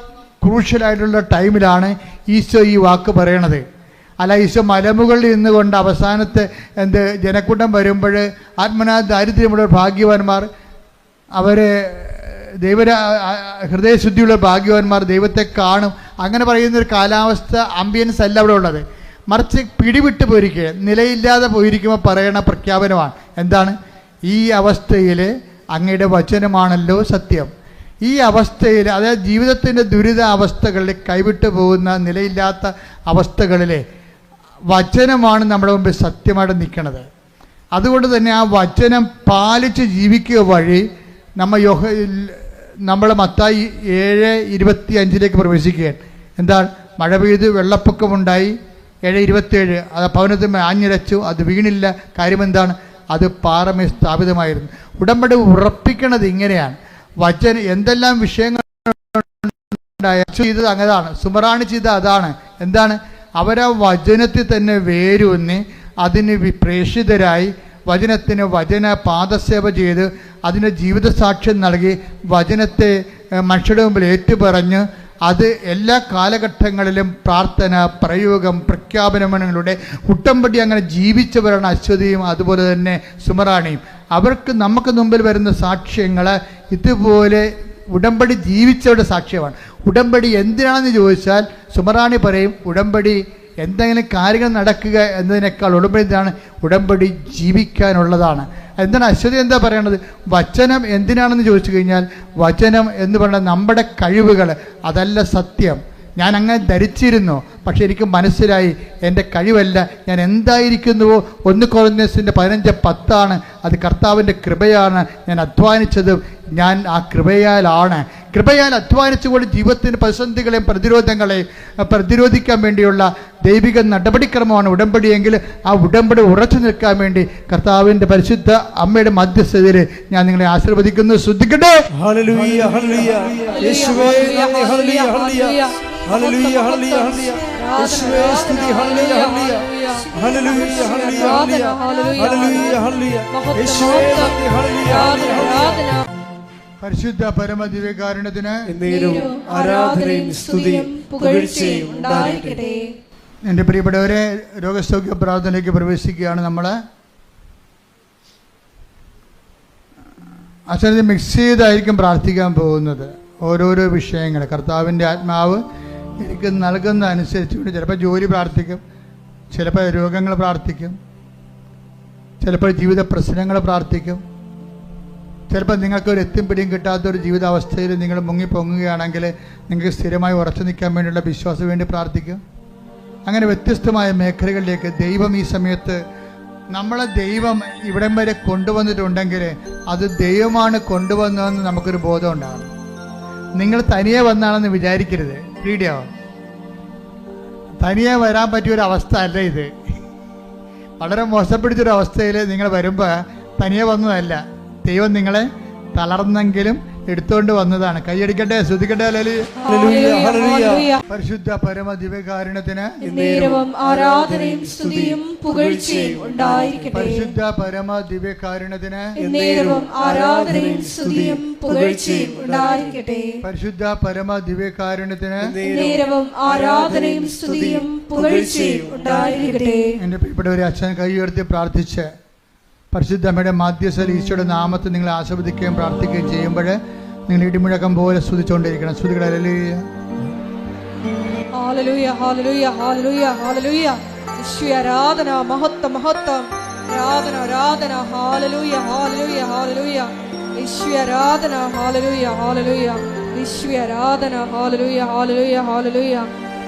ക്രൂഷ്യലായിട്ടുള്ള ടൈമിലാണ് ഈശോ ഈ വാക്ക് പറയണത്. അല്ല, ഈശോ മലമുകളിൽ നിന്നുകൊണ്ട് അവസാനത്തെ ജനക്കൂട്ടം വരുമ്പോൾ ആത്മനാ ദാരിദ്ര്യമുള്ള ഭാഗ്യവാന്മാർ, അവർ ഹൃദയശുദ്ധിയുള്ള ഭാഗ്യവാന്മാർ ദൈവത്തെ കാണും, അങ്ങനെ പറയുന്നൊരു കാലാവസ്ഥ, ആംബിയൻസ് അല്ല അവിടെ ഉള്ളത്. മറിച്ച് പിടിവിട്ട് പോയിരിക്കുക, നിലയില്ലാതെ പോയിരിക്കുമ്പോൾ പറയണ പ്രഖ്യാപനമാണ്. എന്താണ്? ഈ അവസ്ഥയിൽ അങ്ങയുടെ വചനമാണല്ലോ സത്യം. ഈ അവസ്ഥയിൽ, അതായത് ജീവിതത്തിൻ്റെ ദുരിത അവസ്ഥകളിൽ, കൈവിട്ടു പോകുന്ന നിലയില്ലാത്ത അവസ്ഥകളിൽ വചനമാണ് നമ്മുടെ മുമ്പിൽ സത്യമായിട്ട് നിൽക്കുന്നത്. അതുകൊണ്ട് തന്നെ ആ വചനം പാലിച്ച് ജീവിക്കുക വഴി നമ്മൾ മത്തായി 7:25 പ്രവേശിക്കുകയാണ്. എന്താണ്? മഴ പെയ്ത് വെള്ളപ്പൊക്കമുണ്ടായി. 7:27 അത് ഭവനത്തിൽ ആഞ്ഞിരച്ചു, അത് വീണില്ല. കാര്യമെന്താണ്? അത് പാറമേ സ്ഥാപിതമായിരുന്നു. ഉടമ്പടി ഉറപ്പിക്കണത് ഇങ്ങനെയാണ്. വചന എന്തെല്ലാം വിഷയങ്ങളുണ്ടായ ചെയ്തത് അങ്ങനെയാണ്, സുമറാണി ചെയ്ത അതാണ്. എന്താണ്? അവരാ വചനത്തിൽ തന്നെ വേരൂന്നി അതിന് പ്രേഷിതരായി വചനത്തിന് പാദസേവ ചെയ്ത് അതിന് ജീവിതസാക്ഷ്യം നൽകി വചനത്തെ മനുഷ്യരുടെ മുമ്പിൽ ഏറ്റുപറഞ്ഞ് അത് എല്ലാ കാലഘട്ടങ്ങളിലും പ്രാർത്ഥന, പ്രയോഗം, പ്രഖ്യാപനങ്ങളിലൂടെ ഉടമ്പടി അങ്ങനെ ജീവിച്ചവരാണ് അശ്വതിയും അതുപോലെ തന്നെ സുമറാണിയും. നമുക്ക് മുമ്പിൽ വരുന്ന സാക്ഷ്യങ്ങൾ ഇതുപോലെ ഉടമ്പടി ജീവിച്ചവരുടെ സാക്ഷ്യമാണ്. ഉടമ്പടി എന്തിനാണെന്ന് ചോദിച്ചാൽ സുമറാണി പറയും, ഉടമ്പടി എന്തെങ്കിലും കാര്യങ്ങൾ നടക്കുക എന്നതിനേക്കാൾ ഉടമ്പടി എന്താണ്? ഉടമ്പടി ജീവിക്കാനുള്ളതാണ്. എന്താണ് അശ്വതി എന്താ പറയേണ്ടത്? വചനം എന്തിനാണെന്ന് ചോദിച്ചു കഴിഞ്ഞാൽ, വചനം എന്ന് പറയുന്നത് നമ്മുടെ കഴിവുകൾ, അതല്ല സത്യം. ഞാൻ അങ്ങനെ ധരിച്ചിരുന്നു, പക്ഷെ എനിക്ക് മനസ്സിലായി എൻ്റെ കഴിവല്ല, ഞാൻ എന്തായിരിക്കുന്നുവോ 1 കൊരിന്ത്യസിൻ്റെ 15:10 അത് കർത്താവിൻ്റെ കൃപയാണ്. ഞാൻ അധ്വാനിച്ചതും ഞാൻ ആ കൃപയാലാണ്. കൃപയാൽ അധ്വാനിച്ചുകൊണ്ട് ജീവിതത്തിൻ്റെ പ്രതിസന്ധികളെയും പ്രതിരോധങ്ങളെയും പ്രതിരോധിക്കാൻ വേണ്ടിയുള്ള ദൈവിക നടപടിക്രമമാണ് ഉടമ്പടിയെങ്കിൽ ആ ഉടമ്പടി ഉറച്ചു നിൽക്കാൻ വേണ്ടി കർത്താവിൻ്റെ പരിശുദ്ധ അമ്മയുടെ മധ്യസ്ഥതയിൽ ഞാൻ നിങ്ങളെ ആശീർവദിക്കുന്നു. ശ്രദ്ധിക്കട്ടെ. ഹല്ലേലൂയ ഹല്ലേലൂയ യേശുവേ നന്ദി. ഹല്ലേലൂയ ഹല്ലേലൂയ ഹല്ലേലൂയ ഹല്ലേലൂയ ഹല്ലേലൂയ യേശുവേ സ്തുതി. ഹല്ലേലൂയ ഹല്ലേലൂയ ഹല്ലേലൂയ ഹല്ലേലൂയ ഹല്ലേലൂയ ഹല്ലേലൂയ യേശുവേ നന്ദി. ഹല്ലേലൂയ ഹല്ലേലൂയ. പരിശുദ്ധ പരമദിവ്യകാരുണ്യത്തിന് ആരാധനയും സ്തുതിയും പുകഴ്ചയും ഉണ്ടായിരിക്കട്ടെ. എൻ്റെ പ്രിയപ്പെട്ടവരെ, രോഗസൗഖ്യ പ്രാർത്ഥനയിലേക്ക് പ്രവേശിക്കുകയാണ് നമ്മൾ. അച്ഛനത് മിക്സ് ചെയ്തായിരിക്കും പ്രാർത്ഥിക്കാൻ പോകുന്നത്. ഓരോരോ വിഷയങ്ങൾ കർത്താവിൻ്റെ ആത്മാവ് എനിക്ക് നൽകുന്ന അനുസരിച്ചുകൊണ്ട് ചിലപ്പോൾ ജോലി പ്രാർത്ഥിക്കും, ചിലപ്പോൾ രോഗങ്ങൾ പ്രാർത്ഥിക്കും, ചിലപ്പോൾ ജീവിത പ്രശ്നങ്ങൾ പ്രാർത്ഥിക്കും, ചിലപ്പോൾ നിങ്ങൾക്കൊരു എത്തും പിടിയും കിട്ടാത്തൊരു ജീവിതാവസ്ഥയിൽ നിങ്ങൾ മുങ്ങിപ്പൊങ്ങുകയാണെങ്കിൽ നിങ്ങൾക്ക് സ്ഥിരമായി ഉറച്ചു നിൽക്കാൻ വേണ്ടിയുള്ള വിശ്വാസം വേണ്ടി പ്രാർത്ഥിക്കും. അങ്ങനെ വ്യത്യസ്തമായ മേഖലകളിലേക്ക് ദൈവം ഈ സമയത്ത് നമ്മളെ ദൈവം ഇവിടം വരെ കൊണ്ടുവന്നിട്ടുണ്ടെങ്കിൽ അത് ദൈവമാണ് കൊണ്ടുവന്നതെന്ന് നമുക്കൊരു ബോധം ഉണ്ടാകണം. നിങ്ങൾ തനിയെ വന്നാണെന്ന് വിചാരിക്കരുത്. വീഡിയോ തനിയെ വരാൻ പറ്റിയൊരവസ്ഥ അല്ല ഇത്. വളരെ മോശപ്പിടിച്ചൊരവസ്ഥയിൽ നിങ്ങൾ വരുമ്പോൾ തനിയെ വന്നതല്ല, ദൈവം നിങ്ങളെ തളർന്നെങ്കിലും എടുത്തുകൊണ്ട് വന്നതാണ്. കൈയടിക്കട്ടെ, ശ്രദ്ധിക്കട്ടെ. പരിശുദ്ധ പരമ ദിവ്യകാരുണ്യത്തിന് ആരാധനയും സ്തുതിയും പുകഴ്ചയും ഉണ്ടായിരിക്കട്ടെ. പരിശുദ്ധ പരമ ദിവ്യകാരുണ്യത്തിന് ആരാധനയും സ്തുതിയും പുകഴ്ചയും ഉണ്ടായിരിക്കട്ടെ. പരിശുദ്ധ പരമ ദിവ്യകാരുണ്യത്തിന് ആരാധനയും സ്തുതിയും പുകഴ്ചയും ഉണ്ടായിരിക്കട്ടെ. എൻ്റെ പ്രിയപ്പെട്ടവരെ, അച്ഛൻ കൈ ഉയർത്തി പ്രാർത്ഥിച്ച് പരിശുദ്ധ അമ്മയുടെ മാധ്യസ്ഥയിൽ ഈശോയുടെ നാമത്തിൽ നിങ്ങൾ ആസ്വദിക്കുകയും പ്രാർത്ഥിക്കുകയും ചെയ്യുമ്പോൾ നിങ്ങൾ ഇടിമുഴക്കം പോലെ സ്തുതിച്ചുകൊണ്ടിരിക്കണം. സ്തുതികളെ ഹല്ലേലൂയ ഹല്ലേലൂയ ഹല്ലേലൂയ ഹല്ലേലൂയ. യേശുവേ ആരാധന, മഹത്വം മഹത്വം, ആരാധന ആരാധന. ഹല്ലേലൂയ ഹല്ലേലൂയ ഹല്ലേലൂയ. യേശുവേ ആരാധന. ഹല്ലേലൂയ ഹല്ലേലൂയ. യേശുവേ ആരാധന. ഹല്ലേലൂയ ഹല്ലേലൂയ ഹല്ലേലൂയ.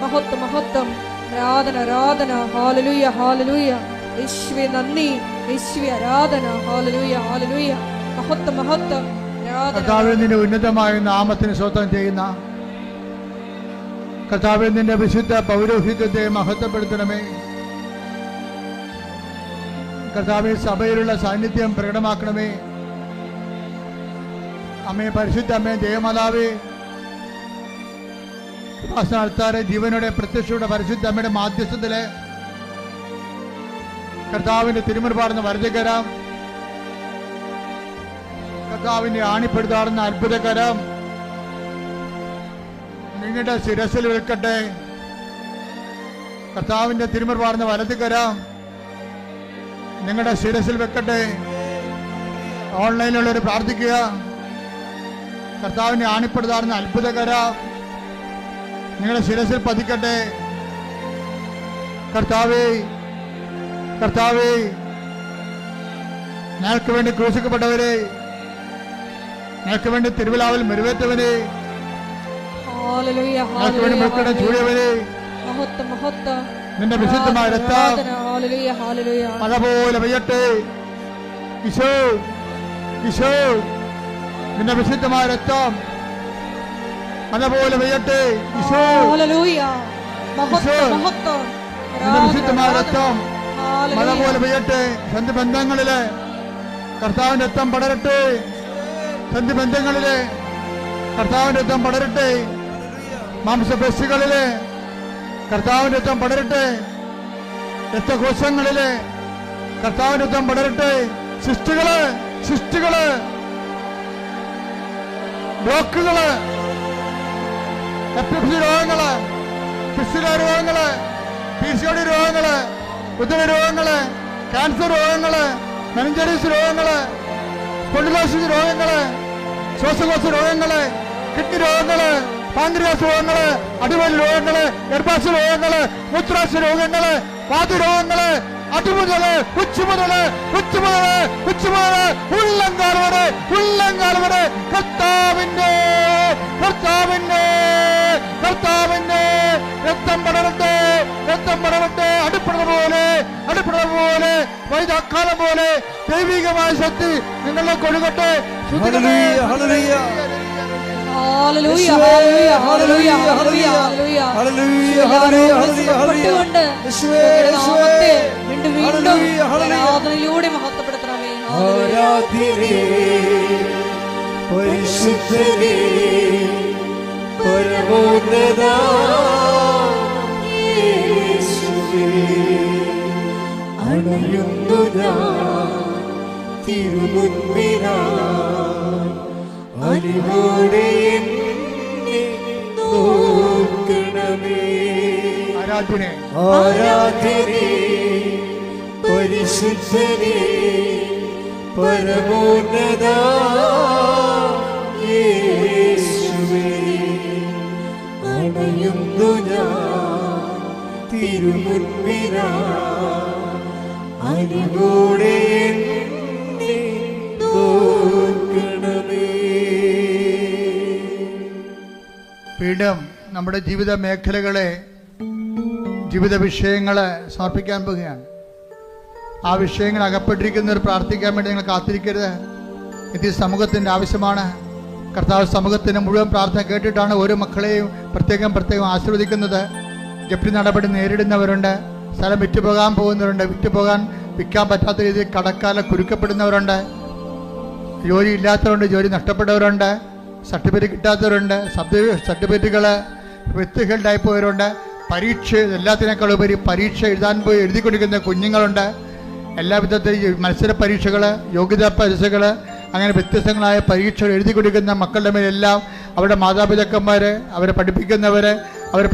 മഹത്വം മഹത്വം, ആരാധന ആരാധന. ഹല്ലേലൂയ ഹല്ലേലൂയ. യേശുവേ നന്ദി, യേശുവേ ആരാധന. ഹല്ലേലൂയ ഹല്ലേലൂയ. മഹത്വം മഹത്വം, കർത്താവേ നിന്റെ ഉന്നതമായ നാമത്തിന് സ്വന്തം ചെയ്യുന്ന കർത്താവേ നിന്റെ വിശുദ്ധ പൗരോഹിത്യത്തെ മഹത്വപ്പെടുത്തണമേ. കർത്താവേ സഭയിലുള്ള സാന്നിധ്യം പ്രകടമാക്കണമേ. അമ്മേ പരിശുദ്ധ അമ്മേ ദേവമാതാവേ, ആൾത്താരെ ജീവനോടെ പ്രത്യക്ഷയുടെ പരിശുദ്ധ അമ്മയുടെ മാധ്യസ്ഥത്തില് കർത്താവിന്റെ തിരുമുൻപാടുന്ന വരദകരം, കർത്താവിന്റെ ആണിപ്പെടുത്താറുന്ന അത്ഭുതകരം നിങ്ങളുടെ ശിരസിൽ വെക്കട്ടെ. കർത്താവിന്റെ തിരുമുൻപാടുന്ന വലതുകരം നിങ്ങളുടെ ശിരസിൽ വെക്കട്ടെ. ഓൺലൈനിലുള്ളവർ പ്രാർത്ഥിക്കുക. കർത്താവിന്റെ ആണിപ്പെടുത്താറുന്ന അത്ഭുതകരം നിങ്ങളുടെ ശിരസിൽ പതിക്കട്ടെ. കർത്താവേ കർത്താവേ, ഞങ്ങൾക്ക് വേണ്ടി ക്രൂശിക്കപ്പെട്ടവരെ, ഞങ്ങൾക്ക് വേണ്ടി തിരുവിലാവിൽ മെരുവേറ്റവനെ, ഞങ്ങൾക്ക് വേണ്ടി മക്കളുടെ ചൂടിയവരെ, നിന്റെ വിശുദ്ധമായ രക്തം മഴ പോലെ പെയ്യട്ടെ. ഈശോ ഈശോ, നിന്റെ വിശുദ്ധമായ രക്തം മഴ പോലെ പെയ്യട്ടെ. ഈശോ നിന്റെ വിശുദ്ധമായ രക്തം മഴ പോലെ പെയ്യട്ടെ. സന്ധിബന്ധങ്ങളിലെ കർത്താവിന്റെ രക്തം പടരട്ടെ. സന്ധിബന്ധങ്ങളിലെ കർത്താവിന്റെ രക്തം പടരട്ടെ. മാംസപേശികളിലെ കർത്താവിന്റെ രക്തം പടരട്ടെ. രക്തകോശങ്ങളിലെ കർത്താവിന്റെ രക്തം പടരട്ടെ. സിസ്റ്റുകള് ബ്ലോക്കുകള്, എപ്പിlepsy രോഗങ്ങള്, ഫിസ്റ്റുല രോഗങ്ങള്, PCOD രോഗങ്ങള്, ഉദര രോഗങ്ങള്, ക്യാൻസർ രോഗങ്ങള്, മെനിഞ്ചൈറ്റിസ് രോഗങ്ങള്, സ്പോണ്ടിലോസിസ് രോഗങ്ങള്, ശ്വാസകോശ രോഗങ്ങള്, കിഡ്നി രോഗങ്ങള്, പാൻക്രിയാസ് രോഗങ്ങള്, അടിവലി രോഗങ്ങള്, ഗർഭാശയ രോഗങ്ങള്, മൂത്രാശയ രോഗങ്ങള്, വാതരോഗങ്ങള്, അടിമുതല് ഉച്ചമുതല് ഉള്ളങ്കാൽ വരെ കർത്താവിന്റെ രക്തം പടരട്ടെ. അടിപ്പട പോലെ വൈദാക്കാലം പോലെ ദൈവികമായ ശക്തി നിങ്ങളെ കൊടുക്കട്ടെ. ആരാധനയിലൂടെ മഹത്വപ്പെടുത്തണമേ. പരിശുദ്ധനേ പരമോന്നതാ യേശുവേ, അണയുന്നു ഞാൻ തിരുമുൻപിനായി, അലിവോടെ എന്നെ നോക്കണമേ. ആരാധനേ പരിശുദ്ധനേ പരമോന്നതാ യേശുവേ, അണയുന്നു ഞാൻ തിരുമുൻപിനായി, അലിവോടെ എന്നെ നോക്കണമേ. പീഠം നമ്മുടെ ജീവിത മേഖലകളെ, ജീവിത വിഷയങ്ങളെ സമർപ്പിക്കാൻ പോവുകയാണ്. ആ വിഷയങ്ങൾ അകപ്പെട്ടിരിക്കുന്നവർ പ്രാർത്ഥിക്കാൻ വേണ്ടി നിങ്ങൾ കാത്തിരിക്കരുത്. ഇത് സമൂഹത്തിൻ്റെ ആവശ്യമാണ്. കർത്താവ് സമൂഹത്തിൻ്റെ മുഴുവൻ പ്രാർത്ഥന കേട്ടിട്ടാണ് ഓരോ മക്കളെയും പ്രത്യേകം ആശീർവദിക്കുന്നത്. ജപ്തി നടപടി നേരിടുന്നവരുണ്ട്, സ്ഥലം വിറ്റുപോകാൻ പോകുന്നവരുണ്ട്, വിൽക്കാൻ പറ്റാത്ത രീതിയിൽ കടക്കാല കുരുക്കപ്പെടുന്നവരുണ്ട്, ജോലി ഇല്ലാത്തവരുണ്ട്, ജോലി നഷ്ടപ്പെട്ടവരുണ്ട്, സർട്ടിഫിക്കറ്റ് കിട്ടാത്തവരുണ്ട്, സർട്ടിഫിക്കറ്റുകൾ വ്യക്തികളുണ്ടായി പോയവരുണ്ട്, പരീക്ഷ എല്ലാത്തിനേക്കാൾ ഉപരി പരീക്ഷ എഴുതാൻ പോയി എഴുതിക്കൊണ്ടിരിക്കുന്ന കുഞ്ഞുങ്ങളുണ്ട്. എല്ലാ വിധത്തിലും മത്സര പരീക്ഷകൾ, യോഗ്യതാ പരീക്ഷകൾ, അങ്ങനെ വ്യത്യസ്തങ്ങളായ പരീക്ഷകൾ എഴുതിക്കൊണ്ടിരിക്കുന്ന മക്കളുടെ മേലെല്ലാം അവരുടെ മാതാപിതാക്കന്മാർ, അവരെ പഠിപ്പിക്കുന്നവർ, അവർ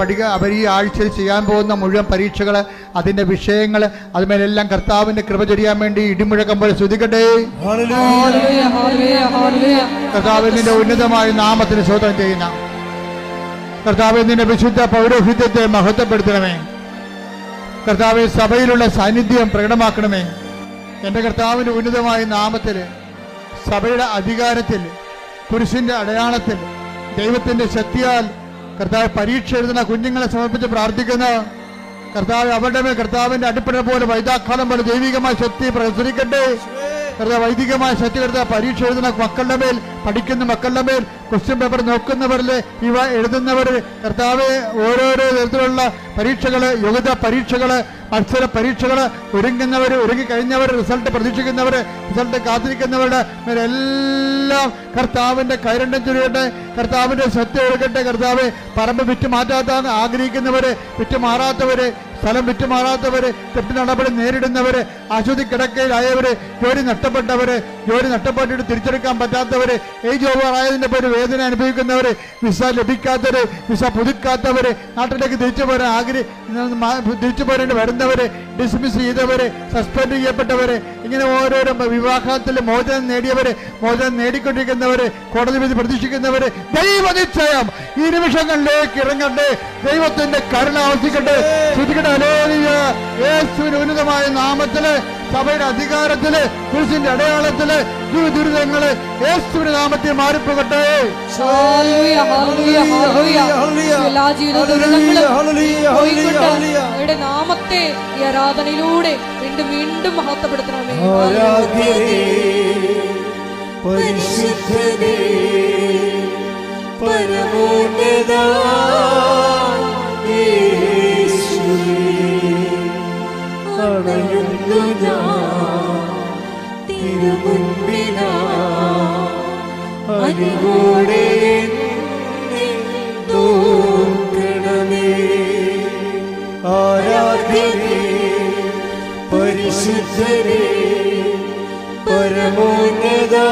ഈ ആഴ്ചയിൽ ചെയ്യാൻ പോകുന്ന മുഴുവൻ പരീക്ഷകൾ, അതിൻ്റെ വിഷയങ്ങൾ, അതുമേലെല്ലാം കർത്താവിൻ്റെ കൃപ ചൊരിയാൻ വേണ്ടി ഇടിമുഴക്കം പോലെ സ്തുതിക്കട്ടെ. കർത്താവിൻ്റെ ഉന്നതമായ നാമത്തിന് സ്തോത്രം ചെയ്യുന്ന കർത്താവിൻ്റെ വിശുദ്ധ പൗരോഹിത്യത്തെ മഹത്വപ്പെടുത്തണമേ. കർത്താവ് സഭയിലുള്ള സാന്നിധ്യം പ്രകടമാക്കണമേ. എൻ്റെ കർത്താവിൻ്റെ ഉന്നതമായ നാമത്തിൽ, സഭയുടെ അധികാരത്തിൽ, കുരിശിൻ്റെ അടയാളത്തിൽ, ദൈവത്തിൻ്റെ ശക്തിയാൽ കർത്താവ് പരീക്ഷ എഴുതുന്ന കുഞ്ഞുങ്ങളെ സമർപ്പിച്ച് പ്രാർത്ഥിക്കുന്ന കർത്താവ് അവരുടെ മേൽ കർത്താവിൻ്റെ അടിപ്പട പോലെ വൈദാക്കാലം പോലെ ദൈവികമായ ശക്തി പ്രസരിക്കട്ടെ. കർത്താവ് വൈദികമായ ശക്തി കർത്താവ് പരീക്ഷ എഴുതുന്ന മക്കളുടെ മേൽ, പഠിക്കുന്ന മക്കളുടെ മേൽ, ക്വസ്റ്റ്യൻ പേപ്പർ നോക്കുന്നവരിൽ, ഇവ എഴുതുന്നവർ, കർത്താവ് ഓരോരോ തരത്തിലുള്ള പരീക്ഷകൾ, യോഗ്യതാ പരീക്ഷകൾ, മത്സര പരീക്ഷകൾ, ഒരുങ്ങിക്കഴിഞ്ഞവർ, റിസൾട്ട് പ്രതീക്ഷിക്കുന്നവർ, റിസൾട്ട് കാത്തിരിക്കുന്നവരുടെ മേലെല്ലാം കർത്താവിൻ്റെ കൈരണ്യം ചൊരിയട്ടെ. കർത്താവിൻ്റെ ശക്തി ഒഴുകട്ടെ. കർത്താവ് പറമ്പ് വിറ്റ് മാറ്റാത്ത ആഗ്രഹിക്കുന്നവർ, വിറ്റ് മാറാത്തവർ, സ്ഥലം വിറ്റുമാറാത്തവർ, തെറ്റ് നടപടി നേരിടുന്നവർ, ആശുപത്രി കിടക്കയിലായവർ, ജോലി നഷ്ടപ്പെട്ടിട്ട് തിരിച്ചെടുക്കാൻ പറ്റാത്തവർ, ഏജ് ഓവർ ആയതിൻ്റെ പേര് വേദന അനുഭവിക്കുന്നവർ, വിസ ലഭിക്കാത്തവർ, വിസ പുതുക്കാത്തവർ, നാട്ടിലേക്ക് തിരിച്ചു പോരേണ്ടി വരുന്നവർ, ഡിസ്മിസ് ചെയ്തവർ, സസ്പെൻഡ് ചെയ്യപ്പെട്ടവർ, ഇങ്ങനെ ഓരോരോ വിവാഹത്തിൽ മോചനം നേടിയവർ, മോചനം നേടിക്കൊണ്ടിരിക്കുന്നവർ, കോടതി വിധി പ്രതീക്ഷിക്കുന്നവർ, ദൈവനിശ്ചയം ഈ നിമിഷങ്ങളിലേക്ക് ഇറങ്ങട്ടെ. ദൈവത്തിന്റെ കരുണ ആവശ്യിക്കട്ടെ. ശ്രദ്ധിക്കട്ടെ. യേശുവിന്റെ ഉന്നതമായ നാമത്തില്, സഭയുടെ അധികാരത്തില്, കുരിശിന്റെ അടയാളത്തില്, ദുരിതങ്ങള് യേശുവിന്റെ നാമത്തിൽ മാറിപ്പോകട്ടെ. നാമത്തെ ഈ ആരാധനയിലൂടെ വീണ്ടും വീണ്ടും മഹത്വപ്പെടുത്തണമേ. പരിശുദ്ധനേ പരമോന്നതാ അണയുന്നു ഞാൻ തിരുമുൻപിനായി, അലിവോടെ എന്നെ നോക്കണമേ. ആരാധനേ പരിശുദ്ധനേ പരമോന്നതാ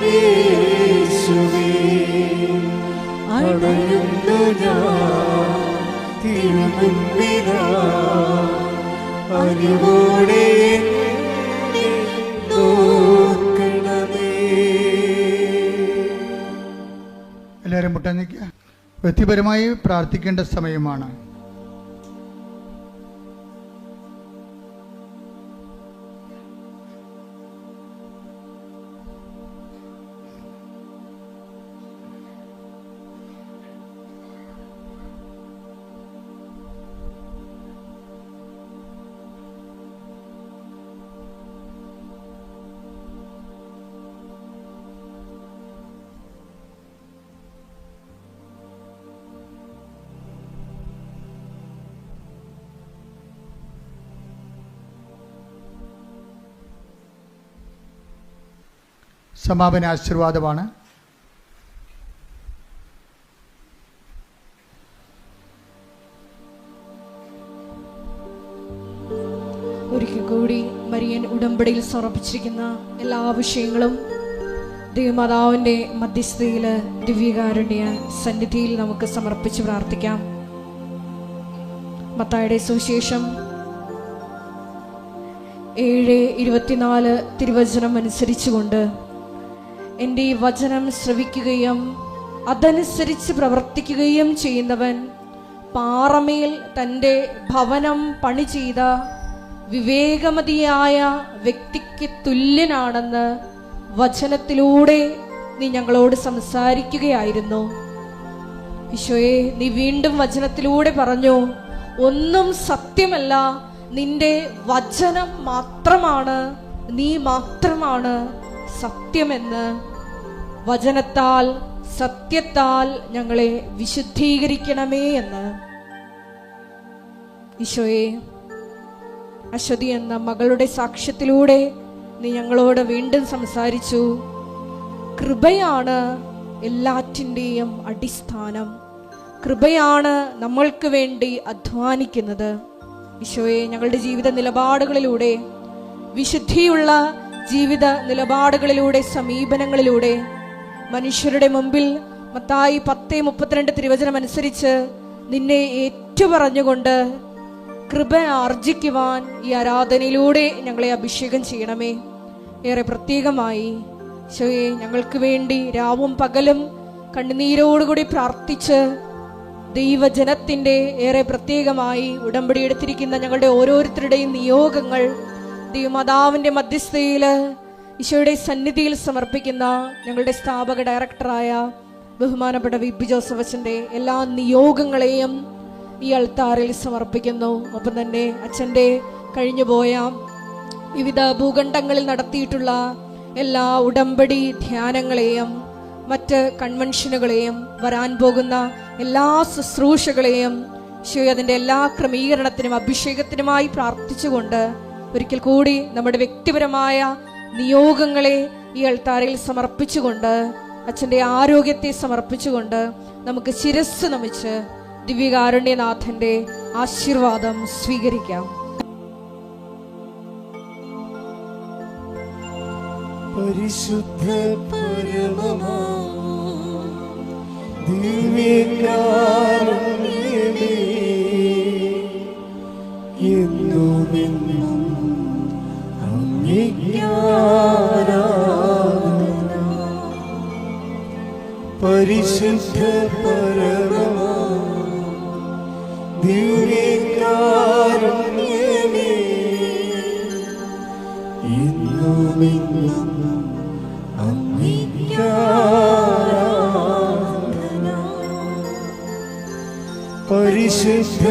യേശുവേ, അണയുന്നു ഞാൻ തിരുമുൻപിനായി, അലിവോടെ എന്നെ നോക്കണമേ. എല്ലാവരും പെട്ടെന്ന് വ്യക്തിപരമായി പ്രാർത്ഥിക്കേണ്ട സമയമാണ്. സമാപന ആശീർവാദമാണ്. ഒരിക്കൽ കൂടി മരിയൻ ഉടമ്പടിയിൽ സമർപ്പിച്ചിരിക്കുന്ന എല്ലാ വിഷയങ്ങളും ദൈവമാതാവിൻ്റെ മധ്യസ്ഥതയിൽ ദിവ്യകാരുണ്യ സന്നിധിയിൽ നമുക്ക് സമർപ്പിച്ച് പ്രാർത്ഥിക്കാം. മത്തായിയുടെ സുവിശേഷം 7:24 തിരുവചനം അനുസരിച്ചുകൊണ്ട് എൻ്റെ ഈ വചനം ശ്രവിക്കുകയും അതനുസരിച്ച് പ്രവർത്തിക്കുകയും ചെയ്യുന്നവൻ പാറമേൽ തൻ്റെ ഭവനം പണി ചെയ്ത വിവേകമതിയായ വ്യക്തിക്ക് തുല്യനാണെന്ന് വചനത്തിലൂടെ നീ ഞങ്ങളോട് സംസാരിക്കുകയായിരുന്നു. ഈശോയെ, നീ വീണ്ടും വചനത്തിലൂടെ പറഞ്ഞു, ഒന്നും സത്യമല്ല, നിന്റെ വചനം മാത്രമാണ്, നീ മാത്രമാണ് സത്യമെന്ന്. വചനത്താൽ സത്യത്താൽ ഞങ്ങളെ വിശുദ്ധീകരിക്കണമേ എന്ന്. ഈശോയെ, അശ്വതി എന്ന മകളുടെ സാക്ഷ്യത്തിലൂടെ നീ ഞങ്ങളോട് വീണ്ടും സംസാരിച്ചു. കൃപയാണ് എല്ലാറ്റിൻ്റെയും അടിസ്ഥാനം. കൃപയാണ് നമ്മൾക്ക് വേണ്ടി അധ്വാനിക്കുന്നത്. ഈശോയെ, ഞങ്ങളുടെ ജീവിത നിലപാടുകളിലൂടെ, വിശുദ്ധിയുള്ള ജീവിത നിലപാടുകളിലൂടെ, സമീപനങ്ങളിലൂടെ മനുഷ്യരുടെ മുമ്പിൽ മത്തായി 10:32 തിരുവചനം അനുസരിച്ച് നിന്നെ ഏറ്റുപറഞ്ഞുകൊണ്ട് കൃപ ആർജിക്കുവാൻ ഈ ആരാധനയിലൂടെ ഞങ്ങളെ അഭിഷേകം ചെയ്യണമേ. ഏറെ പ്രത്യേകമായി ഈശോയെ, ഞങ്ങൾക്ക് വേണ്ടി രാവും പകലും കണ്ണുനീരോടുകൂടി പ്രാർത്ഥിച്ച് ദൈവജനത്തിൻ്റെ ഏറെ പ്രത്യേകമായി ഉടമ്പടി എടുത്തിരിക്കുന്ന ഞങ്ങളുടെ ഓരോരുത്തരുടെയും നിയോഗങ്ങൾ ദൈവമാതാവിൻ്റെ മധ്യസ്ഥതയിൽ ഈശോയുടെ സന്നിധിയിൽ സമർപ്പിക്കുന്ന ഞങ്ങളുടെ സ്ഥാപക ഡയറക്ടറായ ബഹുമാനപ്പെട്ട വി.പി. ജോസഫ് അച്ഛൻ്റെ എല്ലാ നിയോഗങ്ങളെയും ഈ അൾത്താറിൽ സമർപ്പിക്കുന്നു. ഒപ്പം തന്നെ അച്ഛൻ്റെ കഴിഞ്ഞുപോയ വിവിധ ഭൂഖണ്ഡങ്ങളിൽ നടത്തിയിട്ടുള്ള എല്ലാ ഉടമ്പടി ധ്യാനങ്ങളെയും മറ്റ് കൺവെൻഷനുകളെയും വരാൻ പോകുന്ന എല്ലാ ശുശ്രൂഷകളെയും ഈശോയെ അതിൻ്റെ എല്ലാ ക്രമീകരണത്തിനും അഭിഷേകത്തിനുമായി പ്രാർത്ഥിച്ചുകൊണ്ട് ഒരിക്കൽ കൂടി നമ്മുടെ വ്യക്തിപരമായ നിയോഗങ്ങളെ ഈ അൾത്താരയിൽ സമർപ്പിച്ചുകൊണ്ട് അച്ഛൻ്റെ ആരോഗ്യത്തെ സമർപ്പിച്ചുകൊണ്ട് നമുക്ക് ശിരസ്സ് നമിച്ച് ദിവ്യകാരുണ്യനാഥൻ്റെ ആശീർവാദം സ്വീകരിക്കാം. പരിശുദ്ധ പരമമാ ദിവ്യകാരുണ്യമേ, എന്നുമെന്നും അങ്ങേക്ക് ആരാധന. പരിശുദ്ധ പരമമാ ദിവ്യകാരുണ്യമേ, എന്നുമെന്നും അങ്ങേക്ക് ആരാധന. പരിശുദ്ധ